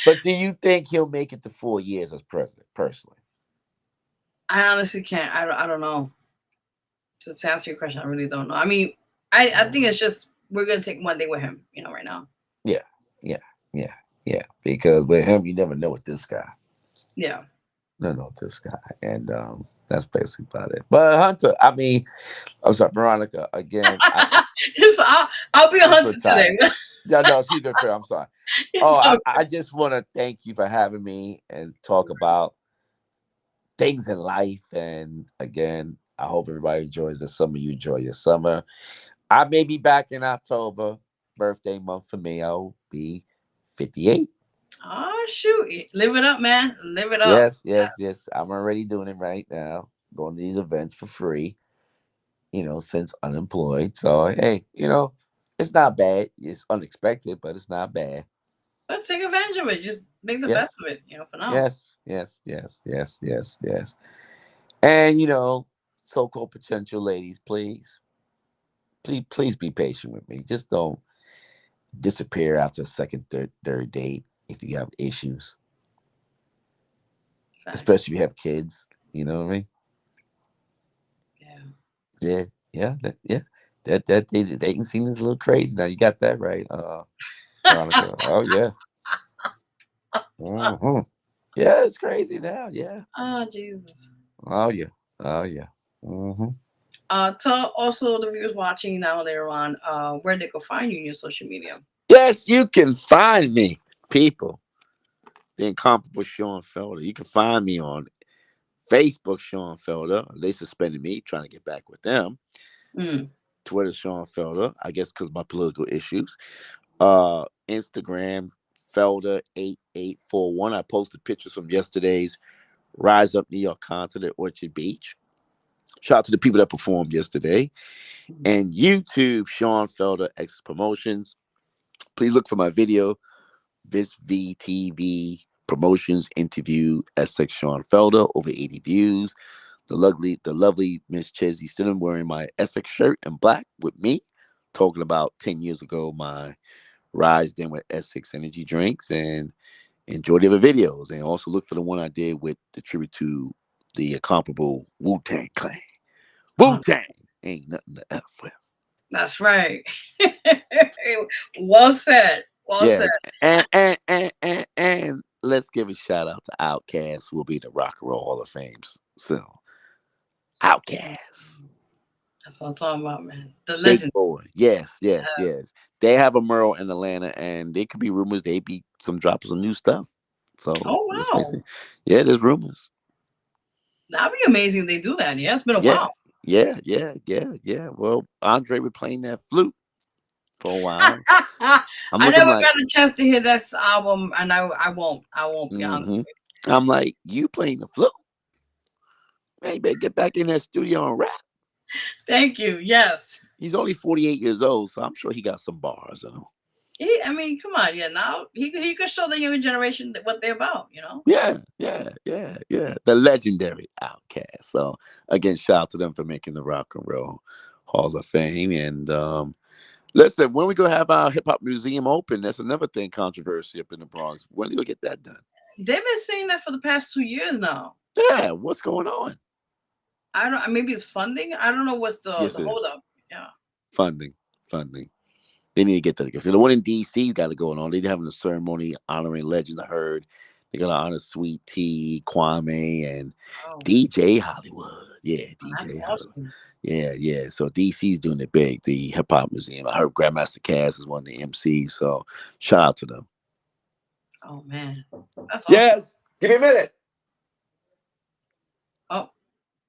But do you think he'll make it to 4 years as president, personally? I honestly can't. I don't know. To answer your question, I really don't know. I mean, I think it's just we're gonna take one day with him, right now. Yeah, yeah, yeah, yeah. Because with him, you never know with this guy. Yeah. No, no, this guy, and that's basically about it. But Hunter, I mean, I'm sorry, Veronica. Again, I'll be a it's hunter for time. today. Yeah, no, she's been fair. I'm sorry. Oh, It's okay. I just want to thank you for having me and talk about things in life. And again, I hope everybody enjoys the summer. You enjoy your summer. I may be back in October, birthday month for me. I'll be 58. Oh shoot! Live it up, man. Live it up. Yes, yes, yes. I'm already doing it right now. Going to these events for free, since unemployed. So, hey, it's not bad. It's unexpected, but it's not bad. But take advantage of it. Just make the best Yes, of it. For now. yes, yes, yes, yes, yes, yes. And, so-called potential ladies, please be patient with me. Just don't disappear after a second, third date if you have issues, Fact. especially if you have kids. You know what I mean? Yeah. Yeah, yeah, yeah. That dating scene is a little crazy now. You got that right, Veronica. Oh yeah. Hmm. Yeah, it's crazy now. Yeah. Oh Jesus. Oh yeah. Oh yeah. Hmm. Tell also the viewers watching now later on, where they can find you in your social media. Yes, you can find me, people. The incomparable Sean Felder. You can find me on Facebook, Sean Felder. They suspended me, trying to get back with them. Mm. Twitter, Sean Felder. I guess because of my political issues. Instagram, Felder8841. I posted pictures from yesterday's Rise Up New York concert at Orchard Beach. Shout out to the people that performed yesterday. And YouTube, Sean Felder X Promotions. Please look for my video, This VTV Promotions Interview Essex Sean Felder, over 80 views. The lovely Miss Chesney Stidham wearing my Essex shirt in black with me, talking about 10 years ago, my rise then with Essex Energy Drinks, and enjoy the other videos. And also look for the one I did with the tribute to the incomparable Wu-Tang Clan. Wu-Tang ain't nothing to F with. That's right. Well said. Well said. Yes, and let's give a shout out to Outkast, who will be in the Rock and Roll Hall of Fame soon. Outkast, That's what I'm talking about, man. The big legend. boy. Yes, yes, yes. They have a mural in Atlanta, and there could be rumors they be some dropping some new stuff. So Oh let's wow. face it. Yeah, there's rumors. That'd be amazing if they do that. Yeah, it's been a Yeah, while. yeah. Well, Andre was playing that flute for a while. I'm I looking never like, got a chance to hear this album, and I won't. I won't be honest hmm with I'm like, you playing the flute? Man, you better get back in that studio and rap. you. Thank you. Yes. He's only 48 years old, so I'm sure he got some bars in him. I mean, come on. Yeah, now he could show the younger generation what they're about. Yeah. The legendary Outkast. So again, shout out to them for making the Rock and Roll Hall of Fame. And listen, when we go have our hip hop museum open, that's another thing controversy up in the Bronx. When do we get that done? They've been saying that for the past 2 years now. Yeah, what's going on? I don't. Maybe it's funding. I don't know what's the Yes, it hold is. up. Yeah. Funding. They need to get that together. The one in DC got it going on. They're having a ceremony honoring legends. I heard they got to honor Sweet Tea, Kwame, and Oh, DJ Hollywood. Yeah, that's DJ Hollywood. awesome. Yeah. So DC's doing it big. The Hip Hop Museum. I heard Grandmaster Cass is one of the MCs. So shout out to them. Oh man, that's awesome. Yes. Give me a minute. Oh,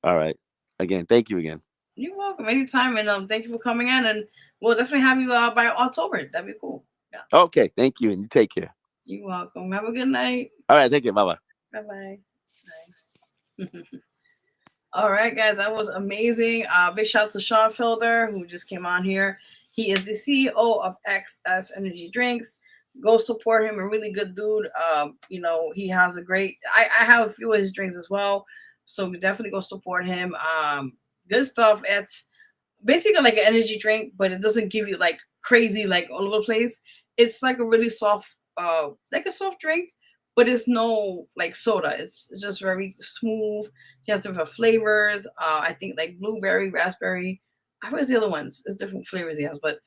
All right. Again, thank you again. you're welcome anytime, and thank you for coming in, and we'll definitely have you by October. That'd be cool. Yeah. Okay. Thank you, and you take care. You're welcome. Have a good night. All right. Thank you. Bye bye. Bye bye. All right, guys, that was amazing. Big shout out to Sean Felder, who just came on here. He is the CEO of XS Energy Drinks. Go support him. A really good dude. He has a great. I have a few of his drinks as well, so definitely go support him. Good stuff. It's basically like an energy drink, but it doesn't give you like crazy, like all over the place. It's like a really soft, like a soft drink, but it's no like soda. It's just very smooth. He has different flavors. I think like blueberry, raspberry. I forget the other ones. There's different flavors he has, but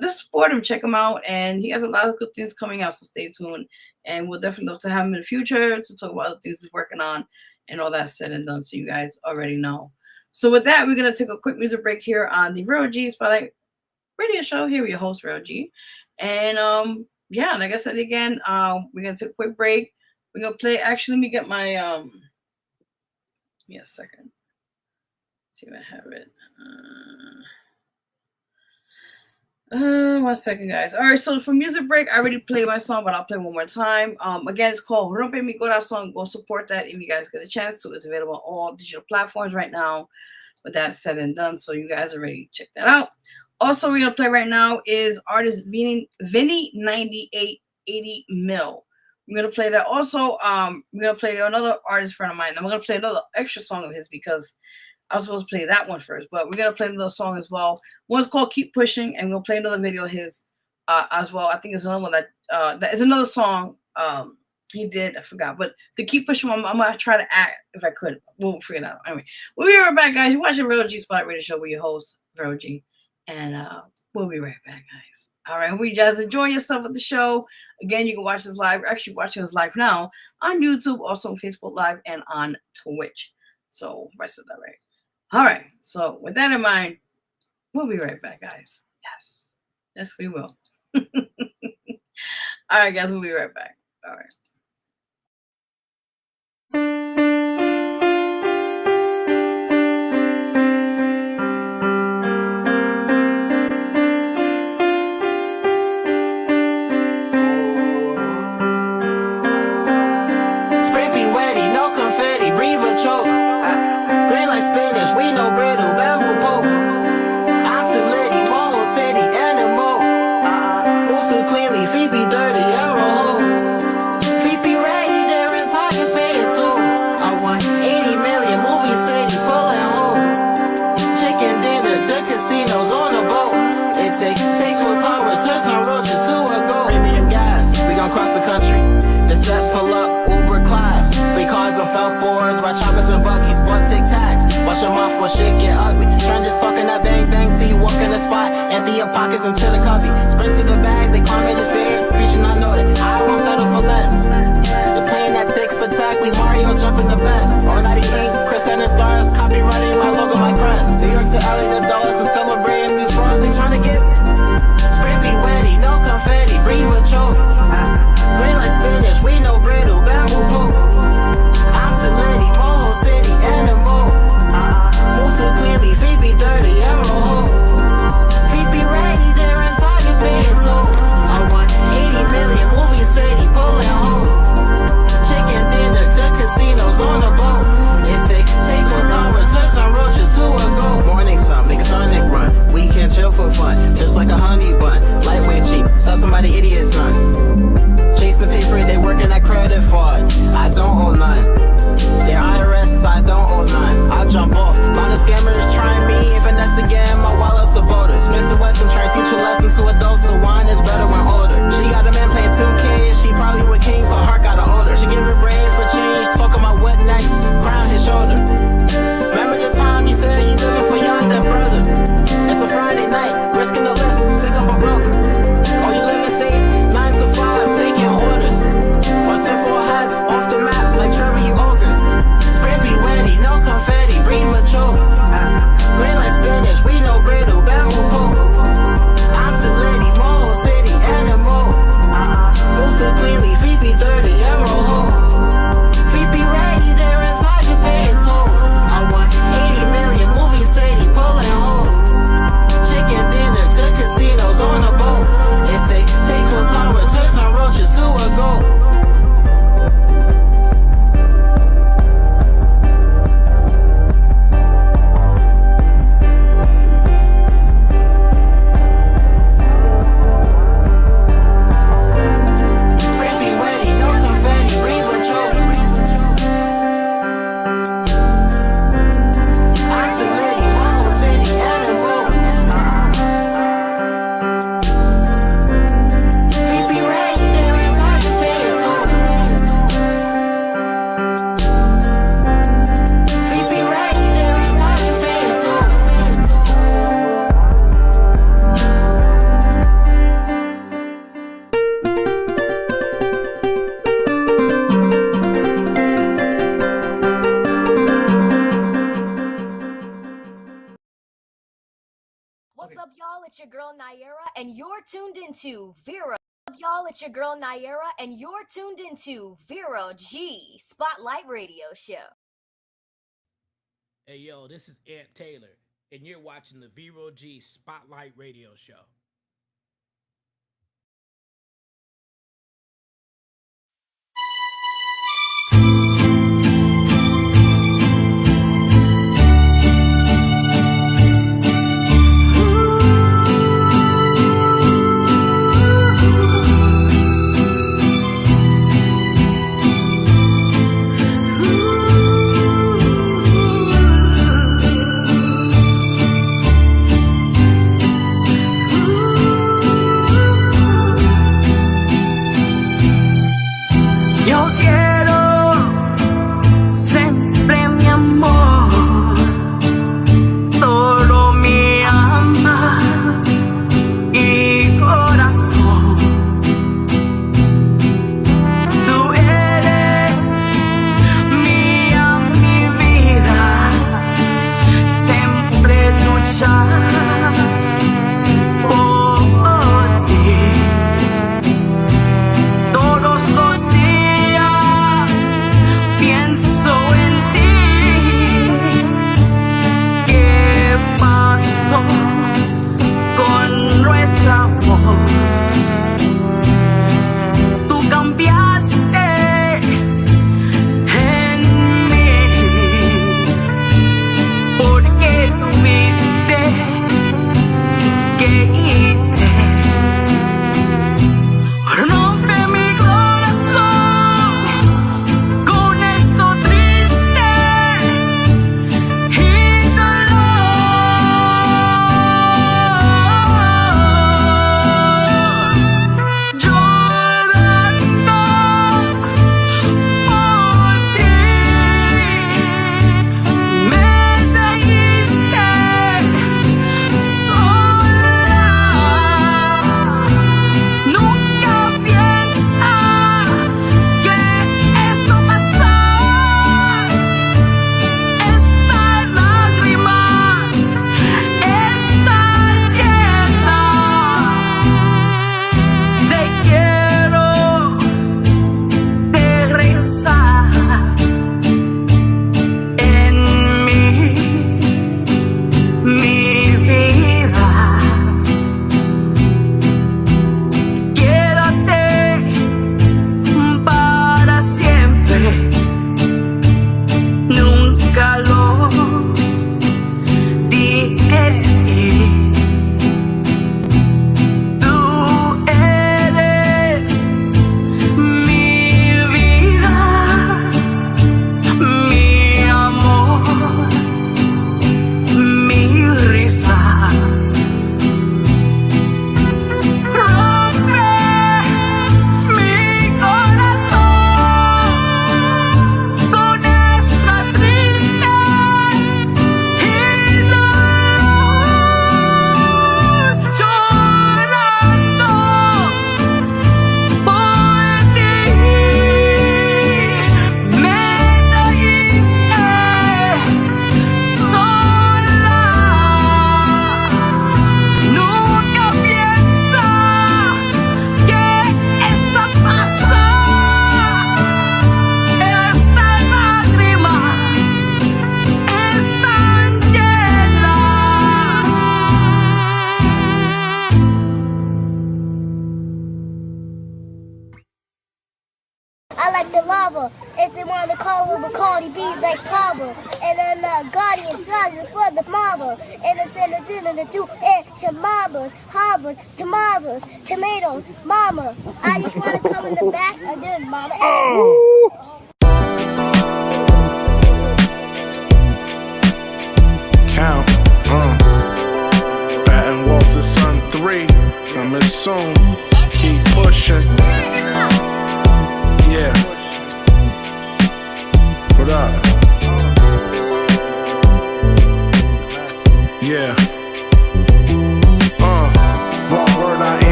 just support him, check him out, and he has a lot of good things coming out. So stay tuned, and we'll definitely love to have him in the future to talk about the things he's working on and all that said and done. So you guys already know. So with that, we're gonna take a quick music break here on the Vero G Spotlight Radio Show. Here with your host Vero G, and like I said again, we're gonna take a quick break. We're gonna play. Actually, let me get my a second. Let's see if I have it. 1 second, guys. All right, so for music break, I already played my song, but I'll play one more time. Again, it's called Rompe Mi Corazón. Go support that if you guys get a chance to. It's available on all digital platforms right now. With that said and done, so you guys already check that out. Also, we're gonna play right now is artist Vinny 9880 Mil. I'm gonna play that. Also, we're gonna play another artist friend of mine. I'm gonna play another extra song of his because I was supposed to play that one first, but we're gonna play another song as well. One's called "Keep Pushing," and we'll play another video of his as well. I think it's another one that is another song he did. I forgot, but the "Keep Pushing" one, I'm gonna try to act if I could. We'll figure it out. Anyway, we'll be right back, guys. You're watching Vero G Spotlight Radio Show with your host Vero G, and we'll be right back, guys. All right, hope you guys enjoy yourself at the show. Again, you can watch this live. We're actually watching this live now on YouTube, also on Facebook Live, and on Twitch. So I said that right. All right, so with that in mind, we'll be right back, guys. Yes, we will. All right, guys, we'll be right back. All right. Shit get ugly. Strangers talking that bang bang till you walk in the spot. Empty your pockets until the copy. Sprint to the bag, they climb in the air. Preaching, I know that I won't settle for less. They're playing that tick for tack. We Mario jumping the best. All nighty ink, Chris and the stars. Copywriting my logo, my crest. New York to LA, the dollars and celebrating these frauds. They trying to get spray be wetty, no confetti, breathe a choke. Green like spinach, we no brittle, bamboo poke. I'm too litty, Moho City, animal. Move too cleanly, feet be dirty, emerald hole. Feet be ready, they're inside this being told. I want 80 million, movie city, pulling hoes. Chicken dinner, the casinos on the boat. It takes one power, turns on roaches to a goat. Morning sun, make a sonic run. We can chill for fun, just like a honey bun. Lightweight cheap, stop somebody idiot son. Chase the paper, they working that credit fraud. I don't owe none. Their IRS, I don't owe none. I jump off. Lot of scammers trying me, and finesse again. My wallet's a boulder. Smith & Wesson trying to teach a lesson to adults. So wine is better when older. She got a man playing 2K. She probably with kings, her heart got older. She give her brain for change. Talking about what next? Crown his shoulder. Remember the time you said you living for y'all, that brother? It's a Friday night, risking the lip, stick up a broker. Oh, you living safe? 9 to 5, taking orders. On 10-4 hats, off the map like Trevor, you ogres. Spray be wetty, no confetti, breathe a choke. Green like spinach, we no brittle, bamboo pole. girl Naira, and you're tuned into Vero. Y'all, it's your girl Naira, and you're tuned into Vero G Spotlight Radio Show. Hey, yo, this is Aunt Taylor, and you're watching the Vero G Spotlight Radio Show.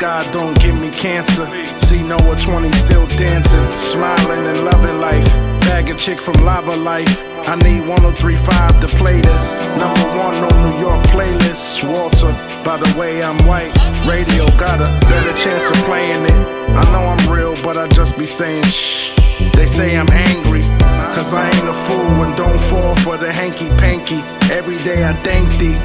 God don't give me cancer. See Noah 20 still dancing, smiling and loving life. Bag a chick from Lava Life. I need 103.5 to play this. Number one on New York playlist. Walter, by the way I'm white. Radio got a better chance of playing it. I know I'm real, but I just be saying shh. They say I'm angry, cause I ain't a fool and don't fall for the hanky-panky. Every day I thank thee,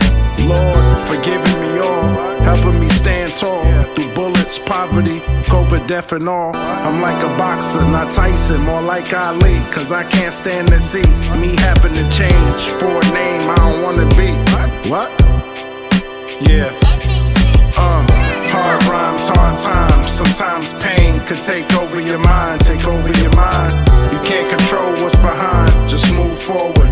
Lord, for giving me all, helping me stand tall through bullets, poverty, COVID, death and all. I'm like a boxer, not Tyson, more like Ali, cause I can't stand to see me having to change for a name I don't wanna be. What? Yeah. Hard rhymes, hard times. Sometimes pain could take over your mind, take over your mind. You can't control what's behind. Just move forward,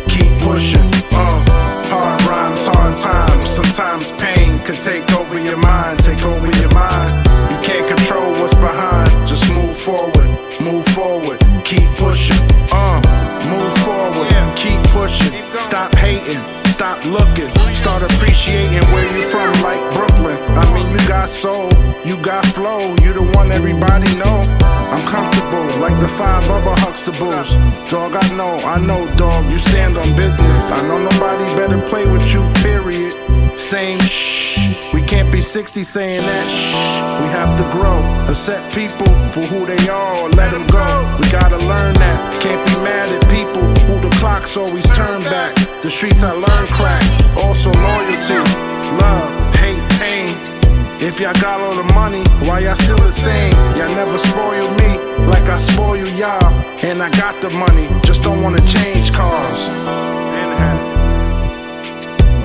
keep pushing. Hard rhymes, hard times. Sometimes pain could take over your mind, take over your mind. You can't control what's behind. Just move forward, keep pushing. Move forward, keep pushing. Stop hating. Stop looking, start appreciating where you from, like Brooklyn. I mean, you got soul, you got flow, you the one everybody know. I'm comfortable, like the 5 other Huxtables. Dog, I know, dog, you stand on business. I know nobody better play with you, period. Saying shh, we can't be 60 saying that shh. We have to grow, accept people for who they are or let them go. We gotta learn that, can't be mad at people who the clocks always turn back. The streets I learned crack, also loyalty, love, hate, pain. If y'all got all the money, why y'all still the same? Y'all never spoil me like I spoil y'all. And I got the money, just don't wanna change cars.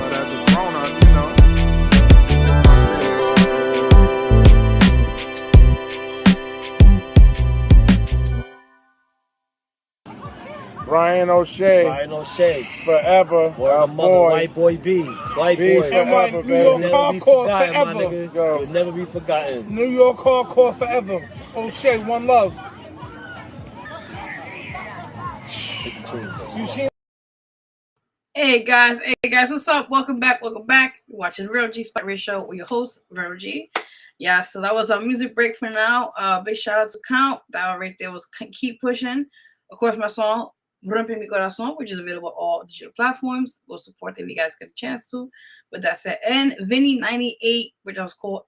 But as a grown up, you know. Brian O'Shea. Forever. Word boy. White boy B. White B boy. forever, New York baby. hardcore My forever. nigga. Go. You'll never be forgotten. New York hardcore forever. O'Shea, one love. You see? Hey guys, what's up? Welcome back. You're watching the Vero G Spot Radio Show with your host, Vero G. Yeah, so that was our music break for now. Big shout out to Count. That right there was Keep Pushing. Of course, my song, Rompe Mi Corazón, which is available on all digital platforms. Go support them if you guys get a chance to. With that said, and Vinny 98, which was called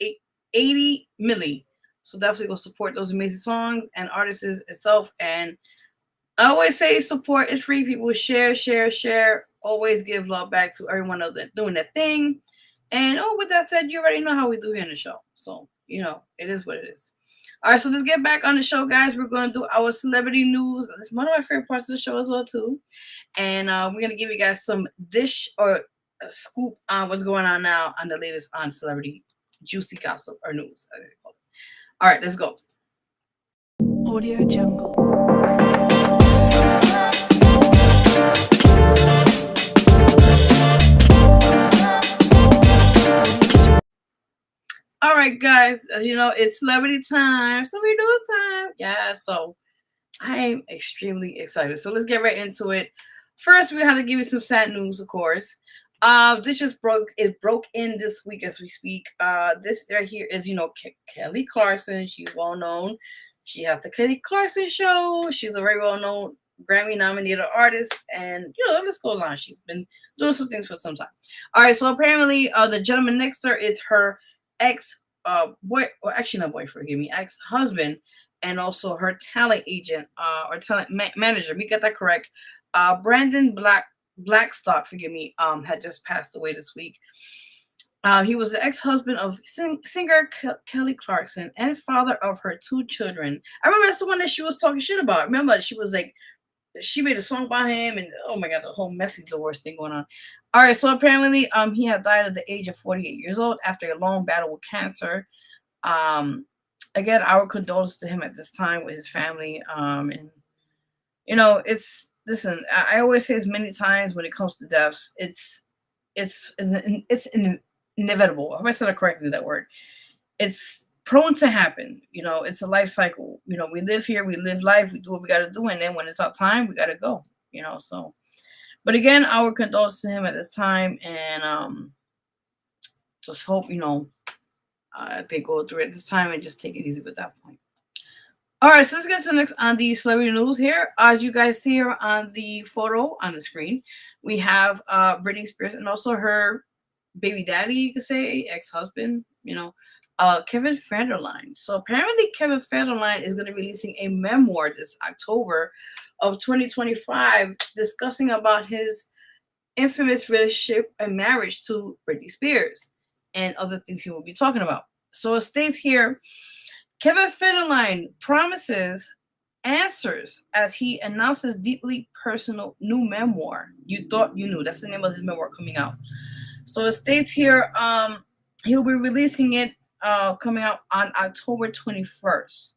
80 Milli. So definitely go support those amazing songs and artists itself. And I always say support is free. People share. Always give love back to everyone else that's doing their thing. And with that said, you already know how we do here in the show. So, it is what it is. All right, so let's get back on the show, guys. We're going to do our celebrity news. It's one of my favorite parts of the show as well, too. And we're going to give you guys some dish or scoop on what's going on now on the latest on celebrity juicy gossip or news. All right, let's go. Audio Jungle. All right, guys, as you know, it's celebrity time, celebrity news time. Yeah, so I am extremely excited. So let's get right into it. First, we have to give you some sad news, of course. This just broke in this week as we speak. This right here is, Kelly Clarkson. She's well known. She has the Kelly Clarkson Show. She's a very well known Grammy-nominated artist, and the list goes on. She's been doing some things for some time. All right, so apparently, the gentleman next to her is her ex-husband, and also her talent agent, or talent manager. We got that correct. Brandon Blackstock, had just passed away this week. He was the ex-husband of singer Kelly Clarkson and father of her 2 children. I remember that's the one that she was talking shit about. Remember, she was like, she made a song about him, and oh my god, the whole messy divorce thing going on. All right, so apparently, he had died at the age of 48 years old after a long battle with cancer. Again, our condolences to him at this time with his family. And listen. I always say as many times when it comes to deaths, it's inevitable. If I said it correctly, that word, it's prone to happen. It's a life cycle. We live here, we live life, we do what we got to do, and then when it's our time, we got to go. So. But again, our condolences to him at this time, and just hope they go through it this time and just take it easy with that point. All right, so let's get to the next on the celebrity news here. As you guys see here on the photo on the screen, we have Britney Spears and also her baby daddy, you could say, ex-husband, Kevin Federline. So apparently Kevin Federline is going to be releasing a memoir this October of 2025 discussing about his infamous relationship and marriage to Britney Spears and other things he will be talking about. So it states here, Kevin Federline promises answers as he announces deeply personal new memoir. You Thought You Knew. That's the name of his memoir coming out. So it states here, he'll be releasing it coming out on October 21st.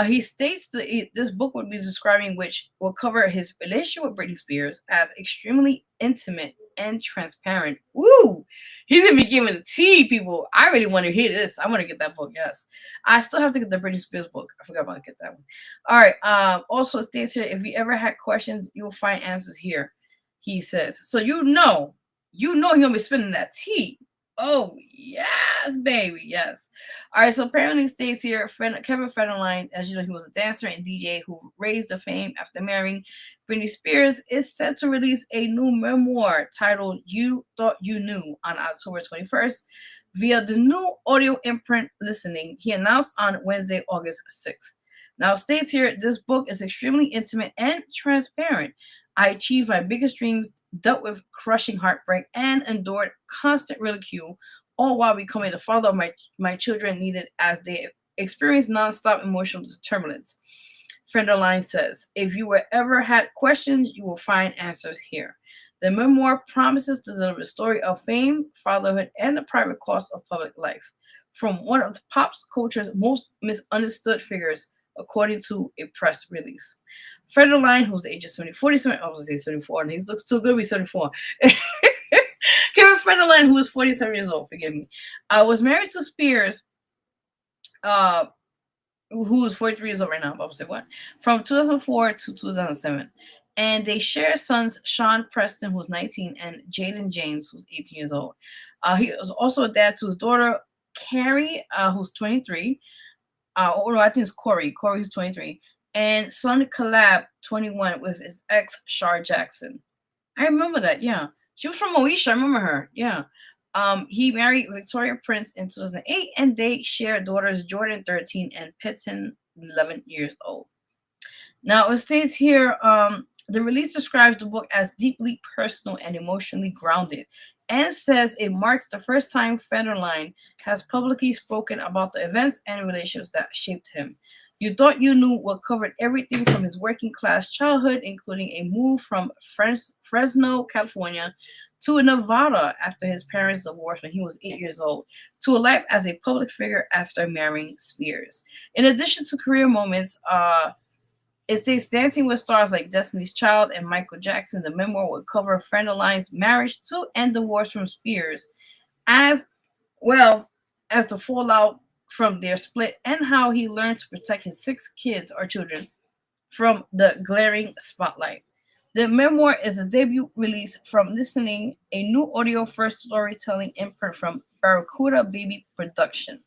He states that this book would be describing which will cover his relationship with Britney Spears as extremely intimate and transparent. Woo! He's gonna be giving the tea, people. I really want to hear this. I want to get that book. Yes, I still have to get the Britney Spears book. I forgot about to get that one. All right. Also, it states here, if you ever had questions, you will find answers here. He says. So you know he's gonna be spinning that tea. Oh, yes, baby. Yes. All right. So apparently states here, Kevin Federline, as you know, he was a dancer and DJ who raised to fame after marrying Britney Spears, is set to release a new memoir titled You Thought You Knew on October 21st via the new audio imprint Listening, he announced on Wednesday, August 6th. Now, it states here, this book is extremely intimate and transparent. I achieved my biggest dreams, dealt with crushing heartbreak, and endured constant ridicule, all while becoming the father of my children needed as they experienced nonstop emotional turbulence. Federline says, if you ever had questions, you will find answers here. The memoir promises to deliver the story of fame, fatherhood, and the private cost of public life from one of the pop culture's most misunderstood figures, according to a press release. Federline, who's the age of 47, I was going to say 74, and he looks too good to be 74. Kevin Federline, who is 47 years old, forgive me, was married to Spears, who is 43 years old right now, obviously what, from 2004 to 2007. And they share sons, Sean Preston, who's 19, and Jaden James, who's 18 years old. He was also a dad to his daughter, Carrie, who's 23. No, I think it's Corey. Corey's 23. And son Caleb, 21, with his ex, Shar Jackson. I remember that, yeah. She was from Moesha. I remember her, yeah. He married Victoria Prince in 2008, and they share daughters Jordan, 13, and Pitton, 11 years old. Now, it states here, the release describes the book as deeply personal and emotionally grounded, and says it marks the first time Federline has publicly spoken about the events and relationships that shaped him. You Thought You Knew what covered everything from his working class childhood, including a move from Fresno, California, to Nevada after his parents' divorce when he was 8 years old, to a life as a public figure after marrying Spears. In addition to career moments, it states Dancing with Stars like Destiny's Child and Michael Jackson. The memoir will cover Federline's marriage to and divorce from Spears, as well as the fallout from their split and how he learned to protect his 6 kids or children from the glaring spotlight. The memoir is a debut release from Listening, a new audio-first storytelling imprint from Barracuda Baby Production.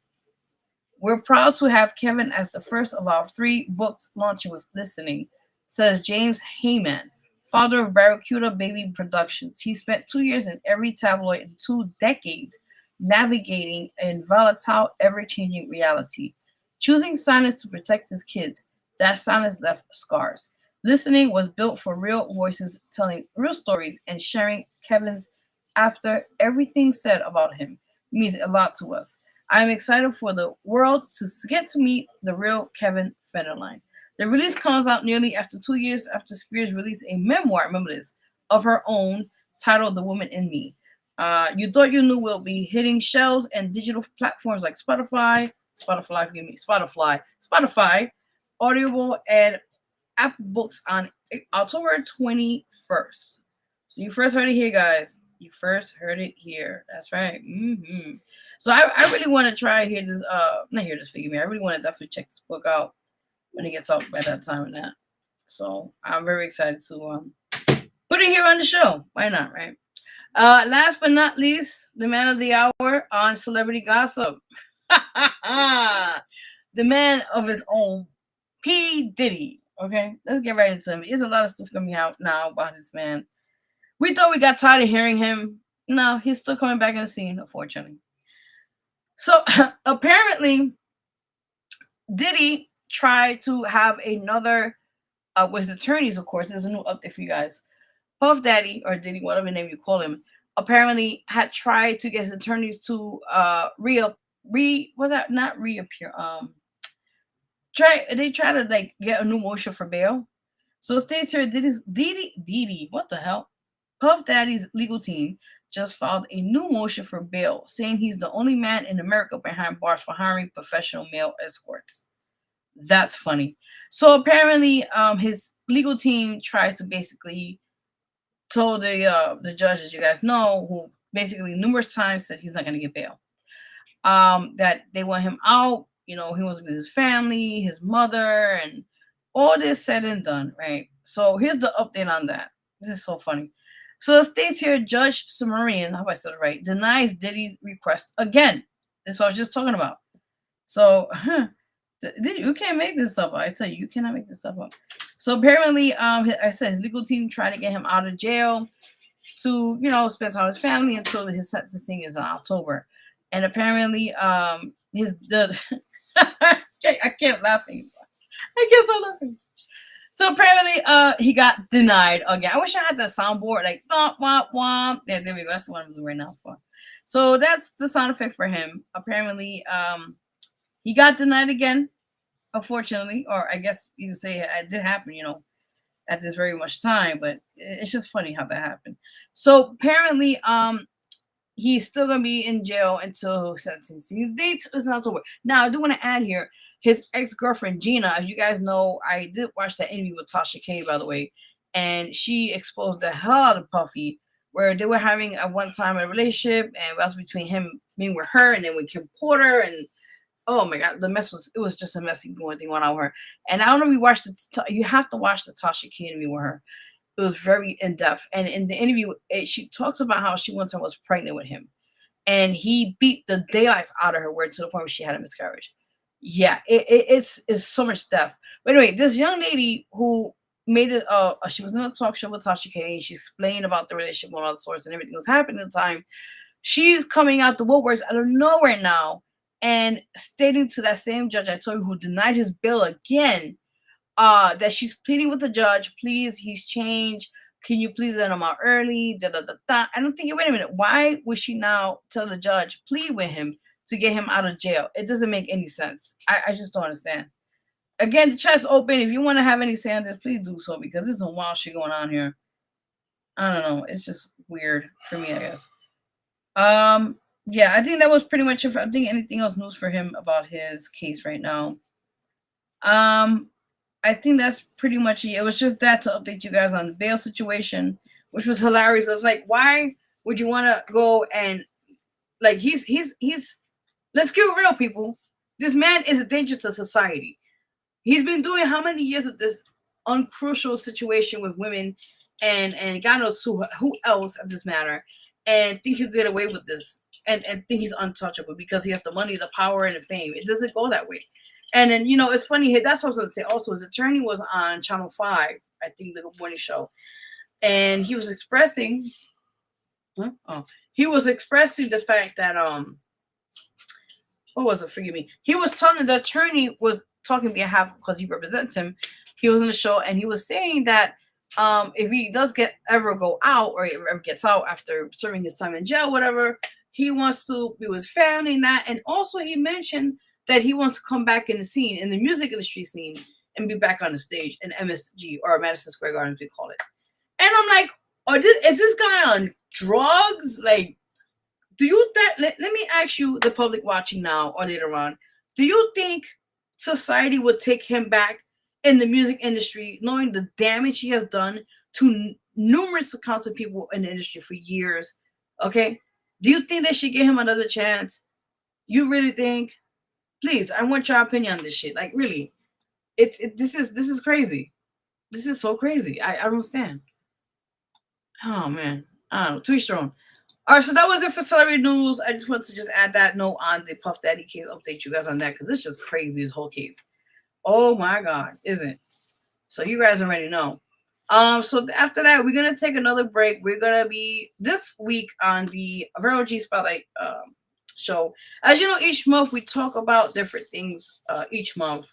We're proud to have Kevin as the first of our 3 books launching with Listening, says James Heyman, founder of Barracuda Baby Productions. He spent 2 years in every tabloid and 2 decades navigating a volatile, ever-changing reality. Choosing silence to protect his kids, that silence left scars. Listening was built for real voices telling real stories, and sharing Kevin's after everything said about him means a lot to us. I am excited for the world to get to meet the real Kevin Federline. The release comes out nearly after 2 years after Spears released a memoir, remember this, of her own titled The Woman in Me. You Thought You Knew will be hitting shelves and digital platforms like Spotify, Audible, and Apple Books on October 21st. So you first heard it here, guys. You first heard it here. That's right. So I really want to try hear this. Not hear this. Forgive me. I really want to definitely check this book out when it gets out by that time and that. So I'm very excited to put it here on the show. Why not, right? Last but not least, the man of the hour on celebrity gossip. The man of his own, P. Diddy. Okay, let's get right into him. There's a lot of stuff coming out now about this man. We thought we got tired of hearing him. No, he's still coming back in the scene, unfortunately. So apparently, Diddy tried to have another with his attorneys, of course. There's a new update for you guys. Puff Daddy, or Diddy, whatever name you call him, apparently had tried to get his attorneys to reappear. They try to like get a new motion for bail. So it states here, Diddy, what the hell? Puff Daddy's legal team just filed a new motion for bail, saying he's the only man in America behind bars for hiring professional male escorts. That's funny. So apparently, his legal team tried to basically told the judge, as you guys know, who basically numerous times said he's not going to get bail. That they want him out. You know, he wants to be with his family, his mother, and all this said and done, right? So here's the update on that. This is so funny. So it states here, Judge Sumerian, I hope I said it right, denies Diddy's request again. That's what I was just talking about. So you can't make this stuff up. I tell you, you cannot make this stuff up. So apparently, I said his legal team tried to get him out of jail to, you know, spend time with his family until his sentencing is in October. And apparently, I can't laugh anymore. I can't stop laughing. So apparently, he got denied again. I wish I had that soundboard, like womp womp womp. Yeah, there we go. That's the one I'm doing right now for. So that's the sound effect for him. Apparently, he got denied again, unfortunately, or I guess you could say it did happen, you know, at this very much time. But it's just funny how that happened. So apparently, he's still gonna be in jail until sentencing date is in October. Now, I do want to add here, his ex-girlfriend Gina, as you guys know, I did watch that interview with Tasha K, by the way, and she exposed the hell out of Puffy, where they were having at one time a relationship, and it was between him being with her, and then with Kim Porter, and oh my God, it was just a messy going thing on with her. And I don't know if you watched you have to watch the Tasha K interview with her. It was very in-depth. And in the interview, she talks about how she one time was pregnant with him. And he beat the daylights out of her, where to the point where she had a miscarriage. Yeah, it's so much stuff. But anyway, this young lady who made it, she was in a talk show with Tasha K, and she explained about the relationship and all the sorts and everything that was happening at the time. She's coming out the woodworks out of nowhere now and stating to that same judge I told you who denied his bail again, that she's pleading with the judge, please, he's changed. Can you please let him out early? Da, da, da, da. I don't think, wait a minute. Why would she now tell the judge, plead with him to get him out of jail? It doesn't make any sense. I just don't understand. Again, the chat's open. If you want to have any say on this, please do so, because there's some wild shit going on here. I don't know. It's just weird for me, I guess. Yeah, I think that was pretty much it. I think anything else news for him about his case right now. I think that's pretty much it. It was just that to update you guys on the bail situation, which was hilarious. I was like, why would you want to go and like he's let's get real, people. This man is a danger to society. He's been doing how many years of this uncrucial situation with women and God knows who else of this matter, and think he'll get away with this and think he's untouchable because he has the money, the power, and the fame. It doesn't go that way. And then, you know, it's funny. That's what I was going to say. Also, his attorney was on Channel 5, I think, the Good Morning Show. And he was expressing, the fact that, what was it? Forgive me. He was telling the attorney was talking behalf because he represents him. He was on the show and he was saying that if he does ever go out or ever gets out after serving his time in jail, whatever, he wants to be with his family and that. And also he mentioned that he wants to come back in the scene, in the music industry scene, and be back on the stage in MSG, or Madison Square Garden, as we call it. And I'm like, is this guy on drugs? Like, do you let me ask you, the public watching now or later on, do you think society would take him back in the music industry, knowing the damage he has done to numerous accounts of people in the industry for years? Okay, do you think they should give him another chance? You really think? Please, I want your opinion on this shit. Like, really, this is crazy. This is so crazy. I don't understand. Oh man, I don't know. To each their own. All right, so that was it for celebrity news. I just wanted to just add that note on the Puff Daddy case, update you guys on that, because it's just crazy, this whole case. Oh my God, isn't it? So you guys already know. So after that, we're gonna take another break. We're gonna be this week on the Vero G Spotlight show. As you know, each month we talk about different things each month.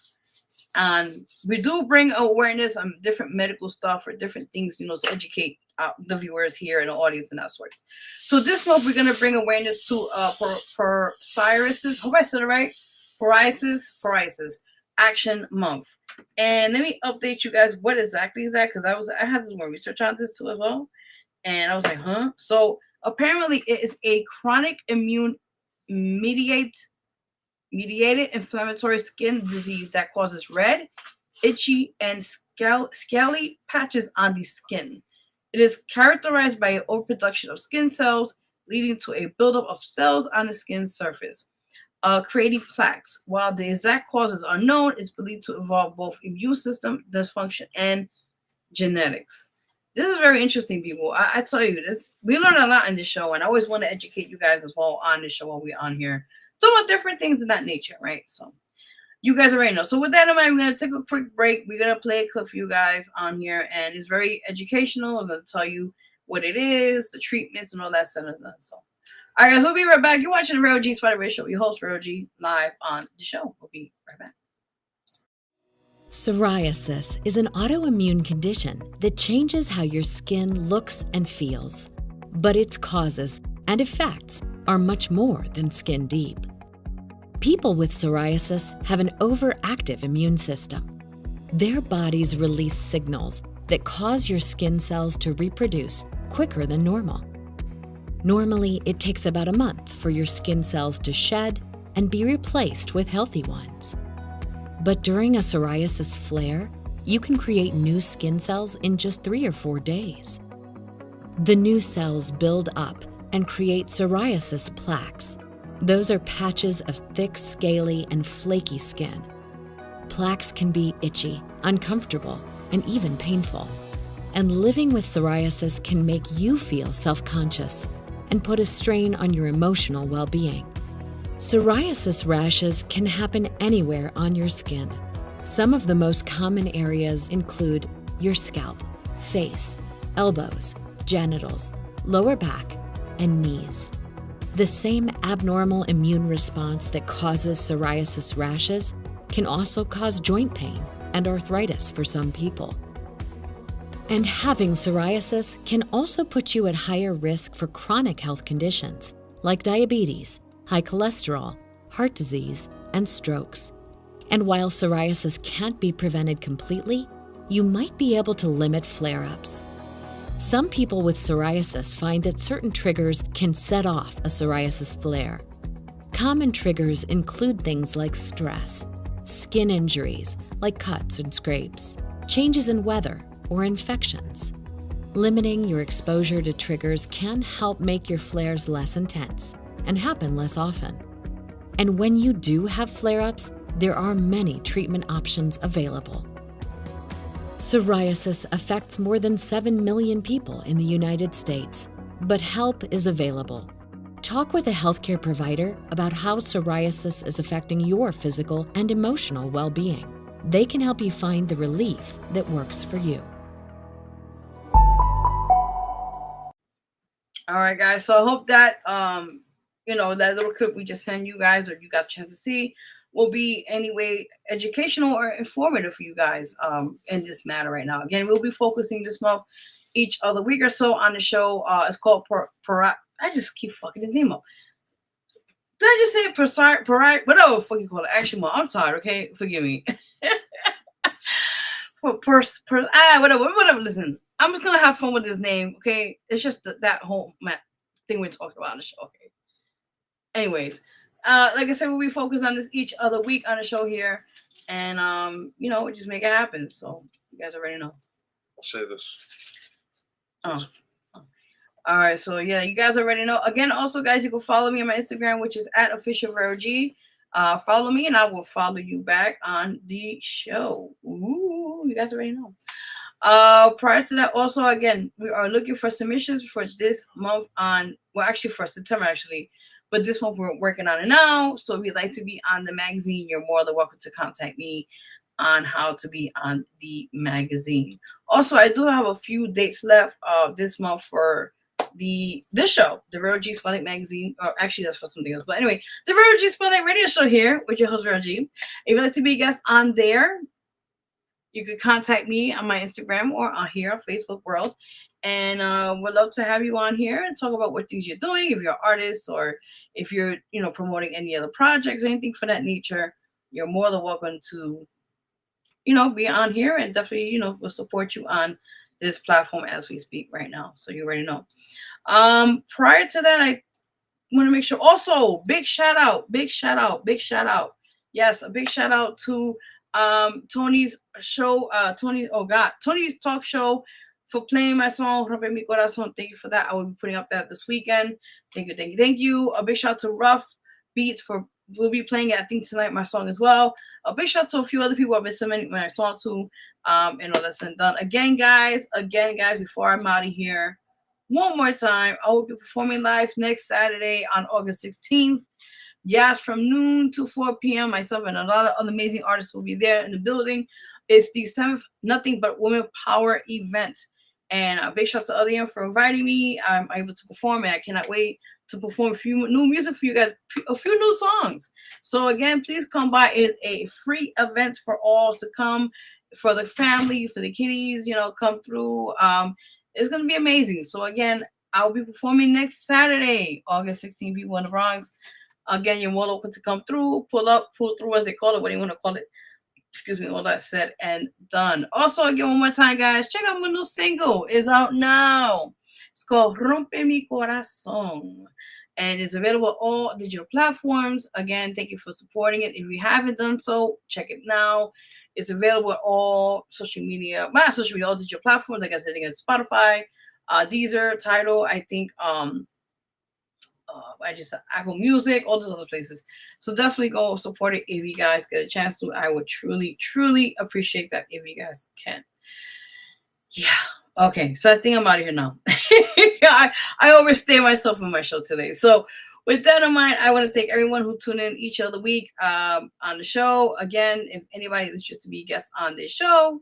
And we do bring awareness on different medical stuff or different things, you know, to educate the viewers here in the audience and that sort. So this month we're gonna bring awareness to psoriasis. Hope I said it right. Psoriasis Action Month. And let me update you guys. What exactly is that? Because I had to do more research on this too as well, and I was like, huh. So apparently, it is a chronic immune mediated inflammatory skin disease that causes red, itchy, and scaly patches on the skin. It is characterized by an overproduction of skin cells, leading to a buildup of cells on the skin surface, creating plaques. While the exact cause is unknown, it's believed to involve both immune system dysfunction and genetics. This is very interesting, people. I tell you this, we learn a lot in this show, and I always want to educate you guys as well on this show while we're on here. So about different things of that nature, right? So you guys already know. So with that in mind, we're going to take a quick break. We're going to play a clip for you guys on here, and it's very educational. I'm going to tell you what it is, the treatments, and all that stuff. So, all right, guys, we'll be right back. You're watching the Vero G Spotlight Radio Show. Your host, Vero G, live on the show. We'll be right back. Psoriasis is an autoimmune condition that changes how your skin looks and feels. But its causes and effects are much more than skin deep. People with psoriasis have an overactive immune system. Their bodies release signals that cause your skin cells to reproduce quicker than normal. Normally, it takes about a month for your skin cells to shed and be replaced with healthy ones. But during a psoriasis flare, you can create new skin cells in just 3 or 4 days. The new cells build up and create psoriasis plaques. Those are patches of thick, scaly, and flaky skin. Plaques can be itchy, uncomfortable, and even painful. And living with psoriasis can make you feel self-conscious and put a strain on your emotional well-being. Psoriasis rashes can happen anywhere on your skin. Some of the most common areas include your scalp, face, elbows, genitals, lower back, and knees. The same abnormal immune response that causes psoriasis rashes can also cause joint pain and arthritis for some people. And having psoriasis can also put you at higher risk for chronic health conditions like diabetes, high cholesterol, heart disease, and strokes. And while psoriasis can't be prevented completely, you might be able to limit flare-ups. Some people with psoriasis find that certain triggers can set off a psoriasis flare. Common triggers include things like stress, skin injuries like cuts and scrapes, changes in weather, or infections. Limiting your exposure to triggers can help make your flares less intense and happen less often. And when you do have flare-ups, there are many treatment options available. Psoriasis affects more than 7 million people in the United States, but help is available. Talk with a healthcare provider about how psoriasis is affecting your physical and emotional well-being. They can help you find the relief that works for you. All right, guys. So I hope that that little clip we just sent you guys, or you got a chance to see, will be anyway educational or informative for you guys in this matter right now. Again, we'll be focusing this month each other week or so on the show. It's called I just keep fucking his name up. Did I just say whatever fuck you call it? Action month. I'm sorry. Okay, forgive me. Whatever. Listen, I'm just gonna have fun with his name. Okay, it's just that whole thing we're talking about on the show. Okay. Anyways, like I said, we'll be focused on this each other week on the show here, and we just make it happen. So you guys already know. I'll say this. Oh. All right. So yeah, you guys already know. Again, also guys, you can follow me on my Instagram, which is @officialverog. Follow me, and I will follow you back on the show. Ooh, you guys already know. Prior to that, also, again, we are looking for submissions for this month actually for September, actually. But this month we're working on it now. So if you'd like to be on the magazine, you're more than welcome to contact me on how to be on the magazine. Also, I do have a few dates left this month for this show, the Vero G Spotlight magazine. Or actually, that's for something else. But anyway, the Vero G Spotlight radio show here with your host, Vero G. If you'd like to be a guest on there, you can contact me on my Instagram or on here on Facebook World. And we'd love to have you on here and talk about what things you're doing. If you're an artist or if you're, promoting any other projects or anything for that nature, you're more than welcome to, be on here, and definitely, we'll support you on this platform as we speak right now. So you already know. Prior to that, I want to make sure also big shout out. Yes, a big shout out to Tony's show, Tony's talk show for playing my song Rompe Mi Corazón. Thank you for that. I will be putting up that this weekend. Thank you. A big shout out to Rough Beats we'll be playing it, I think, tonight, my song as well. A big shout out to a few other people I've been submitting my song to, and all that's done. Again, guys, before I'm out of here, one more time, I will be performing live next Saturday on August 16th. Yes, from noon to 4 p.m. Myself and a lot of other amazing artists will be there in the building. It's the 7th Nothing But Women Power event. And a big shout out to Elian for inviting me. I'm able to perform, and I cannot wait to perform a few new music for you guys, a few new songs. So again, please come by. It's a free event for all to come, for the family, for the kiddies, come through. It's going to be amazing. So again, I'll be performing next Saturday, August 16th, people in the Bronx. Again, you're more welcome to come through, pull through, as they call it, what do you want to call it? Excuse me, all that said and done. Also, again, one more time, guys, check out my new single. It's out now. It's called Rompe Mi Corazón. And it's available on all digital platforms. Again, thank you for supporting it. If you haven't done so, check it now. It's available on all social media, all digital platforms. Like I said, again, Spotify, Deezer, Tidal, I think, Apple Music, all those other places. So definitely go support it if you guys get a chance to. I would truly, truly appreciate that if you guys can. Yeah. Okay. So I think I'm out of here now. I overstay myself in my show today. So with that in mind, I want to thank everyone who tune in each other week on the show. Again, if anybody is interested to be a guest on this show,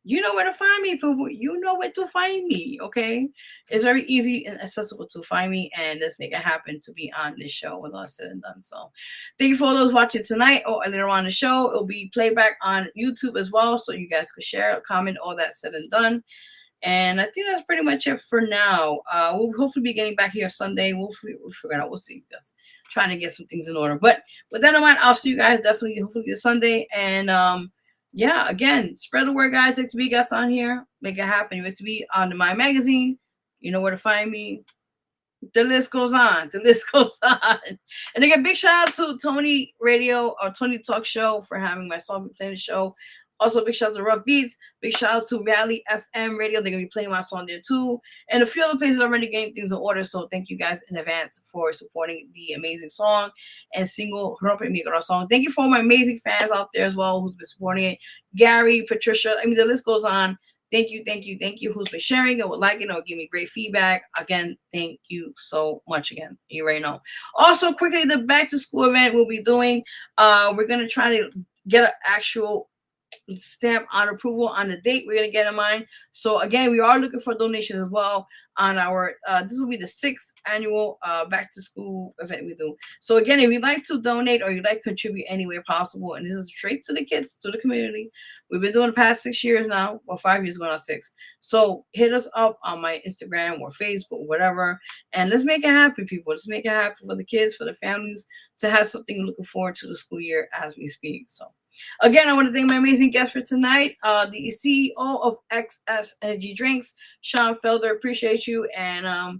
you know where to find me, people. You know where to find me, okay? It's very easy and accessible to find me, and let's make it happen to be on this show when all said and done. So thank you for those watching tonight or later on the show. It'll be playback on YouTube as well, so you guys could share, comment, all that said and done. And I think that's pretty much it for now. We'll hopefully be getting back here Sunday. We'll figure it out. We'll see. Just trying to get some things in order. But with that in mind, I'll see you guys definitely, hopefully, this Sunday. And yeah, again, spread the word, guys. Like to be guests on here. Make it happen. You like to be on my magazine. You know where to find me. The list goes on. And again, big shout out to Tony Radio or Tony Talk Show for having my song playing the show. Also, big shout out to Rough Beats. Big shout out to Valley FM Radio. They're going to be playing my song there too. And a few other places already getting things in order. So thank you guys in advance for supporting the amazing song and single Rompe Mi Corazón. Thank you for all my amazing fans out there as well who's been supporting it. Gary, Patricia. I mean, the list goes on. Thank you. Who's been sharing it, would like it, or give me great feedback. Again, thank you so much again. You already know. Also, quickly, the back to school event we'll be doing. We're going to try to get an actual stamp on approval on the date we're going to get in mind. So again, we are looking for donations as well on our this will be the 6th annual back to school event we do. So again, if you'd like to donate or you'd like to contribute any way possible, and this is straight to the kids, to the community, we've been doing the past 6 years now, or 5 years going on 6. So hit us up on my Instagram or Facebook, whatever, and let's make it happen, people. Let's make it happen for the kids, for the families, to have something looking forward to the school year as we speak. So again, I want to thank my amazing guest for tonight, the CEO of XS Energy Drinks, Sean Felder. Appreciate you, and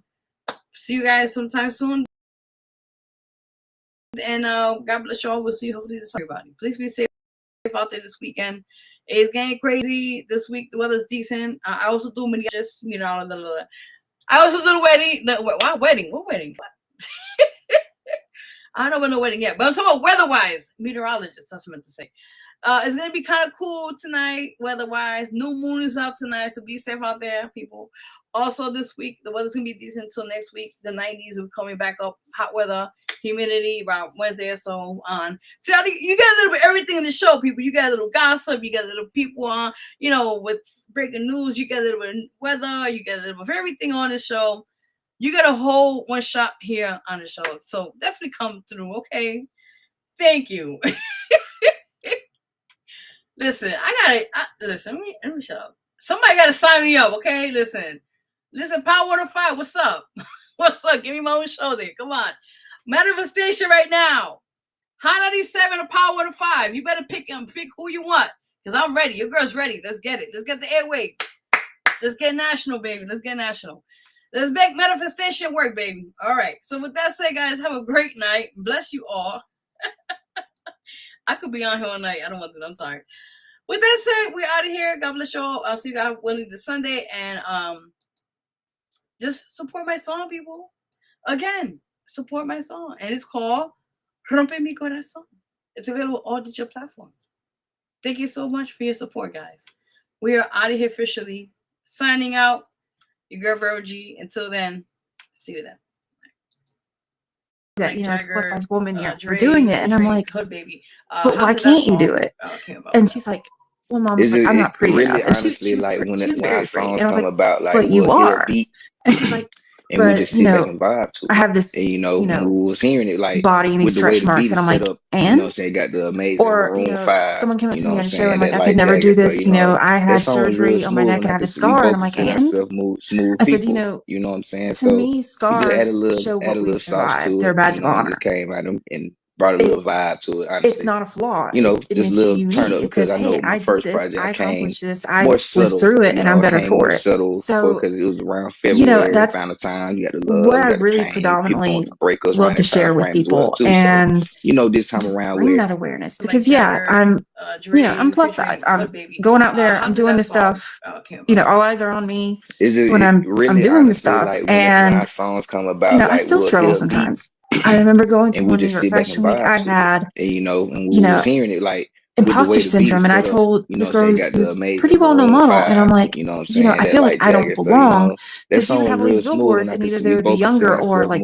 see you guys sometime soon. And God bless you all. We'll see you hopefully this everybody. Please be safe out there this weekend. It's getting crazy this week. The weather's decent. I also do just I also do the wedding. What wedding? What? I don't know about no wedding yet, but I'm talking about weather-wise. Meteorologist, that's what I meant to say. It's gonna be kind of cool tonight, weather-wise. New moon is out tonight, so be safe out there, people. Also, this week the weather's gonna be decent until next week. The 90s are coming back up, hot weather, humidity around Wednesday or so on. So you got a little bit of everything in the show, people. You got a little gossip, you got a little people on, with breaking news. You got a little bit of weather, you got a little bit of everything on the show. You got a whole one shop here on the show, so definitely come through. Okay, thank you. Listen, listen. Let me shut up. Somebody got to sign me up, okay? Listen, Power 105. What's up? What's up? Give me my own show there. Come on, manifestation right now. Hot 97 or Power 105. You better pick who you want, because I'm ready. Your girl's ready. Let's get it. Let's get the airwaves. Let's get national, baby. Let's get national. Let's make manifestation work, baby. All right. So with that said, guys, have a great night. Bless you all. I could be on here all night. I don't want to. I'm tired. With that said, we're out of here. God bless you all. I'll see you guys this Sunday. And just support my song, people. Again, support my song. And it's called Rompe Mi Corazón. It's available on all digital platforms. Thank you so much for your support, guys. We are out of here officially. Signing out. Your girl, Vero G. Until then, see you then. That as plus size woman you're doing it, and I'm like, baby. But why can't you do it? And she's like, well, Mom's like, I'm not pretty enough. And she's like she's very pretty. And I was like, about, like, but you are. And she's like, and we just sit back and vibe to it. I have this, and when we was hearing it, like, body and these stretch marks, and I'm like, and they got the amazing Maroon 5. Someone came up to me on a show, and like, I could never do this. I had surgery on my neck, and I had a scar, and I'm like, and I said, you know what I'm saying? To me, scars show what we survived. They're a badge of honor. Just came at them and brought a little vibe to it. Honestly. It's not a flaw. It just a little turn up, because I know my first project I accomplished this. I more lived subtle, through it, and I'm better for it. So because it was around February, that's final time. You got the love. What I really predominantly love to share with people, and this time around, bring that awareness, because I'm I'm plus size. I'm going out there. I'm doing this stuff. All eyes are on me when I'm doing this stuff, and songs come about. I still struggle sometimes. I remember going to one New York Fashion Week. I had, and we was hearing it, like, imposter syndrome, and I told this girl who's pretty well-known model, and I'm like, I feel like I don't belong, because you have all these billboards, and either they're the younger or like